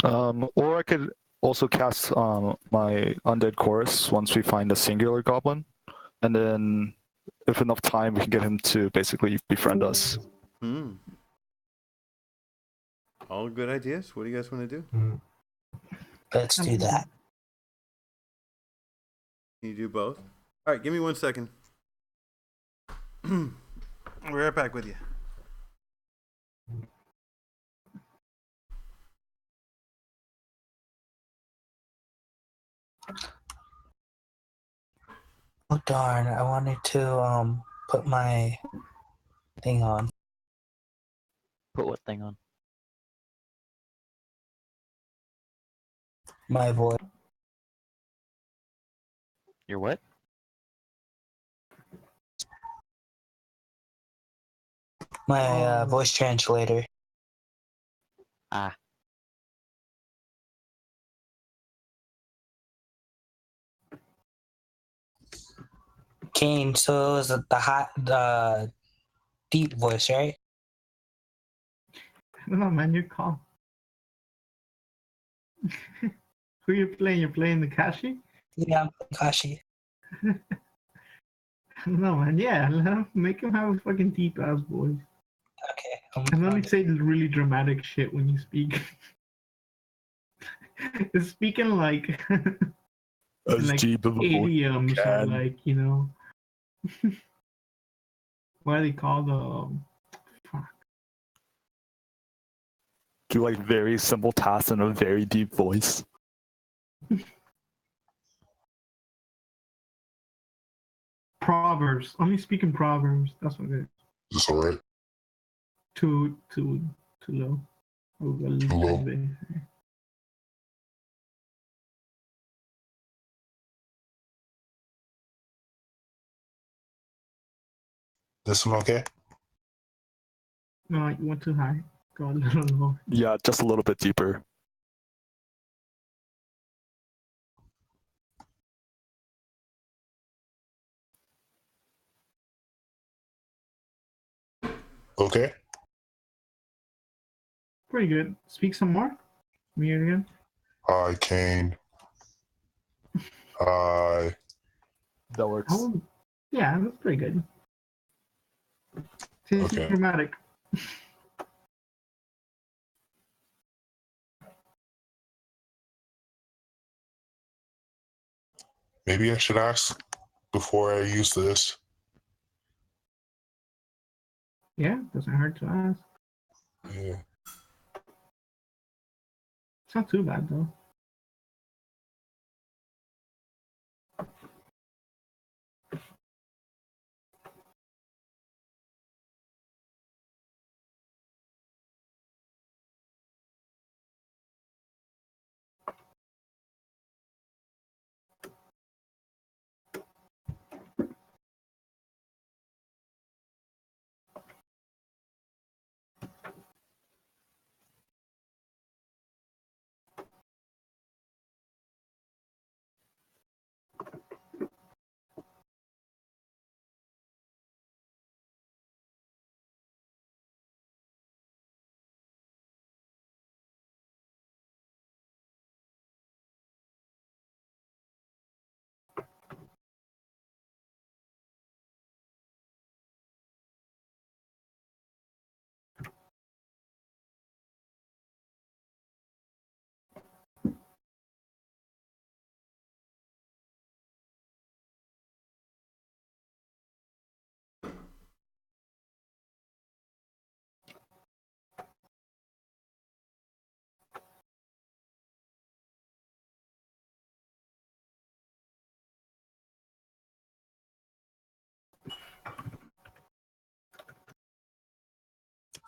Speaker 11: Or I could also cast my undead chorus once we find a singular goblin, and then if enough time, we can get him to basically befriend us.
Speaker 1: Hmm. All good ideas. What do you guys want to do?
Speaker 9: Let's do that.
Speaker 1: Can you do both? All right, give me 1 second. We're right back with you.
Speaker 9: Oh darn! I wanted to put my thing on.
Speaker 4: Put what thing on?
Speaker 9: My voice.
Speaker 4: Your what?
Speaker 9: My voice translator.
Speaker 4: Ah.
Speaker 9: Kane. So it was the deep voice, right?
Speaker 12: No, man, you're calm. Who you playing? You're playing the Kashi?
Speaker 9: Yeah, Kashi.
Speaker 12: No, man, yeah, make him have a fucking deep ass voice.
Speaker 9: Okay.
Speaker 12: And only say really dramatic shit when you speak. It's speaking like
Speaker 11: As
Speaker 12: like
Speaker 11: deep of a voice
Speaker 12: idioms, or
Speaker 11: can.
Speaker 12: like, you know. what are they called? Fuck.
Speaker 11: Do like very simple tasks in a very deep voice.
Speaker 12: Proverbs. Only speak in proverbs. That's what it is.
Speaker 13: Is this alright?
Speaker 12: Too low. Oh, a little
Speaker 13: low.
Speaker 12: bit.
Speaker 13: This one okay?
Speaker 12: No, you went too high. Go a little lower.
Speaker 11: Yeah, just a little bit deeper.
Speaker 13: Okay.
Speaker 12: Pretty good. Speak some more. Me again.
Speaker 13: I Kane. I.
Speaker 11: That works.
Speaker 12: Oh, yeah, that's pretty good. It's
Speaker 13: Okay.
Speaker 12: dramatic.
Speaker 13: Maybe I should ask before I use this.
Speaker 12: Yeah, doesn't hurt to ask.
Speaker 13: Yeah.
Speaker 12: It's not too bad though.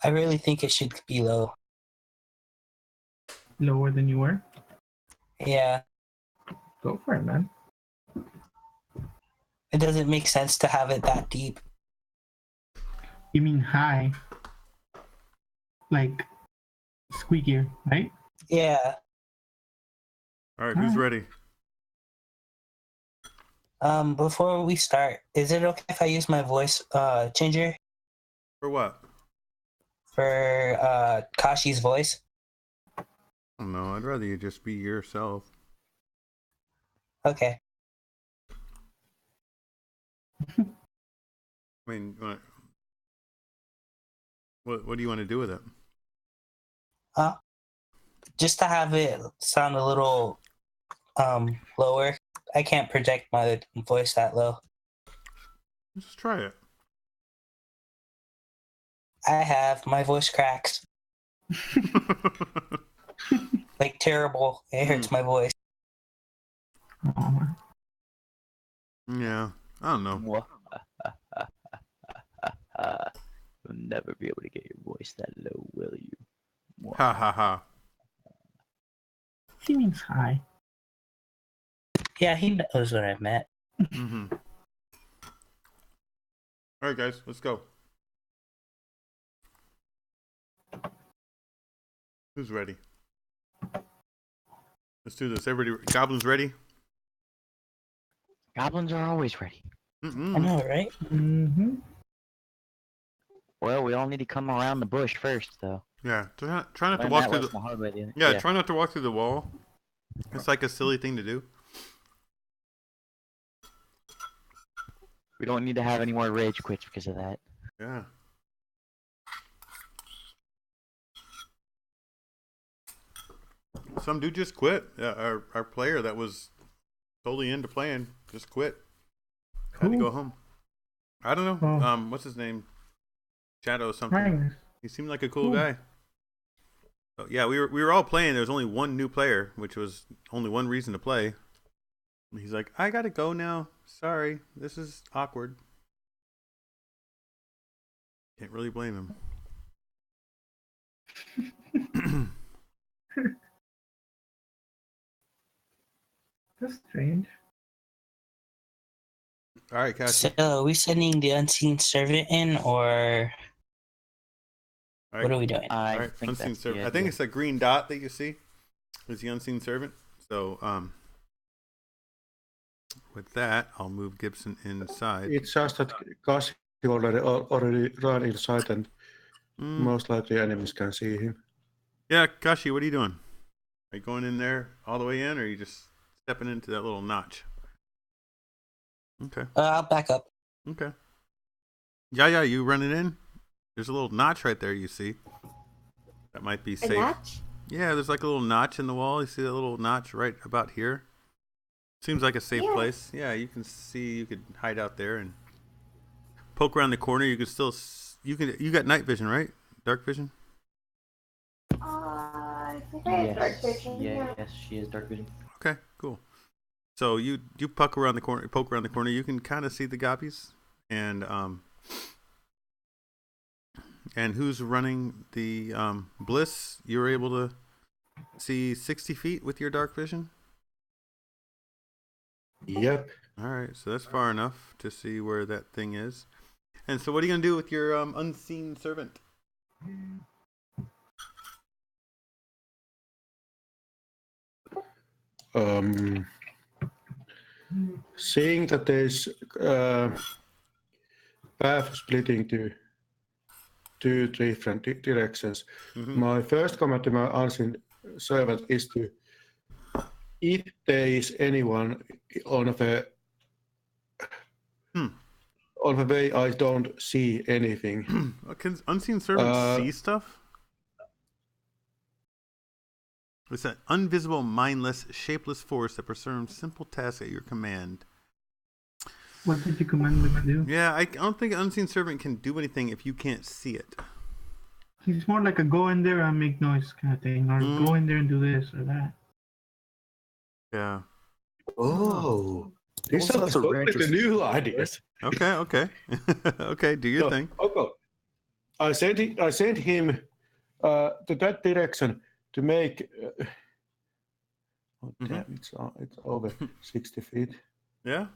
Speaker 9: I really think it should be low.
Speaker 12: Lower than you were.
Speaker 9: Yeah,
Speaker 12: Go for it, man.
Speaker 9: it doesn't make sense to have it that deep.
Speaker 12: You mean high? Like squeakier, right?
Speaker 9: Yeah.
Speaker 1: All right, who's ready?
Speaker 9: Before we start, is it okay if I use my voice changer
Speaker 1: For what?
Speaker 9: for Kashi's voice?
Speaker 1: No, I'd rather you just be yourself.
Speaker 9: Okay.
Speaker 1: I mean, what do you want to do with it?
Speaker 9: Just to have it sound a little lower. I can't project my voice that low.
Speaker 1: Just try it.
Speaker 9: I have. My voice cracks. Like terrible. It hurts my voice.
Speaker 1: Yeah, I don't know.
Speaker 4: You'll never be able to get your voice that low, will you?
Speaker 1: Ha ha ha.
Speaker 12: He means high.
Speaker 9: Yeah, he knows what I meant.
Speaker 1: Mm-hmm. All right, guys, let's go. Who's ready? Let's do this. Everybody, goblins ready?
Speaker 4: Goblins are always ready.
Speaker 9: I know, right?
Speaker 12: Mm-hmm.
Speaker 4: Well, we all need to come around the bush first, though.
Speaker 1: Yeah, try not to
Speaker 4: Learn
Speaker 1: walk
Speaker 4: that
Speaker 1: through
Speaker 4: lesson the hard way, dude.
Speaker 1: Yeah, try not to walk through the wall. It's like a silly thing to do.
Speaker 4: We don't need to have any more rage quits because of that.
Speaker 1: Yeah. Some dude just quit. Our player that was totally into playing just quit. Had to go home. I don't know.
Speaker 12: Oh.
Speaker 1: What's his name? Shadow something.
Speaker 12: Magnus.
Speaker 1: He seemed like a cool
Speaker 12: Cool.
Speaker 1: guy. So, yeah, we were all playing. There was only one new player, which was only one reason to play. And he's like, I gotta go now. Sorry, this is awkward. Can't really blame him.
Speaker 12: That's strange.
Speaker 1: All right, Cassie.
Speaker 9: So, are we sending the unseen servant in, or
Speaker 1: All right.
Speaker 9: what are we doing?
Speaker 4: I
Speaker 1: All right,
Speaker 4: think
Speaker 1: unseen
Speaker 4: that's the
Speaker 1: servant. I think
Speaker 4: idea.
Speaker 1: it's a green dot that you see. Is the unseen servant. So, with that, I'll move Gibson inside.
Speaker 2: It's just that Cassie already ran inside, and most likely enemies can see him.
Speaker 1: Yeah, Kashi, what are you doing? Are you going in there all the way in, or are you just stepping into that little notch? Okay.
Speaker 9: I'll back up.
Speaker 1: Okay. Yaya, you running in? There's a little notch right there. You see? That might be
Speaker 3: A
Speaker 1: safe.
Speaker 3: notch?
Speaker 1: Yeah, there's like a little notch in the wall. You see that little notch right about here? Seems like a safe place. Yeah, you can see. You could hide out there and poke around the corner. You could still. You got night vision, right? Dark vision.
Speaker 3: I think I have dark vision.
Speaker 4: Yes, she has dark vision.
Speaker 1: Okay, cool. So you poke around the corner. You can kind of see the gobbies, and who's running the Bliss? You were able to see 60 feet with your dark vision.
Speaker 2: Yep.
Speaker 1: All right, so that's far enough to see where that thing is. And so, what are you gonna do with your unseen servant?
Speaker 2: Seeing that there's path splitting to two different directions, my first comment to my unseen servant is to, if there is anyone on the way I don't see anything.
Speaker 1: Can unseen servant see stuff? It's an invisible, mindless, shapeless force that performs simple tasks at your command.
Speaker 12: What did you command me to do?
Speaker 1: Yeah, I don't think unseen servant can do anything if you can't see it.
Speaker 12: He's more like a go in there and make noise kind of thing, or go in there and do this or that.
Speaker 1: Yeah.
Speaker 2: Oh, this
Speaker 11: Also,
Speaker 2: sounds
Speaker 11: that's a
Speaker 2: completely new ideas.
Speaker 1: Okay. Okay, do your thing.
Speaker 2: Okay. I sent him to that direction to make. Damn, it's over 60 feet.
Speaker 1: Yeah.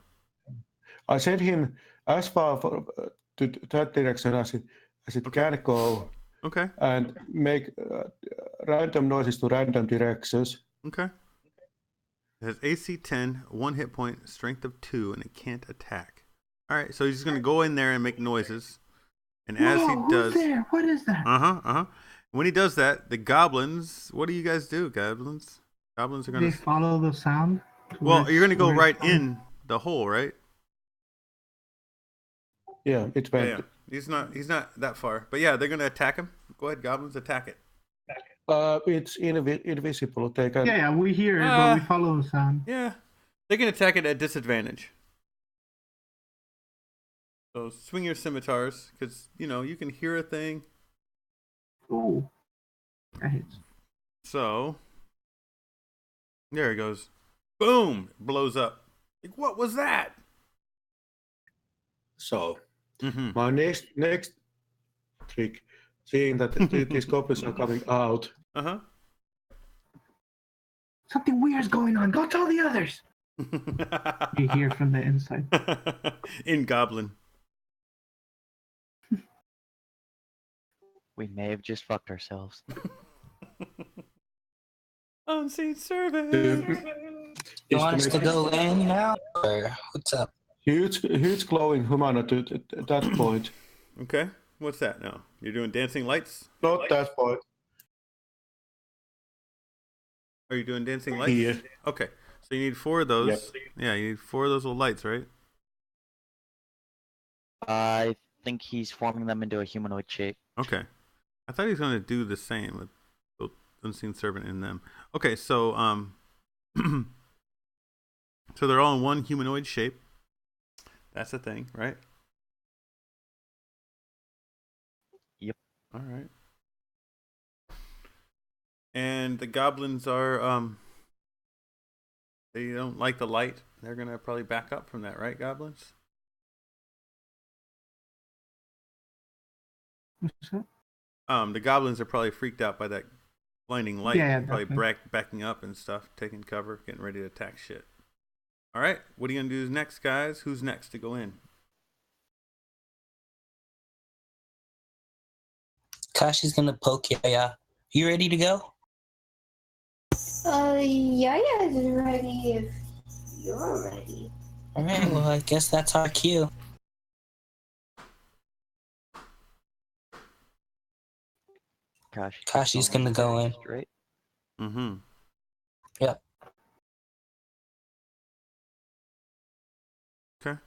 Speaker 2: I sent him as far to that direction as it can go.
Speaker 1: Okay.
Speaker 2: And make random noises to random directions.
Speaker 1: Okay. It has AC 10, 1 hit point, strength of 2, and it can't attack. All right, so he's just gonna go in there and make noises, and as he does,
Speaker 12: who's there? What is that?
Speaker 1: When he does that, the goblins. What do you guys do, goblins? Goblins are gonna.
Speaker 12: They follow the sound.
Speaker 1: Well, you're gonna go right in the hole, right?
Speaker 2: Yeah, it's bad.
Speaker 1: Yeah. He's not that far, but yeah, they're gonna attack him. Go ahead, goblins, attack it.
Speaker 2: It's invisible. They can.
Speaker 12: Yeah, we hear it, but we follow the sound.
Speaker 1: Yeah, they can attack it at disadvantage. So swing your scimitars, because you can hear a thing.
Speaker 12: Ooh, that hits.
Speaker 1: So there it goes. Boom! Blows up. Like, what was that?
Speaker 2: So my next trick, seeing that these goblins are coming out.
Speaker 12: Something weird's going on. Go tell the others. You hear from the inside.
Speaker 1: In goblin.
Speaker 4: We may have just fucked ourselves.
Speaker 1: Unseen servant.
Speaker 9: You want us to go in now, or what's up?
Speaker 2: Huge glowing humanoid at that point.
Speaker 1: Okay, what's that now? You're doing dancing lights?
Speaker 2: Not that point.
Speaker 1: Are you doing dancing lights?
Speaker 2: Yeah.
Speaker 1: Okay, so you need 4 of those.
Speaker 2: Yep.
Speaker 1: Yeah, you need 4 of those little lights, right?
Speaker 4: I think he's forming them into a humanoid shape.
Speaker 1: Okay. I thought he was going to do the same with the unseen servant in them. Okay, so so they're all in one humanoid shape. That's the thing, right? All right. And the goblins are they don't like the light. They're gonna probably back up from that, right, goblins?
Speaker 12: What's that?
Speaker 1: The goblins are probably freaked out by that blinding light.
Speaker 12: Yeah,
Speaker 1: Probably
Speaker 12: definitely.
Speaker 1: backing up and stuff, taking cover, getting ready to attack shit. All right, what are you gonna do next, guys? Who's next to go in?
Speaker 9: Kashi's gonna poke Yaya. You ready to go?
Speaker 3: Yaya's ready if you're ready.
Speaker 9: Alright, well, I guess that's our cue. Kashi's gonna go in.
Speaker 4: Straight.
Speaker 1: Mm-hmm.
Speaker 9: Yep.
Speaker 1: Okay.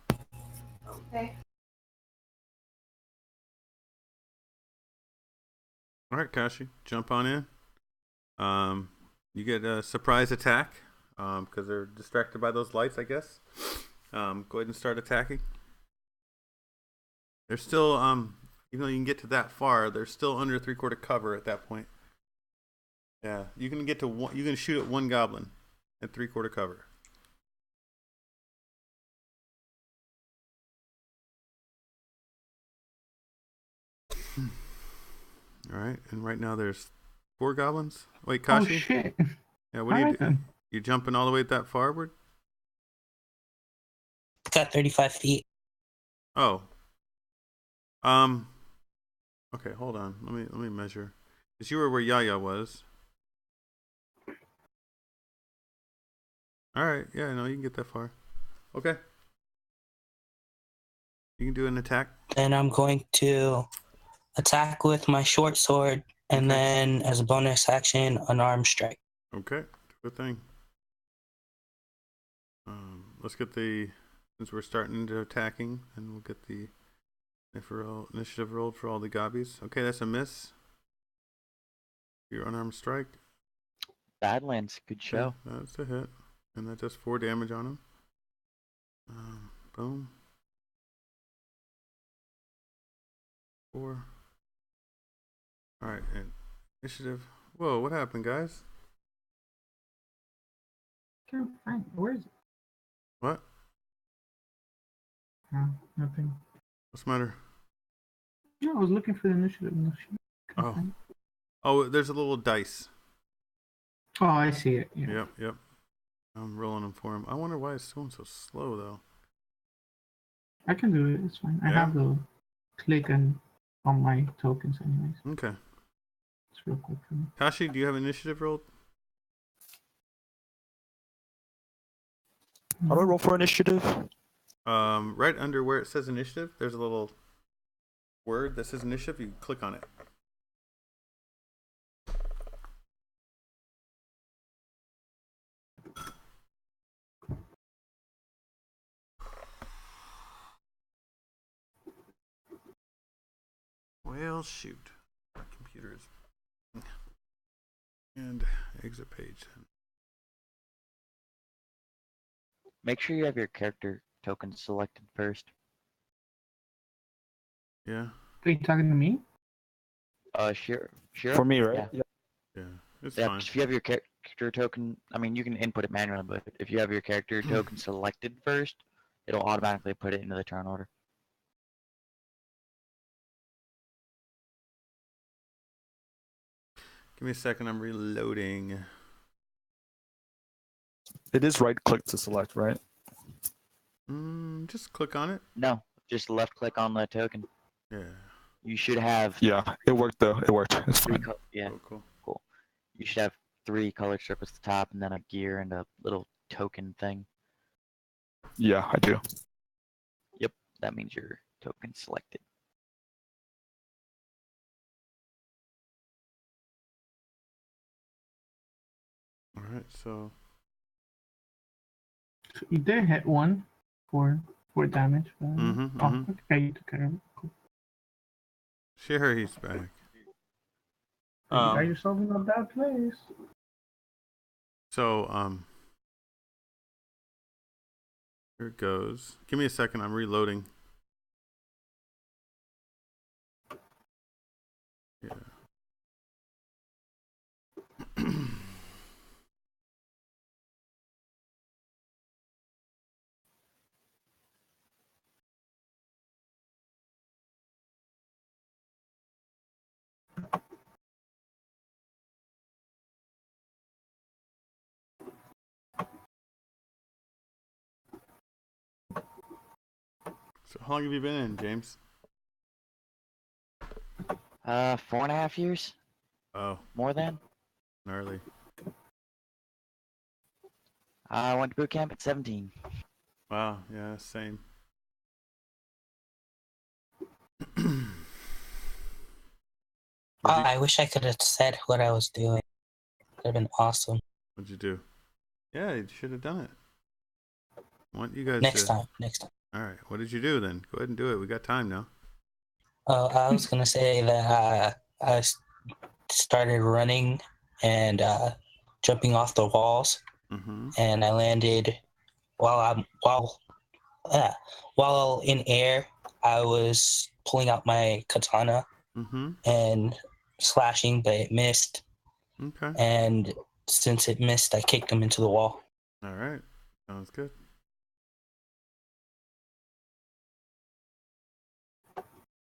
Speaker 3: Okay.
Speaker 1: All right, Kashi, jump on in. You get a surprise attack because they're distracted by those lights, I guess. Go ahead and start attacking. They're still, even though you can get to that far, they're still under 3/4 cover at that point. Yeah, you can get to one. You can shoot at one goblin at 3/4 cover. All right, and right now there's 4 goblins. Wait, Kashi.
Speaker 12: Oh shit!
Speaker 1: Yeah, what are you doing? You jumping all the way that forward?
Speaker 9: It's got 35 feet.
Speaker 1: Oh. Okay, hold on. Let me measure. Cause you were where Yaya was. All right. Yeah, no, you can get that far. Okay. You can do an attack.
Speaker 9: And I'm going to attack with my short sword, and then as a bonus action, unarmed strike.
Speaker 1: Okay. Good thing. Let's get since we're starting into attacking, and we'll get the initiative rolled for all the gobbies. Okay, that's a miss. Your unarmed strike.
Speaker 4: Badlands, good show.
Speaker 1: Okay, that's a hit, and that does 4 damage on him. Boom. 4. All right, and initiative. Whoa, what happened, guys?
Speaker 12: Can't find. Where is it?
Speaker 1: What?
Speaker 12: No, nothing.
Speaker 1: What's the matter?
Speaker 12: No, I was looking for the initiative.
Speaker 1: Oh. Oh, there's a little dice.
Speaker 12: Oh, I see it. Yeah.
Speaker 1: Yep. I'm rolling them for him. I wonder why it's going so slow, though.
Speaker 12: I can do it. It's fine. I have the click on my tokens, anyways.
Speaker 1: Okay.
Speaker 12: It's real quick for me.
Speaker 1: Kashi, do you have initiative rolled?
Speaker 11: How do I roll for initiative?
Speaker 1: Right under where it says initiative, there's a little word that says initiative. You click on it. Well, shoot. Computers. And exit page.
Speaker 4: Make sure you have your character token selected first.
Speaker 1: Yeah.
Speaker 12: Are you talking to me?
Speaker 4: Sure.
Speaker 11: For me, right?
Speaker 1: Yeah. It's
Speaker 4: Yeah,
Speaker 1: fine.
Speaker 4: if you have your character token, I mean, you can input it manually, but if you have your character token selected first, it'll automatically put it into the turn order.
Speaker 1: Give me a second. I'm reloading.
Speaker 11: It is right click to select, right?
Speaker 1: Just click on it.
Speaker 4: No, just left click on the token.
Speaker 1: Yeah.
Speaker 4: You should have.
Speaker 11: Yeah, it worked though. It worked. It's fine.
Speaker 4: Yeah.
Speaker 1: Cool.
Speaker 4: You should have 3 colored circles at the top, and then a gear and a little token thing.
Speaker 11: Yeah, I do.
Speaker 4: Yep, that means your token selected.
Speaker 1: All right, so
Speaker 12: You did hit one for damage. But okay, you took care of it. Cool.
Speaker 1: Sure, he's back.
Speaker 12: You got yourself in a bad place.
Speaker 1: So, here it goes. Give me a second. I'm reloading. So how long have you been in, James?
Speaker 4: 4.5 years.
Speaker 1: Oh,
Speaker 4: More than.
Speaker 1: gnarly.
Speaker 4: I went to boot camp at 17.
Speaker 1: Wow, yeah, same.
Speaker 9: I wish I could have said what I was doing. Could have been awesome.
Speaker 1: What'd you do? Yeah, you should have done it. I want you guys
Speaker 9: Next
Speaker 1: to...
Speaker 9: time. Next time.
Speaker 1: All right, what did you do then? Go ahead and do it. We got time now.
Speaker 9: I was gonna say that I started running and jumping off the walls, and I landed while in air. I was pulling out my katana and slashing, but it missed.
Speaker 1: Okay.
Speaker 9: And since it missed, I kicked him into the wall.
Speaker 1: All right, sounds good.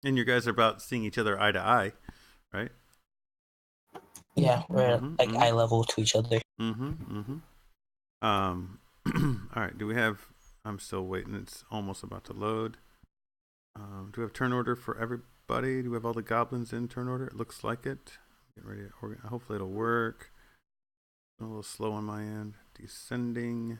Speaker 1: And you guys are about seeing each other eye to eye, right?
Speaker 9: Yeah, we're like eye level to each other.
Speaker 1: All right. Do we have? I'm still waiting. It's almost about to load. Do we have turn order for everybody? Do we have all the goblins in turn order? It looks like it. Get ready to organize. Hopefully it'll work. A little slow on my end. Descending.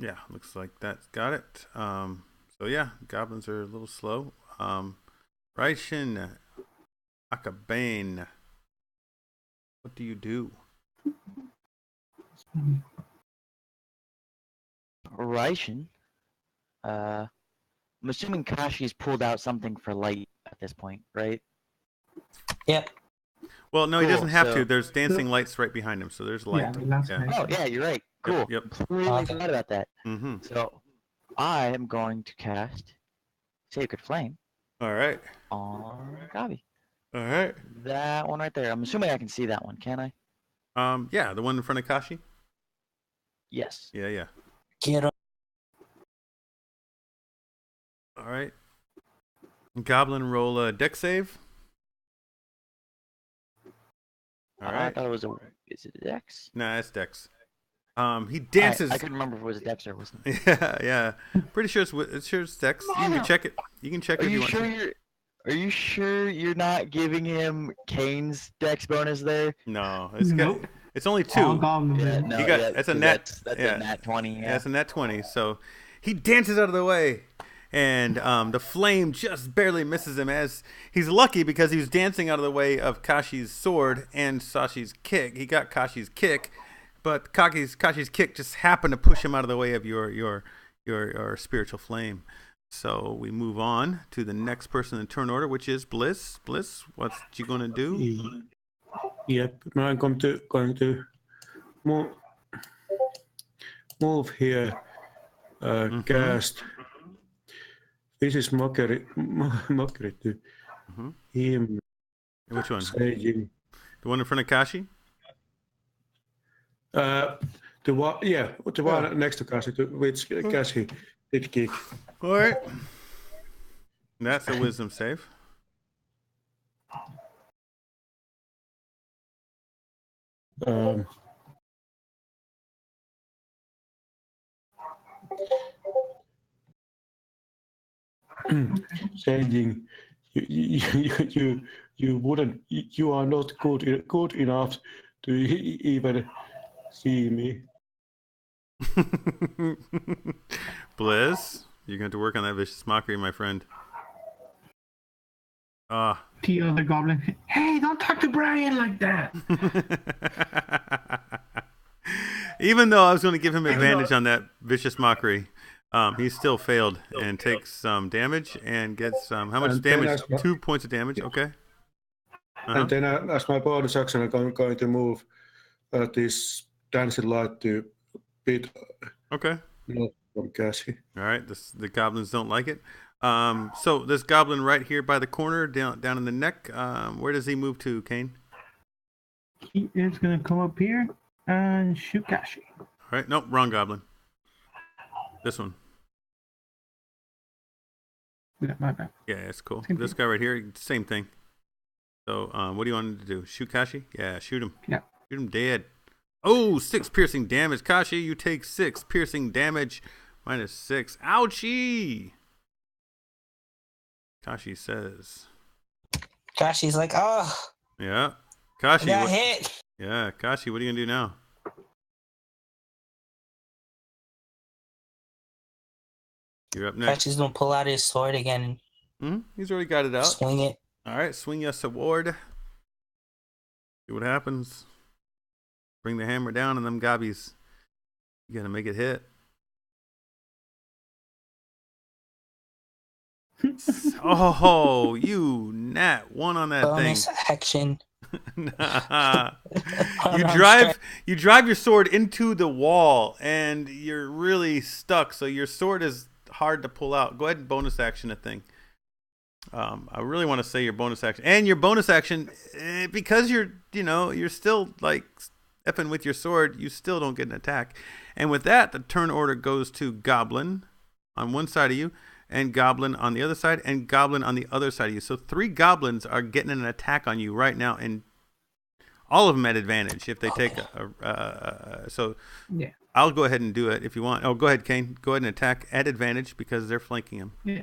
Speaker 1: Yeah, looks like that's got it. So yeah, goblins are a little slow. Raishin, Akabane, what do you do?
Speaker 4: Raishin. I'm assuming Kashi's pulled out something for light at this point, right?
Speaker 9: Yep.
Speaker 1: Well, no, he
Speaker 4: Cool,
Speaker 1: doesn't have
Speaker 4: so-
Speaker 1: to. There's dancing lights right behind him, so there's light.
Speaker 4: Oh, yeah, you're right. Cool.
Speaker 1: Yep.
Speaker 4: Completely forgot about that.
Speaker 1: Mm-hmm.
Speaker 4: So, I am going to cast Sacred Flame.
Speaker 1: All right.
Speaker 4: On Gabi.
Speaker 1: All right.
Speaker 4: That one right there. I'm assuming I can see that one, can I?
Speaker 1: Yeah, the one in front of Kashi.
Speaker 4: Yes.
Speaker 1: Yeah.
Speaker 9: Get him.
Speaker 1: All right. Goblin roll a deck save. All right.
Speaker 4: I thought it was a. Is it a Dex?
Speaker 1: Nah, it's Dex. He dances.
Speaker 4: I couldn't remember if it was a Dex or wasn't.
Speaker 1: Yeah. Pretty sure it's Dex. You can check it. You can check it if you want.
Speaker 4: Are you sure you're not giving him Kane's Dex bonus there?
Speaker 1: No, it's
Speaker 12: Nope.
Speaker 1: it's only 2.
Speaker 12: All goblins.
Speaker 4: Yeah,
Speaker 12: in.
Speaker 4: no,
Speaker 1: You got
Speaker 4: yeah,
Speaker 1: that's a
Speaker 4: 'cause
Speaker 1: net.
Speaker 4: That's
Speaker 1: yeah.
Speaker 4: a nat 20.
Speaker 1: Yeah, it's a net 20. So he dances out of the way, and the flame just barely misses him. As he's lucky because he was dancing out of the way of Kashi's sword and Sashi's kick. He got Kashi's kick, but Kashi's kick just happened to push him out of the way of your spiritual flame. So we move on to the next person in turn order, which is Bliss. Bliss, what's you gonna do?
Speaker 2: Yep, I'm going to move here. Cast. This is mockery to him.
Speaker 1: Which one?
Speaker 2: Saying,
Speaker 1: The one in front of Kashi?
Speaker 2: the one next to Kashi, which Kashi did kick.
Speaker 1: All right. That's a wisdom save.
Speaker 2: Saying you are not good enough to even see me.
Speaker 1: Bliss, you're going to have to work on that vicious mockery, my friend.
Speaker 12: The other goblin. Hey, don't talk to Brian like that.
Speaker 1: Even though I was going to give him advantage on that vicious mockery, he still failed and takes some damage and gets how much damage? 2 points of damage. Okay.
Speaker 2: And then as my bonus action, I'm going to move this dancing light to bit.
Speaker 1: Okay.
Speaker 2: From Cassie.
Speaker 1: All right. The goblins don't like it. So this goblin right here by the corner, down in the neck. Where does he move to, Kane?
Speaker 12: He is gonna come up here and shoot Kashi.
Speaker 1: All right. Nope. Wrong goblin. This one.
Speaker 12: Yeah, my bad.
Speaker 1: Yeah, it's cool.
Speaker 12: Same
Speaker 1: This
Speaker 12: thing.
Speaker 1: guy right here, same thing. So, what do you want him to do? Shoot Kashi? Yeah, shoot him.
Speaker 12: Yeah.
Speaker 1: Shoot him dead. Oh, 6 piercing damage. Kashi, you take 6 piercing damage. -6. Ouchie! Kashi says.
Speaker 9: Kashi's like, oh,
Speaker 1: Yeah.
Speaker 9: I
Speaker 1: Kashi.
Speaker 9: got hit.
Speaker 1: Yeah, Kashi, what are you going to do now? You're up next.
Speaker 9: Kashi's going to pull out his sword again.
Speaker 1: He's already got it out.
Speaker 9: Swing it.
Speaker 1: All right, swing your sword. See what happens. Bring the hammer down on them gobbies. You got to make it hit. Oh, you nat 1 on that
Speaker 9: Bonus
Speaker 1: thing.
Speaker 9: action.
Speaker 1: Nah. You drive your sword into the wall and you're really stuck, so your sword is hard to pull out. Go ahead and bonus action a thing. I really want to say your bonus action. And your bonus action, because you're still like effing with your sword, you still don't get an attack. And with that, the turn order goes to Goblin on one side of you, and Goblin on the other side, and Goblin on the other side of you. So 3 goblins are getting an attack on you right now, and all of them at advantage if they take so
Speaker 12: yeah.
Speaker 1: I'll go ahead and do it if you want. Oh, go ahead, Kane. Go ahead and attack at advantage because they're flanking him.
Speaker 12: Yeah.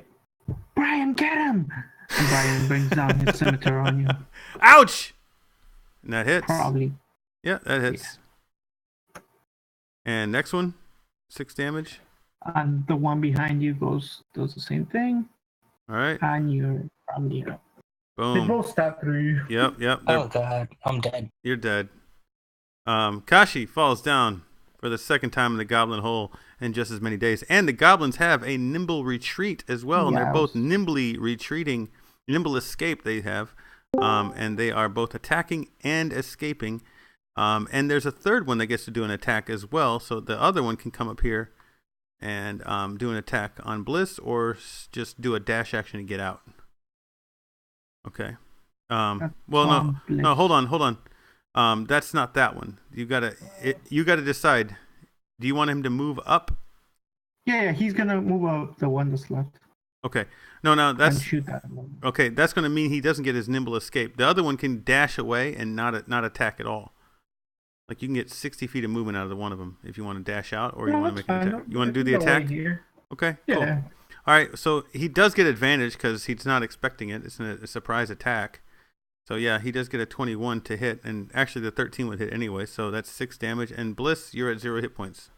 Speaker 12: Brian, get him! And Brian brings down his scimitar on you.
Speaker 1: Ouch! And that hits.
Speaker 12: Probably.
Speaker 1: Yeah, that hits. Yeah. And next one, 6 damage.
Speaker 12: And the one behind you does the same thing.
Speaker 1: All right.
Speaker 12: And you're probably up.
Speaker 1: Boom.
Speaker 12: They both stab through you.
Speaker 1: Yep.
Speaker 9: Oh god, I'm dead.
Speaker 1: You're dead. Kashi falls down for the second time in the Goblin Hole in just as many days. And the goblins have a nimble retreat as well. And they're both nimbly retreating. Nimble escape they have. And they are both attacking and escaping. And there's a third one that gets to do an attack as well. So the other one can come up here and do an attack on Bliss or just do a dash action to get out. Okay. Well, no, hold on. That's not that one. You gotta decide. Do you want him to move up?
Speaker 12: Yeah, he's gonna move up the one that's left.
Speaker 1: Okay. No, that's
Speaker 12: shoot that one.
Speaker 1: Okay. That's gonna mean he doesn't get his nimble escape. The other one can dash away and not attack at all. Like you can get 60 feet of movement out of the one of them if you want to dash out or you want to make an attack. You want to do the attack?
Speaker 12: Here.
Speaker 1: Okay.
Speaker 12: Yeah.
Speaker 1: Cool. All right. So he does get advantage because he's not expecting it. It's a surprise attack. So yeah, he does get a 21 to hit, and actually the 13 would hit anyway. So that's 6 damage. And Bliss, you're at 0 hit points.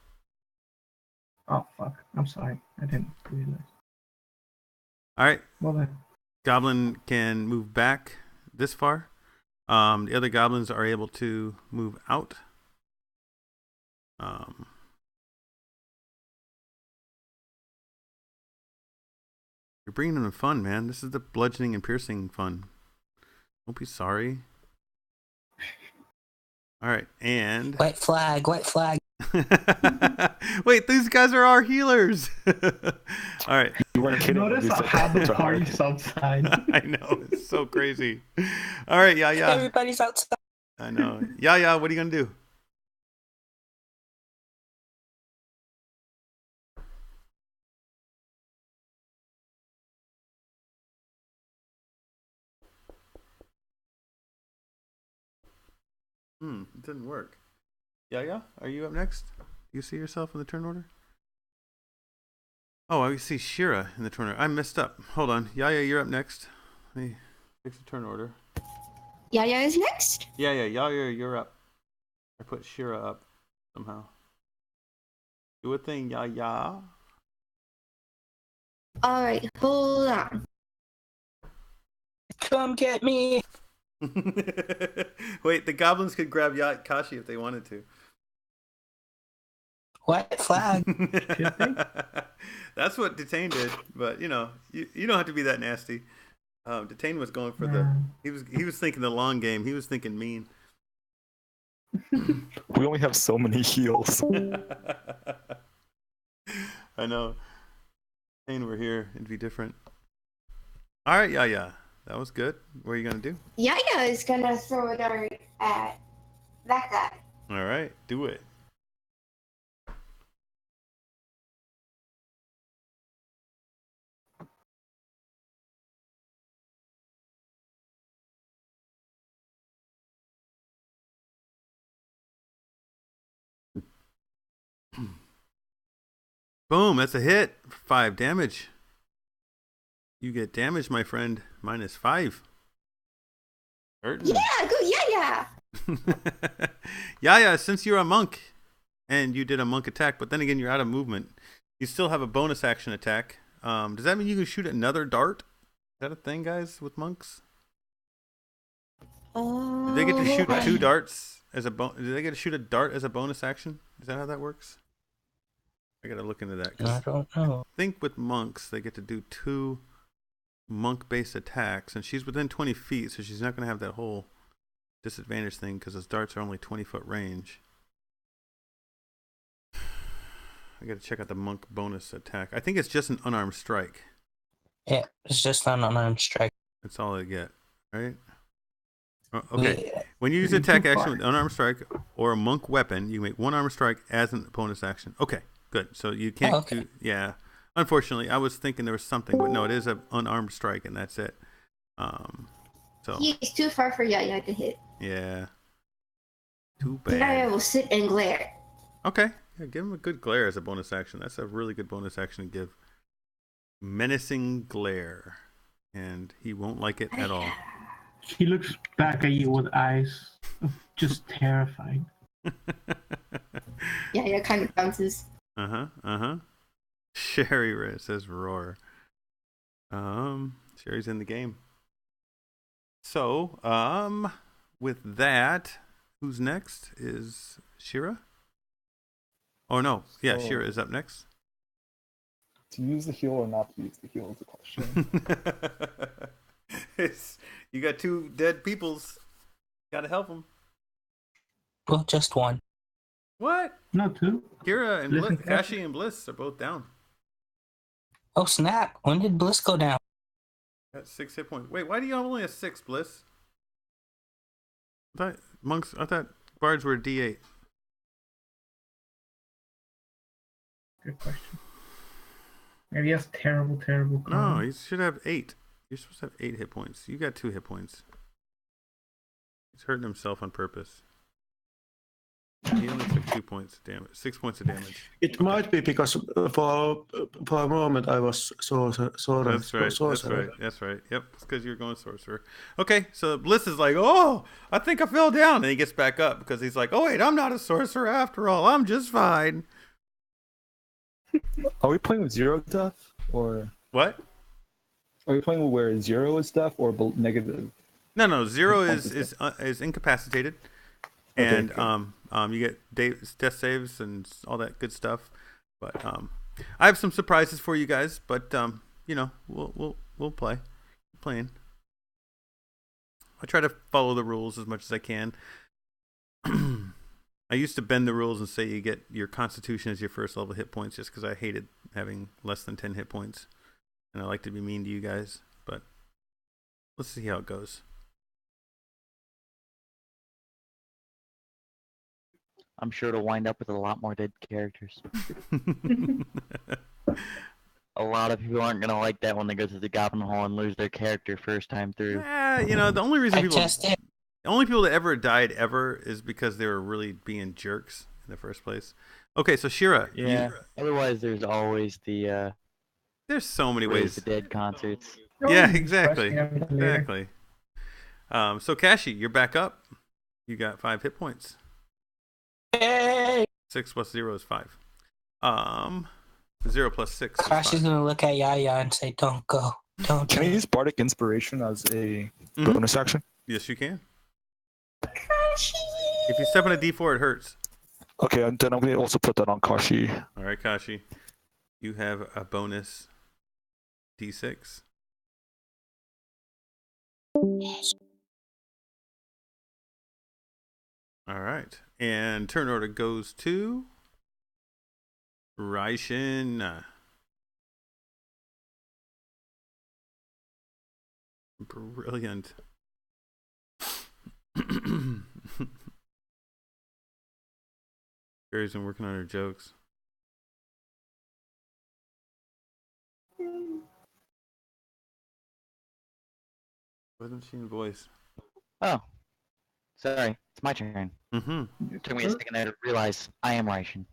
Speaker 12: Oh fuck! I'm sorry, I didn't realize.
Speaker 1: All right.
Speaker 12: Well then,
Speaker 1: Goblin can move back this far. The other goblins are able to move out. You're bringing in fun, man. This is the bludgeoning and piercing fun. Don't be sorry. All right, and
Speaker 9: white flag.
Speaker 1: Wait, these guys are our healers. All right.
Speaker 11: You weren't kidding.
Speaker 12: Notice how the party's outside.
Speaker 1: I know, it's so crazy. All right, Yaya.
Speaker 9: Everybody's outside.
Speaker 1: I know. Yaya, what are you gonna do? It didn't work. Yaya, are you up next? Do you see yourself in the turn order? Oh, I see Shira in the turn order. I messed up. Hold on. Yaya, you're up next. Let me fix the turn order.
Speaker 3: Yaya is next?
Speaker 1: Yeah, Yaya, you're up. I put Shira up somehow. Do a thing, Yaya.
Speaker 3: Alright, hold on.
Speaker 9: Come get me.
Speaker 1: Wait, the goblins could grab Kashi if they wanted to.
Speaker 9: White flag.
Speaker 1: That's what Detain did, but you don't have to be that nasty. Detain was going for he was thinking the long game. He was thinking mean.
Speaker 11: We only have so many heals.
Speaker 1: I know. Detain were here, it'd be different. All right, yeah. That was good. What are you gonna do?
Speaker 3: Yaya is gonna throw a dart at that guy.
Speaker 1: All right, do it. Boom, that's a hit. 5 damage. You get damage, my friend. -5. Hurting.
Speaker 3: Yeah, go Yaya.
Speaker 1: Yaya, since you're a monk and you did a monk attack, but then again you're out of movement, you still have a bonus action attack. Does that mean you can shoot another dart? Is that a thing, guys, with monks? Do they get to shoot 2 darts as a do they get to shoot a dart as a bonus action? Is that how that works? I gotta look into that.
Speaker 9: I don't know.
Speaker 1: I think with monks they get to do 2 monk-based attacks, and she's within 20 feet, so she's not gonna have that whole disadvantage thing because those darts are only 20-foot range. I gotta check out the monk bonus attack. I think it's just an unarmed strike.
Speaker 9: Yeah, it's just an unarmed strike.
Speaker 1: That's all they get, right? Okay. When you use attack action with unarmed strike or a monk weapon, you make 1 armed strike as an bonus action. Okay, good. So you can't do. Yeah. Unfortunately, I was thinking there was something, but no, it is an unarmed strike, and that's it. So.
Speaker 3: He's too far for Yaya to hit.
Speaker 1: Yeah. Too bad.
Speaker 3: Yaya will sit and glare.
Speaker 1: Okay. Yeah, give him a good glare as a bonus action. That's a really good bonus action to give. Menacing glare. And he won't like it at all.
Speaker 12: He looks back at you with eyes of just terrified.
Speaker 3: Yaya kind of bounces.
Speaker 1: Sherry says roar. Sherry's in the game. So, with that, who's next? Is Shira? Oh no, yeah,
Speaker 11: So,
Speaker 1: Shira is up next.
Speaker 11: To use the heal or not to use the heal is the question.
Speaker 1: You got 2 dead peoples. Gotta help them.
Speaker 9: Well, just 1.
Speaker 1: What?
Speaker 12: No, 2.
Speaker 1: Kira and
Speaker 12: Bliss and
Speaker 1: Kashi and Bliss are both down.
Speaker 9: Oh snap! When did Bliss go down?
Speaker 1: Got 6 hit points. Wait, why do you only have 6, Bliss? I thought bards were D8.
Speaker 12: Good question. Maybe he has terrible.
Speaker 1: No, you should have 8. You're supposed to have 8 hit points. You got 2 hit points. He's hurting himself on purpose. He only took 2 points of damage. 6 points of damage.
Speaker 2: It might be because for a moment I was sorcerer.
Speaker 1: That's right. Yep, it's because you're going sorcerer. Okay, so Bliss is like, oh, I think I fell down. And he gets back up because he's like, oh, wait, I'm not a sorcerer after all. I'm just fine.
Speaker 11: Are we playing with 0 death or
Speaker 1: what?
Speaker 11: Are we playing where 0 is death or negative?
Speaker 1: No. 0 is incapacitated, and you get death saves and all that good stuff. But I have some surprises for you guys. But we'll play. Keep playing. I try to follow the rules as much as I can. I used to bend the rules and say you get your Constitution as your first level hit points just because I hated having less than 10 hit points. And I like to be mean to you guys. But let's see how it goes.
Speaker 4: I'm sure to wind up with a lot more dead characters. A lot of people aren't going to like that when they go to the Goblin Hole and lose their character first time through.
Speaker 1: The only reason the only people that ever died ever is because they were really being jerks in the first place. Okay, so Shira.
Speaker 4: Yeah. Otherwise, there's always the.
Speaker 1: There's so many ways.
Speaker 4: The dead concerts.
Speaker 1: Yeah, exactly. So Kashi, you're back up. You got 5 hit points.
Speaker 9: Yay!
Speaker 1: 6 plus 0 is 5. 0 plus 6 is 5.
Speaker 9: Kashi's gonna look at Yaya and say, "Don't go. Don't."
Speaker 11: Can I use Bardic Inspiration as a bonus action?
Speaker 1: Yes, you can. If you step on a D4, it hurts.
Speaker 11: Okay, and then I'm going to also put that on Kashi.
Speaker 1: All right, Kashi. You have a bonus D6. All right. And turn order goes to Raishin. Brilliant. Gary's been working on her jokes. Wasn't she in voice?
Speaker 4: Oh. Sorry. It's my turn.
Speaker 1: Mm-hmm.
Speaker 4: It took me a second there to realize I am Raishin.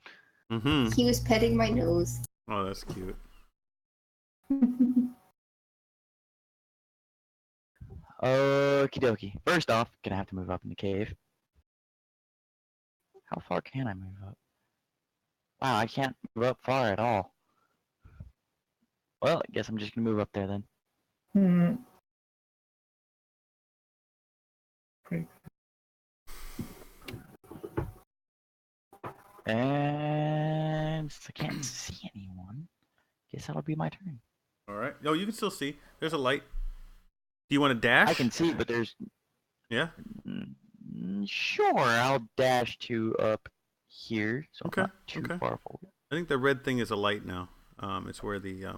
Speaker 1: Mm-hmm.
Speaker 3: He was petting my nose.
Speaker 1: Oh, that's cute.
Speaker 4: Okie dokie. First off, gonna have to move up in the cave. How far can I move up? Wow, I can't move up far at all. Well, I guess I'm just gonna move up there then. And since I can't see anyone, guess that'll be my turn.
Speaker 1: All right. Oh, you can still see. There's a light. Do you want to dash?
Speaker 4: I can see, but there's...
Speaker 1: Yeah?
Speaker 4: Sure, I'll dash to up here, so
Speaker 1: Okay.
Speaker 4: I'm not too far forward.
Speaker 1: I think the red thing is a light now. It's where the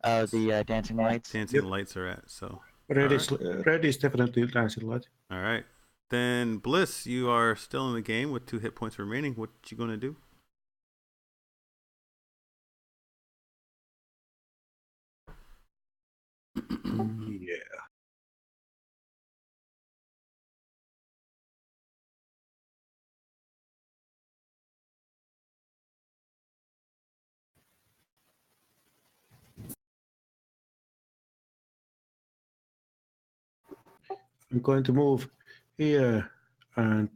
Speaker 4: dancing lights?
Speaker 1: Dancing lights are at, so...
Speaker 2: Red is definitely dancing light.
Speaker 1: All right. Then, Bliss, you are still in the game with 2 hit points remaining. What you going to do?
Speaker 2: Yeah. I'm going to move here and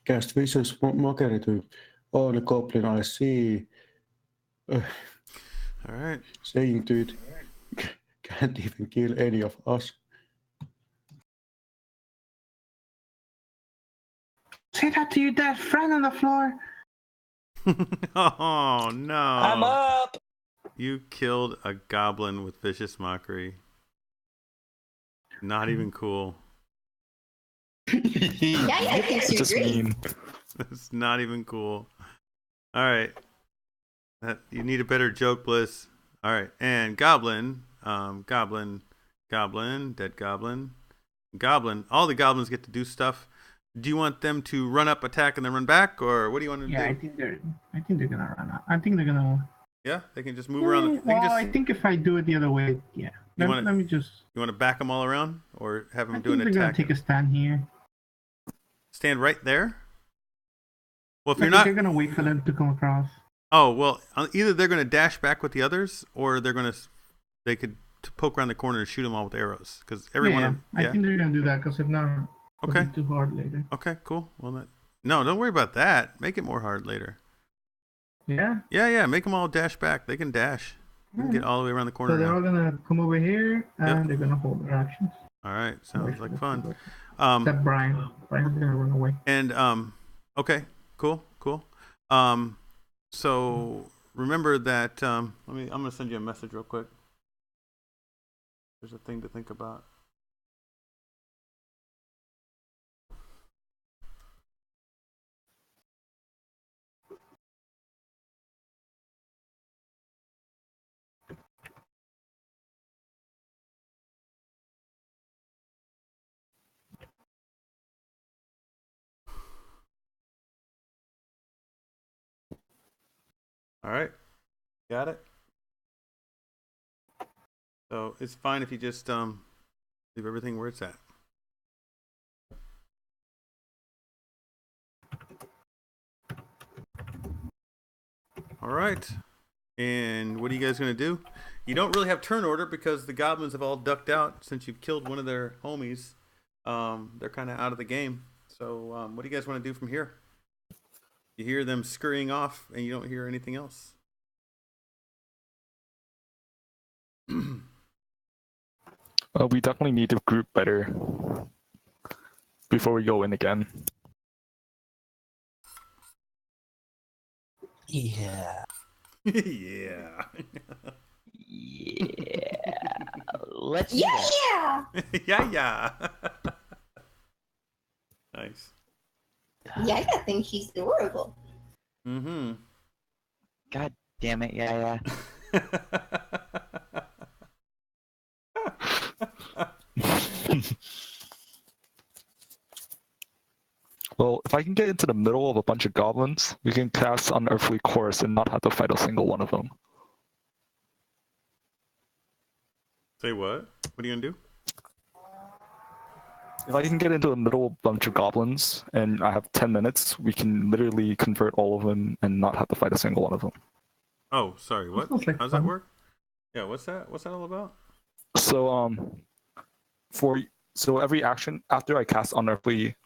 Speaker 2: cast vicious mockery to all the goblin I see.
Speaker 1: All right.
Speaker 2: Saying to it, can't even kill any of us.
Speaker 12: Say that to your dead friend on the floor.
Speaker 1: Oh, no.
Speaker 9: I'm up.
Speaker 1: You killed a goblin with vicious mockery. Not even cool.
Speaker 3: Yaya thinks you're
Speaker 10: Just
Speaker 3: great.
Speaker 10: mean.
Speaker 1: That's not even cool. All right. You need a better joke, Bliss. All right. And goblin, goblin, dead goblin, goblin. All the goblins get to do stuff. Do you want them to run up, attack, and then run back, or what do you want to do?
Speaker 12: Yeah, I think they're gonna run out. I think they're gonna.
Speaker 1: Yeah, they can just move around.
Speaker 12: I think if I do it the other way, yeah. Let me just.
Speaker 1: You want to back them all around, or have them
Speaker 12: I
Speaker 1: do an
Speaker 12: think they're
Speaker 1: attack?
Speaker 12: gonna take a stand here.
Speaker 1: Stand right there. Well, if
Speaker 12: I
Speaker 1: you're
Speaker 12: think
Speaker 1: not,
Speaker 12: they're gonna wait for them to come across.
Speaker 1: oh well, either they're going to dash back with the others, or they could poke around the corner and shoot them all with arrows, because everyone.
Speaker 12: I think they're gonna do that because if not, it'll
Speaker 1: Okay.
Speaker 12: be too hard later.
Speaker 1: Okay, cool. Well, no, don't worry about that. Make it more hard later.
Speaker 12: Yeah.
Speaker 1: Yeah. Make them all dash back. They can dash. You can get all the way around the corner.
Speaker 12: So they're
Speaker 1: now.
Speaker 12: all gonna come over here and they're gonna hold their actions.
Speaker 1: All right, sounds like fun.
Speaker 12: Except Brian. Brian's gonna run away.
Speaker 1: And okay, cool. So remember that. I'm gonna send you a message real quick. There's a thing to think about. All right, got it. So it's fine if you just leave everything where it's at. All right, and what are you guys gonna do? You don't really have turn order because the goblins have all ducked out since you've killed one of their homies. They're kind of out of the game. So what do you guys want to do from here? You hear them scurrying off, and you don't hear anything else.
Speaker 11: We definitely need to group better before we go in again.
Speaker 9: Yeah.
Speaker 1: Yeah.
Speaker 4: Let's
Speaker 3: Yeah.
Speaker 1: Yeah. Nice.
Speaker 3: Yaya thinks she's adorable.
Speaker 1: Mm-hmm.
Speaker 4: God damn it, Yaya.
Speaker 11: Well, if I can get into the middle of a bunch of goblins, we can cast Unearthly Chorus and not have to fight a single one of them.
Speaker 1: Say what? What are you gonna do?
Speaker 11: If I can get into the middle of a bunch of goblins and I have 10 minutes, we can literally convert all of them and not have to fight a single one of them.
Speaker 1: Oh, sorry. What?
Speaker 12: Sounds like
Speaker 1: How's
Speaker 12: fun.
Speaker 1: that work? Yeah. What's that? What's that all about?
Speaker 11: So so every action after I cast Unearthly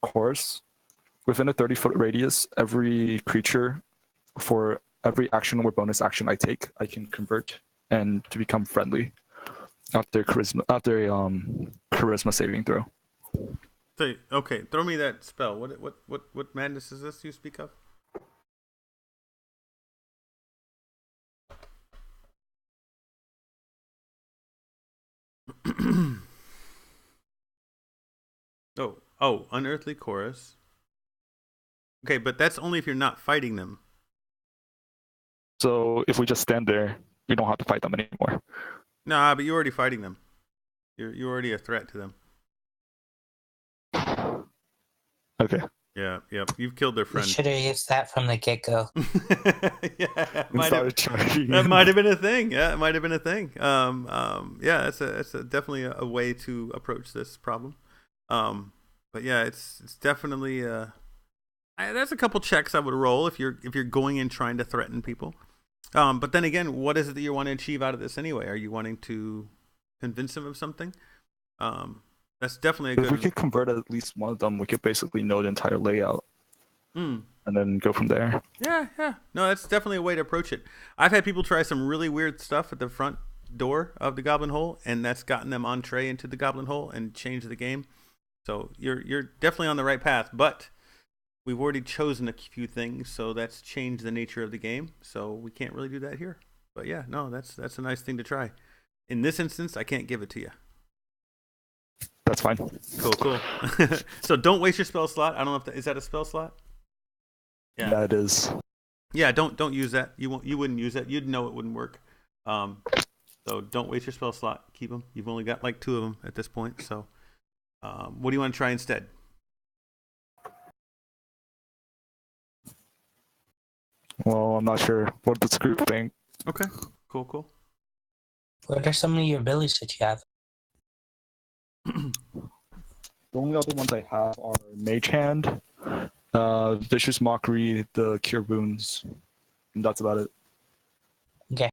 Speaker 11: Chorus, within a 30-foot radius, every creature for every action or bonus action I take, I can convert and to become friendly after charisma saving throw.
Speaker 1: Say, okay, throw me that spell. What madness is this you speak of? Oh, Unearthly Chorus. Okay, but that's only if you're not fighting them.
Speaker 11: So if we just stand there, we don't have to fight them anymore.
Speaker 1: Nah, but you're already fighting them. You're already a threat to them.
Speaker 11: Okay.
Speaker 1: Yeah, yep. You've killed their
Speaker 9: We
Speaker 1: friend.
Speaker 9: should have used that from the get-go.
Speaker 1: Yeah,
Speaker 11: That
Speaker 1: that might have been a thing. Yeah, it might have been a thing. Yeah, that's definitely a way to approach this problem. But yeah, it's definitely there's a couple checks I would roll if you're going in trying to threaten people. But then again, what is it that you want to achieve out of this anyway? Are you wanting to convince them of something? That's definitely a good.
Speaker 11: If we could convert at least one of them, we could basically know the entire layout.
Speaker 1: Mm.
Speaker 11: And then go from there.
Speaker 1: Yeah. No, that's definitely a way to approach it. I've had people try some really weird stuff at the front door of the Goblin Hole, and that's gotten them entree into the Goblin Hole and changed the game. So you're definitely on the right path, but we've already chosen a few things, so that's changed the nature of the game. So we can't really do that here. But yeah, no, that's a nice thing to try. In this instance, I can't give it to you.
Speaker 11: That's fine.
Speaker 1: Cool. So don't waste your spell slot. I don't know if is that a spell slot?
Speaker 11: Yeah, it is.
Speaker 1: Yeah, don't use that. You wouldn't use that. You'd know it wouldn't work. So don't waste your spell slot. Keep them. You've only got like 2 of them at this point. So, what do you want to try instead?
Speaker 11: Well, I'm not sure. What does the group think?
Speaker 1: Okay. Cool.
Speaker 9: What are some of your abilities that you have?
Speaker 11: The only other ones I have are Mage Hand, Vicious Mockery, the Cure Wounds, and that's about it.
Speaker 9: Okay.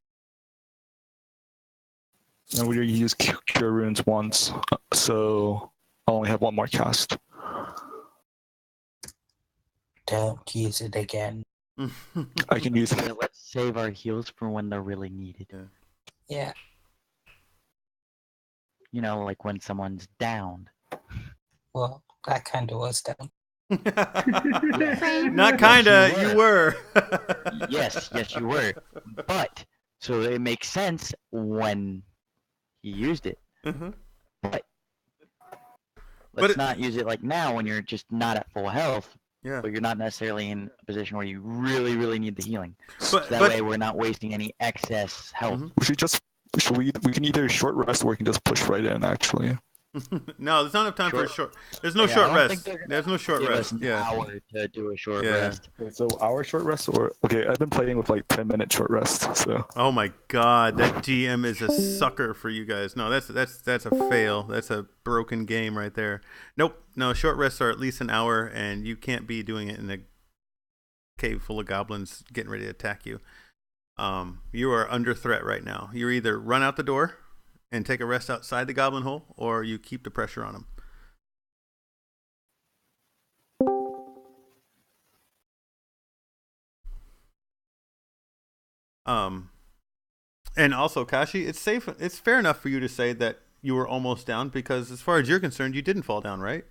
Speaker 11: And we use Cure Wounds once, so I only have one more cast.
Speaker 9: Don't use it again.
Speaker 11: I can use
Speaker 4: Yeah, let's save our heals for when they're really needed.
Speaker 9: Yeah.
Speaker 4: You know, like when someone's downed.
Speaker 9: Well, that kind of was down.
Speaker 1: Not kinda, you were.
Speaker 4: Yes, you were. But so it makes sense when he used it.
Speaker 1: Mm-hmm.
Speaker 4: But let's not use it like now when you're just not at full health.
Speaker 1: Yeah.
Speaker 4: But you're not necessarily in a position where you really need the healing.
Speaker 1: But
Speaker 4: so that way we're not wasting any excess health.
Speaker 11: We can either short rest or we can just push right in, actually.
Speaker 1: No, there's not enough time for a short. There's no short rest. There's no short rest.
Speaker 4: An hour to do a short
Speaker 1: Yeah.
Speaker 4: rest.
Speaker 11: Okay, so our short rest, or okay, I've been playing with like 10-minute short rest. So.
Speaker 1: Oh my God, that GM is a sucker for you guys. No, that's a fail. That's a broken game right there. Nope. No, short rests are at least an hour, and you can't be doing it in a cave full of goblins getting ready to attack you. You are under threat right now. You either run out the door and take a rest outside the Goblin Hole, or you keep the pressure on them. And also, Kashi, it's fair enough for you to say that you were almost down, because as far as you're concerned, you didn't fall down, right?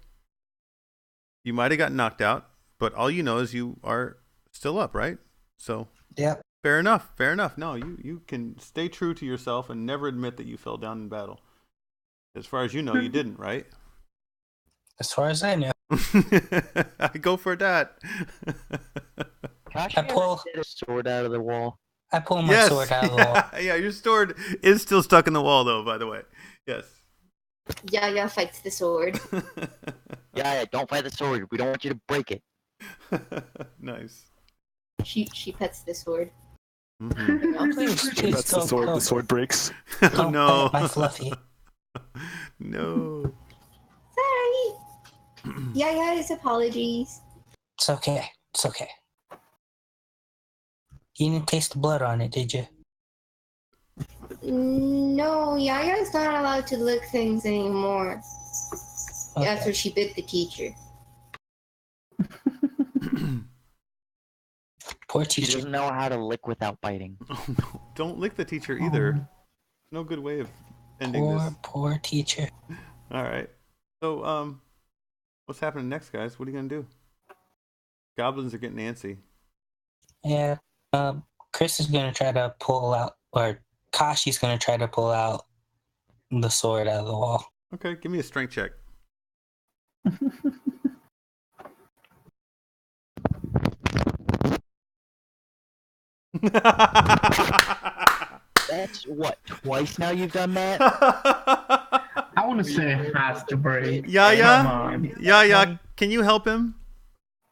Speaker 1: You might have gotten knocked out, but all you know is you are still up, right? So
Speaker 9: yeah.
Speaker 1: Fair enough. No, you can stay true to yourself and never admit that you fell down in battle. As far as you know, you didn't, right?
Speaker 9: As far as I know.
Speaker 1: I go for that.
Speaker 4: I pull a sword out of the wall.
Speaker 9: I pull my sword out of the wall.
Speaker 1: Yeah, your sword is still stuck in the wall, though, by the way. Yes.
Speaker 3: Yaya fights the sword.
Speaker 4: Yeah, don't fight the sword. We don't want you to break it.
Speaker 1: Nice.
Speaker 3: She pets the sword.
Speaker 1: Mm-hmm.
Speaker 9: Please
Speaker 11: That's the sword. The sword breaks.
Speaker 1: Oh
Speaker 9: Don't
Speaker 1: no.
Speaker 9: pet my fluffy.
Speaker 1: No.
Speaker 3: Sorry. Yaya's apologies.
Speaker 9: It's okay. It's okay. You didn't taste the blood on it, did you?
Speaker 3: No, Yaya's not allowed to lick things anymore.
Speaker 9: Okay.
Speaker 3: After she bit the teacher.
Speaker 9: Poor
Speaker 4: She
Speaker 9: teacher.
Speaker 4: doesn't know how to lick without biting.
Speaker 1: Oh no. Don't lick the teacher either. No good way of ending this.
Speaker 9: Poor teacher.
Speaker 1: All right. So, what's happening next, guys? What are you gonna do? Goblins are getting antsy.
Speaker 9: Yeah. Chris is gonna try to pull out, or Kashi's gonna try to pull out the sword out of the wall.
Speaker 1: Okay, give me a strength check.
Speaker 4: That's what, twice now you've done that?
Speaker 12: I want to say it has to break. Come
Speaker 1: Yaya,
Speaker 12: on.
Speaker 1: Yaya, can you help him?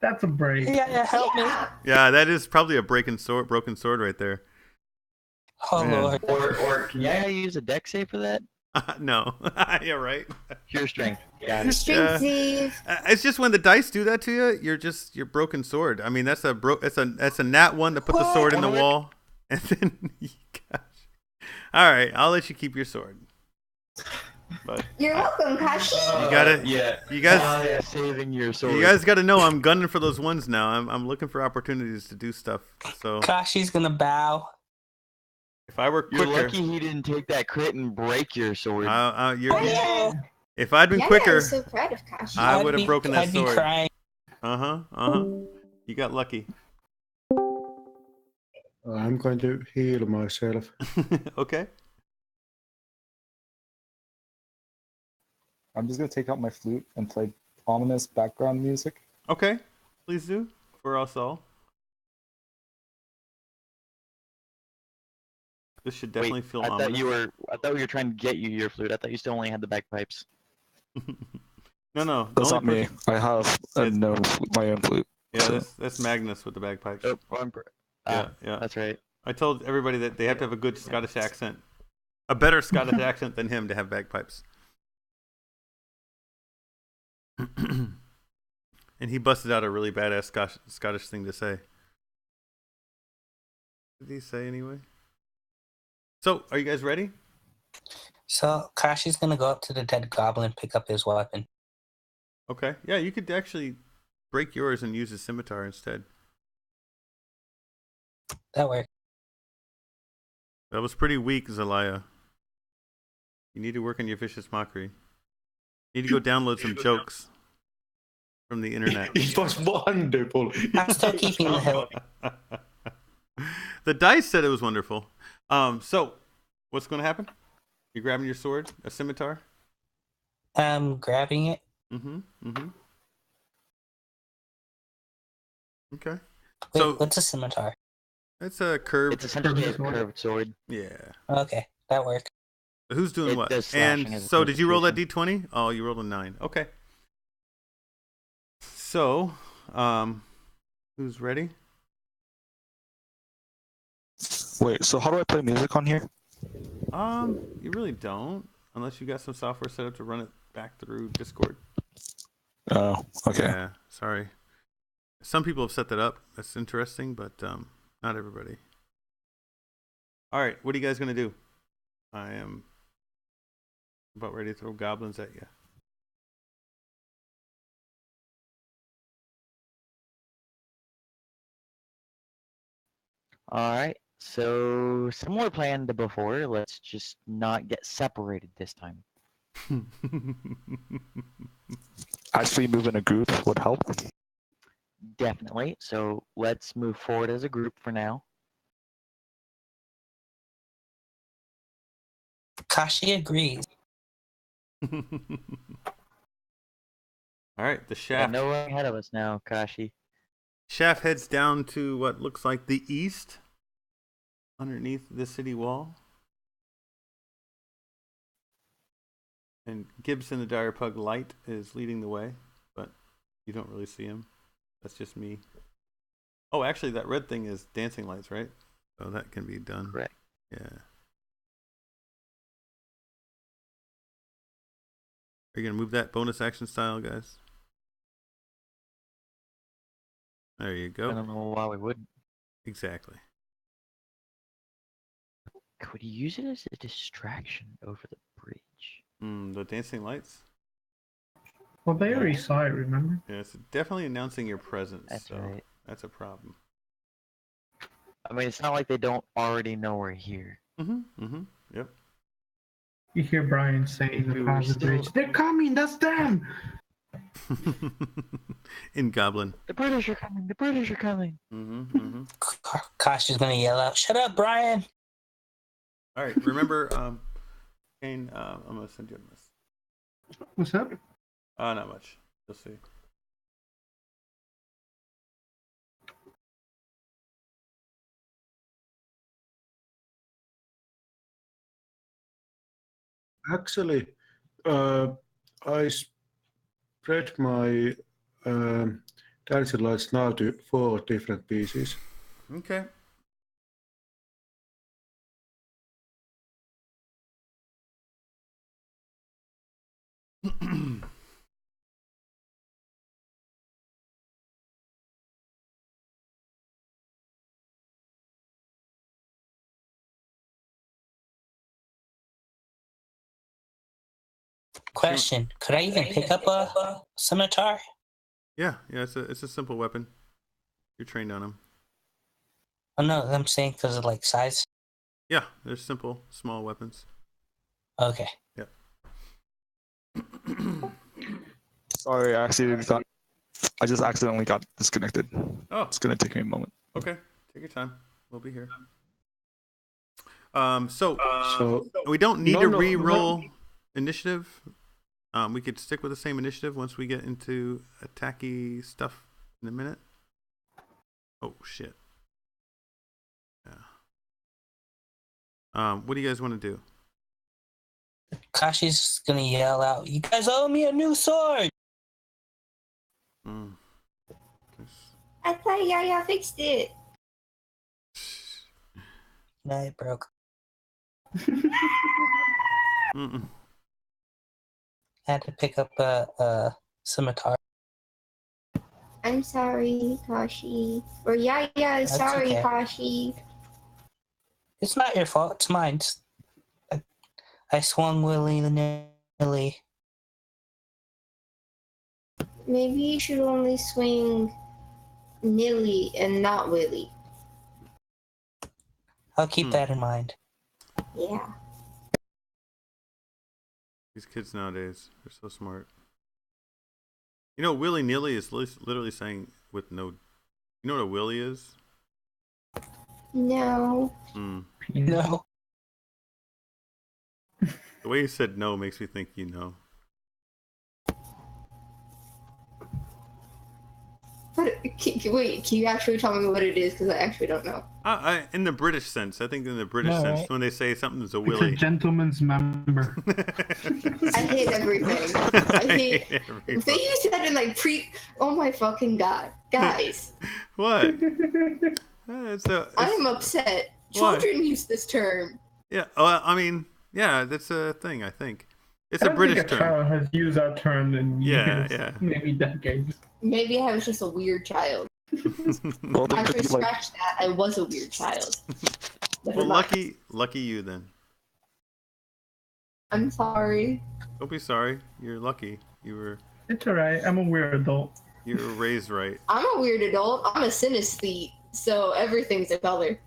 Speaker 12: That's a break.
Speaker 9: Yeah, help me.
Speaker 1: Yeah, that is probably a broken sword right there.
Speaker 9: Oh
Speaker 1: Man.
Speaker 9: Lord.
Speaker 4: Or can Yaya use a deck save for that?
Speaker 1: No. Yeah, right.
Speaker 4: Pure strength. Got it.
Speaker 3: Strength save.
Speaker 1: It's just when the dice do that to you, you're broken sword. I mean, that's a nat one to put the sword in the wall, and then gosh. All right, I'll let you keep your sword. But
Speaker 3: You're welcome, Kashi.
Speaker 1: you gotta, you guys,
Speaker 4: saving your sword.
Speaker 1: you guys got to know I'm gunning for those ones now. I'm looking for opportunities to do stuff. So
Speaker 9: Kashi's gonna bow.
Speaker 1: if I were
Speaker 4: You're
Speaker 1: quicker,
Speaker 4: lucky he didn't take that crit and break your sword.
Speaker 1: if I'd been
Speaker 3: Yaya
Speaker 1: quicker,
Speaker 3: is so proud of Kashi.
Speaker 1: I would have broken that
Speaker 9: I'd
Speaker 1: sword.
Speaker 9: be crying.
Speaker 1: You got lucky.
Speaker 2: I'm going to heal myself.
Speaker 1: Okay.
Speaker 11: I'm just gonna take out my flute and play ominous background music.
Speaker 1: Okay. Please do for us all. This should definitely feel
Speaker 4: I
Speaker 1: ominous.
Speaker 4: thought we were trying to get you your flute. I thought you still only had the bagpipes.
Speaker 1: No.
Speaker 11: That's not me. I have my own flute.
Speaker 1: Yeah,
Speaker 11: so.
Speaker 1: that's Magnus with the bagpipes.
Speaker 4: Oh,
Speaker 1: yeah.
Speaker 4: That's right.
Speaker 1: I told everybody that they have to have a good Scottish accent, a better Scottish accent than him to have bagpipes. And he busted out a really badass Scottish thing to say. What did he say anyway? So, are you guys ready?
Speaker 9: So Kashi's gonna go up to the dead goblin, pick up his weapon.
Speaker 1: Okay. Yeah, you could actually break yours and use a scimitar instead.
Speaker 9: That worked.
Speaker 1: That was pretty weak, Zelaya. You need to work on your vicious mockery. You need to go download some jokes from the internet.
Speaker 2: It was wonderful.
Speaker 9: I'm still keeping the hill.
Speaker 1: The dice said it was wonderful. So, what's going to happen? You're grabbing your sword, a scimitar?
Speaker 9: I'm grabbing it.
Speaker 1: Okay.
Speaker 9: Wait,
Speaker 1: So,
Speaker 9: what's a scimitar?
Speaker 1: it's a curved.
Speaker 4: It's essentially a curved sword.
Speaker 1: Yeah.
Speaker 9: Okay, that worked.
Speaker 1: Who's doing
Speaker 4: It
Speaker 1: what?
Speaker 4: does slashing
Speaker 1: And
Speaker 4: as a
Speaker 1: so, did you roll that
Speaker 4: clarification.
Speaker 1: d20? Oh, you rolled a 9. Okay. So, who's ready?
Speaker 11: Wait, so how do I play music on here?
Speaker 1: You really don't, unless you got some software set up to run it back through Discord.
Speaker 11: Oh, okay.
Speaker 1: Yeah, sorry. Some people have set that up. That's interesting, but not everybody. All right, what are you guys gonna do? I am about ready to throw goblins at you.
Speaker 4: Alright, so similar plan to before. Let's just not get separated this time.
Speaker 11: Actually, move in a group would help.
Speaker 4: Definitely. So let's move forward as a group for now.
Speaker 9: Kashi agrees.
Speaker 1: All right, the
Speaker 4: Yeah,
Speaker 1: shaft.
Speaker 4: no one ahead of us now, Kashi.
Speaker 1: Shaft heads down to what looks like the east, underneath the city wall. And Gibson the Dire Pug Light is leading the way, but You don't really see him. That's just me. Oh, actually, that red thing is dancing lights, right? So that can be done.
Speaker 4: Correct.
Speaker 1: Yeah. Are you gonna move that bonus action style, guys? There you go.
Speaker 4: I don't know why we wouldn't.
Speaker 1: Exactly.
Speaker 4: Could you use it as a distraction over the bridge?
Speaker 1: The dancing lights?
Speaker 12: Well, they already saw it, remember?
Speaker 1: Yeah, it's definitely announcing your presence.
Speaker 4: That's
Speaker 1: so
Speaker 4: right.
Speaker 1: That's a problem.
Speaker 4: I mean, it's not like they don't already know we're here.
Speaker 1: Yep.
Speaker 12: You hear Brian saying
Speaker 4: We were
Speaker 12: across the
Speaker 4: still-
Speaker 12: bridge, "They're coming! That's them!"
Speaker 1: In Goblin.
Speaker 4: The British are coming! The British are coming!
Speaker 9: Kashi's gonna yell out, "Shut up, Brian!"
Speaker 1: All right. Remember, Kane. I'm gonna send you a message.
Speaker 12: What's up?
Speaker 1: Not much. You'll see.
Speaker 2: Actually, I spread my dancing lights now to 4 different pieces.
Speaker 1: Okay.
Speaker 9: Question: could I even pick up a scimitar?
Speaker 1: Yeah. It's a simple weapon. You're trained on them.
Speaker 9: Oh no, I'm saying because of like size.
Speaker 1: Yeah, they're simple, small weapons.
Speaker 9: Okay.
Speaker 1: Yep.
Speaker 11: Sorry, I just accidentally got disconnected.
Speaker 1: Oh.
Speaker 11: It's gonna take me a moment.
Speaker 1: Okay, take your time. We'll be here. So we don't need to re-roll initiative. We could stick with the same initiative once we get into attacky stuff in a minute. Oh shit. Yeah. What do you guys want to do?
Speaker 9: Kashi's gonna yell out, "You guys owe me a new sword!"
Speaker 3: I thought Yaya fixed it.
Speaker 9: No, it broke.
Speaker 1: Mm-mm.
Speaker 9: I had to pick up a scimitar.
Speaker 3: I'm sorry, Kashi. Or Yaya is
Speaker 9: That's
Speaker 3: sorry,
Speaker 9: okay.
Speaker 3: Kashi.
Speaker 9: It's not your fault. It's mine. I swung willy-nilly.
Speaker 3: Maybe you should only swing Nilly and not Willy.
Speaker 9: I'll keep that in mind.
Speaker 3: Yeah.
Speaker 1: These kids nowadays, they're so smart. You know, willy-nilly is literally saying with no... You know what a willy is?
Speaker 3: No.
Speaker 9: No.
Speaker 1: The way you said no makes me think you know.
Speaker 3: Wait, can you actually tell me what it is? Because I actually don't know.
Speaker 1: In the British sense, I think in the British
Speaker 3: No,
Speaker 1: sense,
Speaker 3: right?
Speaker 1: when they say something's a
Speaker 12: It's
Speaker 1: willy.
Speaker 12: a gentleman's member.
Speaker 3: I hate everything. I hate. They use that in like Oh my fucking god, guys!
Speaker 1: What?
Speaker 3: I am upset.
Speaker 1: Why?
Speaker 3: Children use this term.
Speaker 1: Yeah, I mean, yeah, that's a thing, I think. It's
Speaker 12: I
Speaker 1: a
Speaker 12: don't
Speaker 1: British
Speaker 12: think a
Speaker 1: term.
Speaker 12: child has used that term in
Speaker 1: Yeah,
Speaker 12: years,
Speaker 1: yeah.
Speaker 12: maybe decades.
Speaker 3: Maybe I was just a weird child.
Speaker 11: Well, there
Speaker 3: Actually,
Speaker 11: could be, like,
Speaker 3: scratch that. I was a weird child. Never
Speaker 1: Well,
Speaker 3: mind.
Speaker 1: lucky you then.
Speaker 3: I'm sorry.
Speaker 1: Don't be sorry. You're lucky. You were
Speaker 12: It's alright. I'm a weird adult.
Speaker 1: raised right.
Speaker 3: I'm a weird adult. I'm a synesthete, so everything's a color.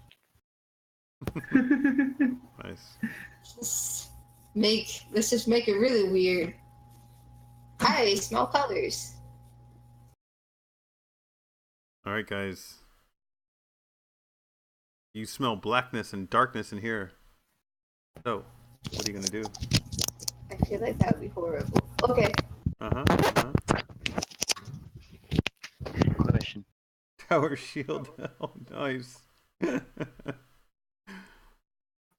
Speaker 1: Nice.
Speaker 3: Let's just make it really weird. I smell colors.
Speaker 1: All right, guys. You smell blackness and darkness in here. So, what are you gonna do?
Speaker 3: I feel like that would be horrible. Okay.
Speaker 4: Question.
Speaker 1: Tower shield. Oh, nice.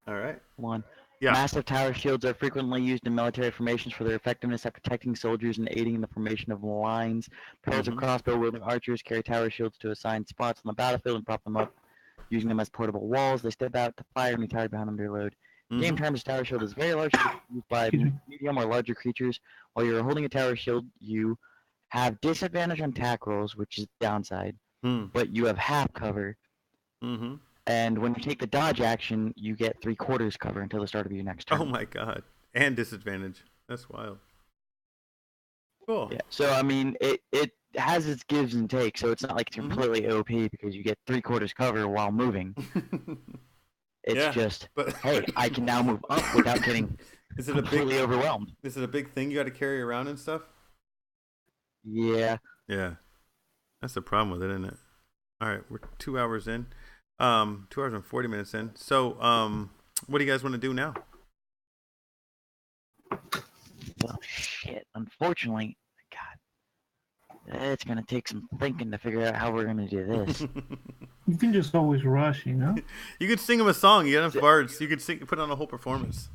Speaker 1: All right.
Speaker 4: One.
Speaker 1: Yeah.
Speaker 4: Massive tower shields are frequently used in military formations for their effectiveness at protecting soldiers and aiding in the formation of lines. Pairs of crossbow-wielding archers carry tower shields to assigned spots on the battlefield and prop them up, using them as portable walls. They step out to fire and retire behind them to reload. The game terms tower shield is very large, used by medium or larger creatures. While you're holding a tower shield, you have disadvantage on attack rolls, which is the downside, but you have half cover. And when you take the dodge action, you get 3/4 cover until the start of your next turn.
Speaker 1: Oh my god. And disadvantage. That's wild. Cool.
Speaker 4: Yeah. So I mean, it has its gives and takes. So it's not like it's completely OP because you get 3/4 cover while moving. It's just, hey, I can now move up without getting completely overwhelmed.
Speaker 1: Is it a big thing you got to carry around and stuff?
Speaker 4: Yeah.
Speaker 1: Yeah. That's the problem with it, isn't it? All right, we're 2 hours in. 2 hours and 40 minutes in. So, what do you guys want to do now?
Speaker 4: Well, shit. Unfortunately, God, it's gonna take some thinking to figure out how we're gonna do this.
Speaker 12: You can just always rush, you know.
Speaker 1: You could sing them a song. You got enough bards. You could put on a whole performance.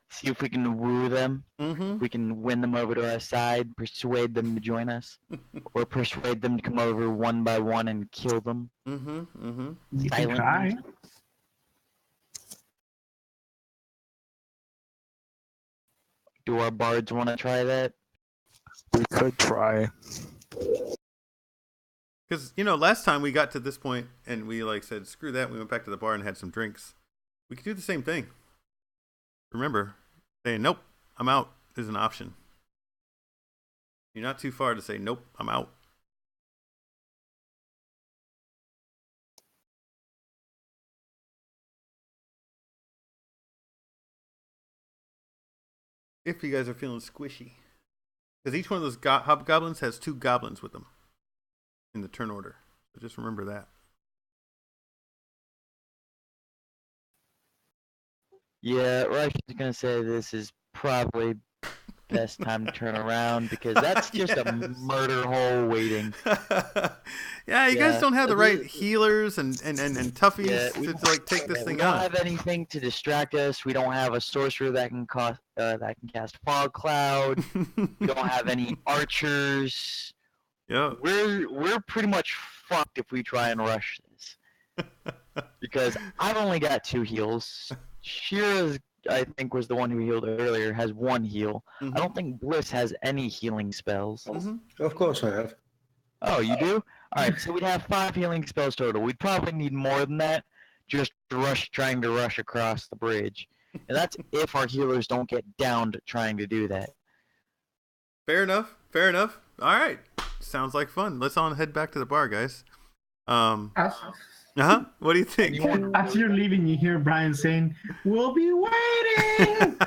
Speaker 4: See if we can woo them. We can win them over to our side, persuade them to join us, or persuade them to come over one by one and kill them.
Speaker 12: You can try.
Speaker 4: Do our bards want to try that?
Speaker 11: We could try.
Speaker 1: Because, last time we got to this point and we said, screw that. We went back to the bar and had some drinks. We could do the same thing. Remember, saying, nope, I'm out is an option. You're not too far to say, nope, I'm out. If you guys are feeling squishy. Because each one of those hobgoblins has 2 goblins with them in the turn order. So just remember that.
Speaker 4: Yeah, Raishin's gonna say this is probably best time to turn around because that's just a murder hole waiting.
Speaker 1: Yeah, you guys don't have the right healers and toughies to take this thing
Speaker 4: on. We don't
Speaker 1: on.
Speaker 4: have anything to distract us. We don't have a sorcerer that can cast fog cloud. We don't have any archers.
Speaker 1: Yeah,
Speaker 4: we're pretty much fucked if we try and rush this because I've only got 2 heals. Shira's, I think, was the one who healed earlier, has 1 heal. I don't think Bliss has any healing spells.
Speaker 2: Of course I have.
Speaker 4: Oh, you do? Alright, so we'd have 5 healing spells total. We'd probably need more than that, just trying to rush across the bridge. And that's if our healers don't get downed trying to do that.
Speaker 1: Fair enough. Alright. Sounds like fun. Let's head back to the bar, guys. What do you think?
Speaker 12: As you're leaving, you hear Brian saying, "We'll be waiting."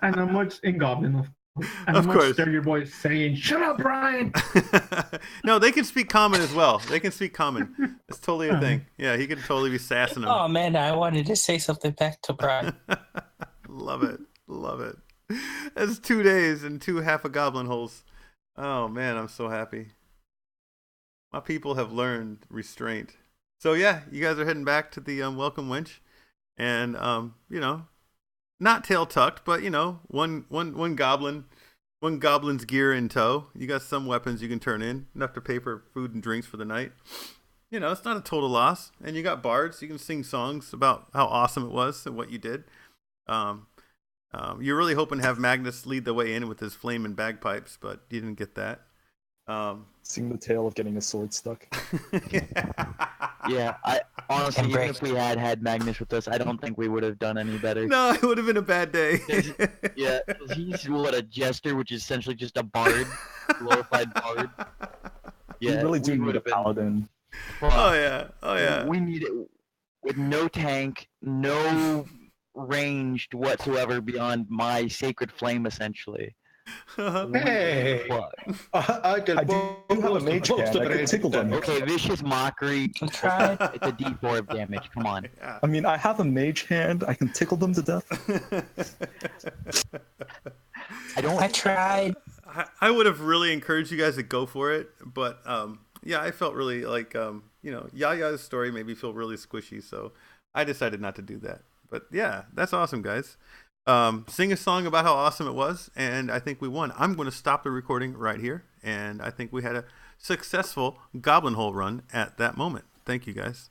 Speaker 12: And a much in Goblin, of course. And
Speaker 1: of
Speaker 12: a
Speaker 1: course.
Speaker 12: much sturdier voice saying, "Shut up, Brian."
Speaker 1: No, they can speak common as well. They can speak common. It's totally a thing. Yeah, he can totally be sassing them.
Speaker 9: Oh man, I wanted to say something back to Brian.
Speaker 1: Love it. That's 2 days and 2 half a goblin holes. Oh man, I'm so happy. My people have learned restraint. So yeah, you guys are heading back to the welcome winch, and not tail tucked, but one goblin's gear in tow. You got some weapons you can turn in, enough to pay for food and drinks for the night. It's not a total loss, and you got bards. You can sing songs about how awesome it was and what you did. You're really hoping to have Magnus lead the way in with his flame and bagpipes, but you didn't get that.
Speaker 11: Sing the tale of getting a sword stuck.
Speaker 4: Yeah, I honestly, even if we had Magnus with us, I don't think we would have done any better.
Speaker 1: No, it would have been a bad day.
Speaker 4: Yeah, he's a jester, which is essentially just a bard, glorified bard. Yeah,
Speaker 11: you really do need a paladin.
Speaker 1: Oh yeah.
Speaker 4: We need it with no tank, no ranged whatsoever beyond my sacred flame, essentially.
Speaker 2: Hey, I do have a mage hand. I can tickle them.
Speaker 4: Okay, vicious mockery. It's a D4 of damage. Come on.
Speaker 11: I mean, I have a mage hand. I can tickle them to death.
Speaker 9: I tried.
Speaker 1: I would have really encouraged you guys to go for it, but yeah, I felt really like Yaya's story made me feel really squishy, so I decided not to do that. But yeah, that's awesome, guys. Sing a song about how awesome it was, and I think we won. I'm going to stop the recording right here, and I think we had a successful Goblin Hole run at that moment. Thank you, guys.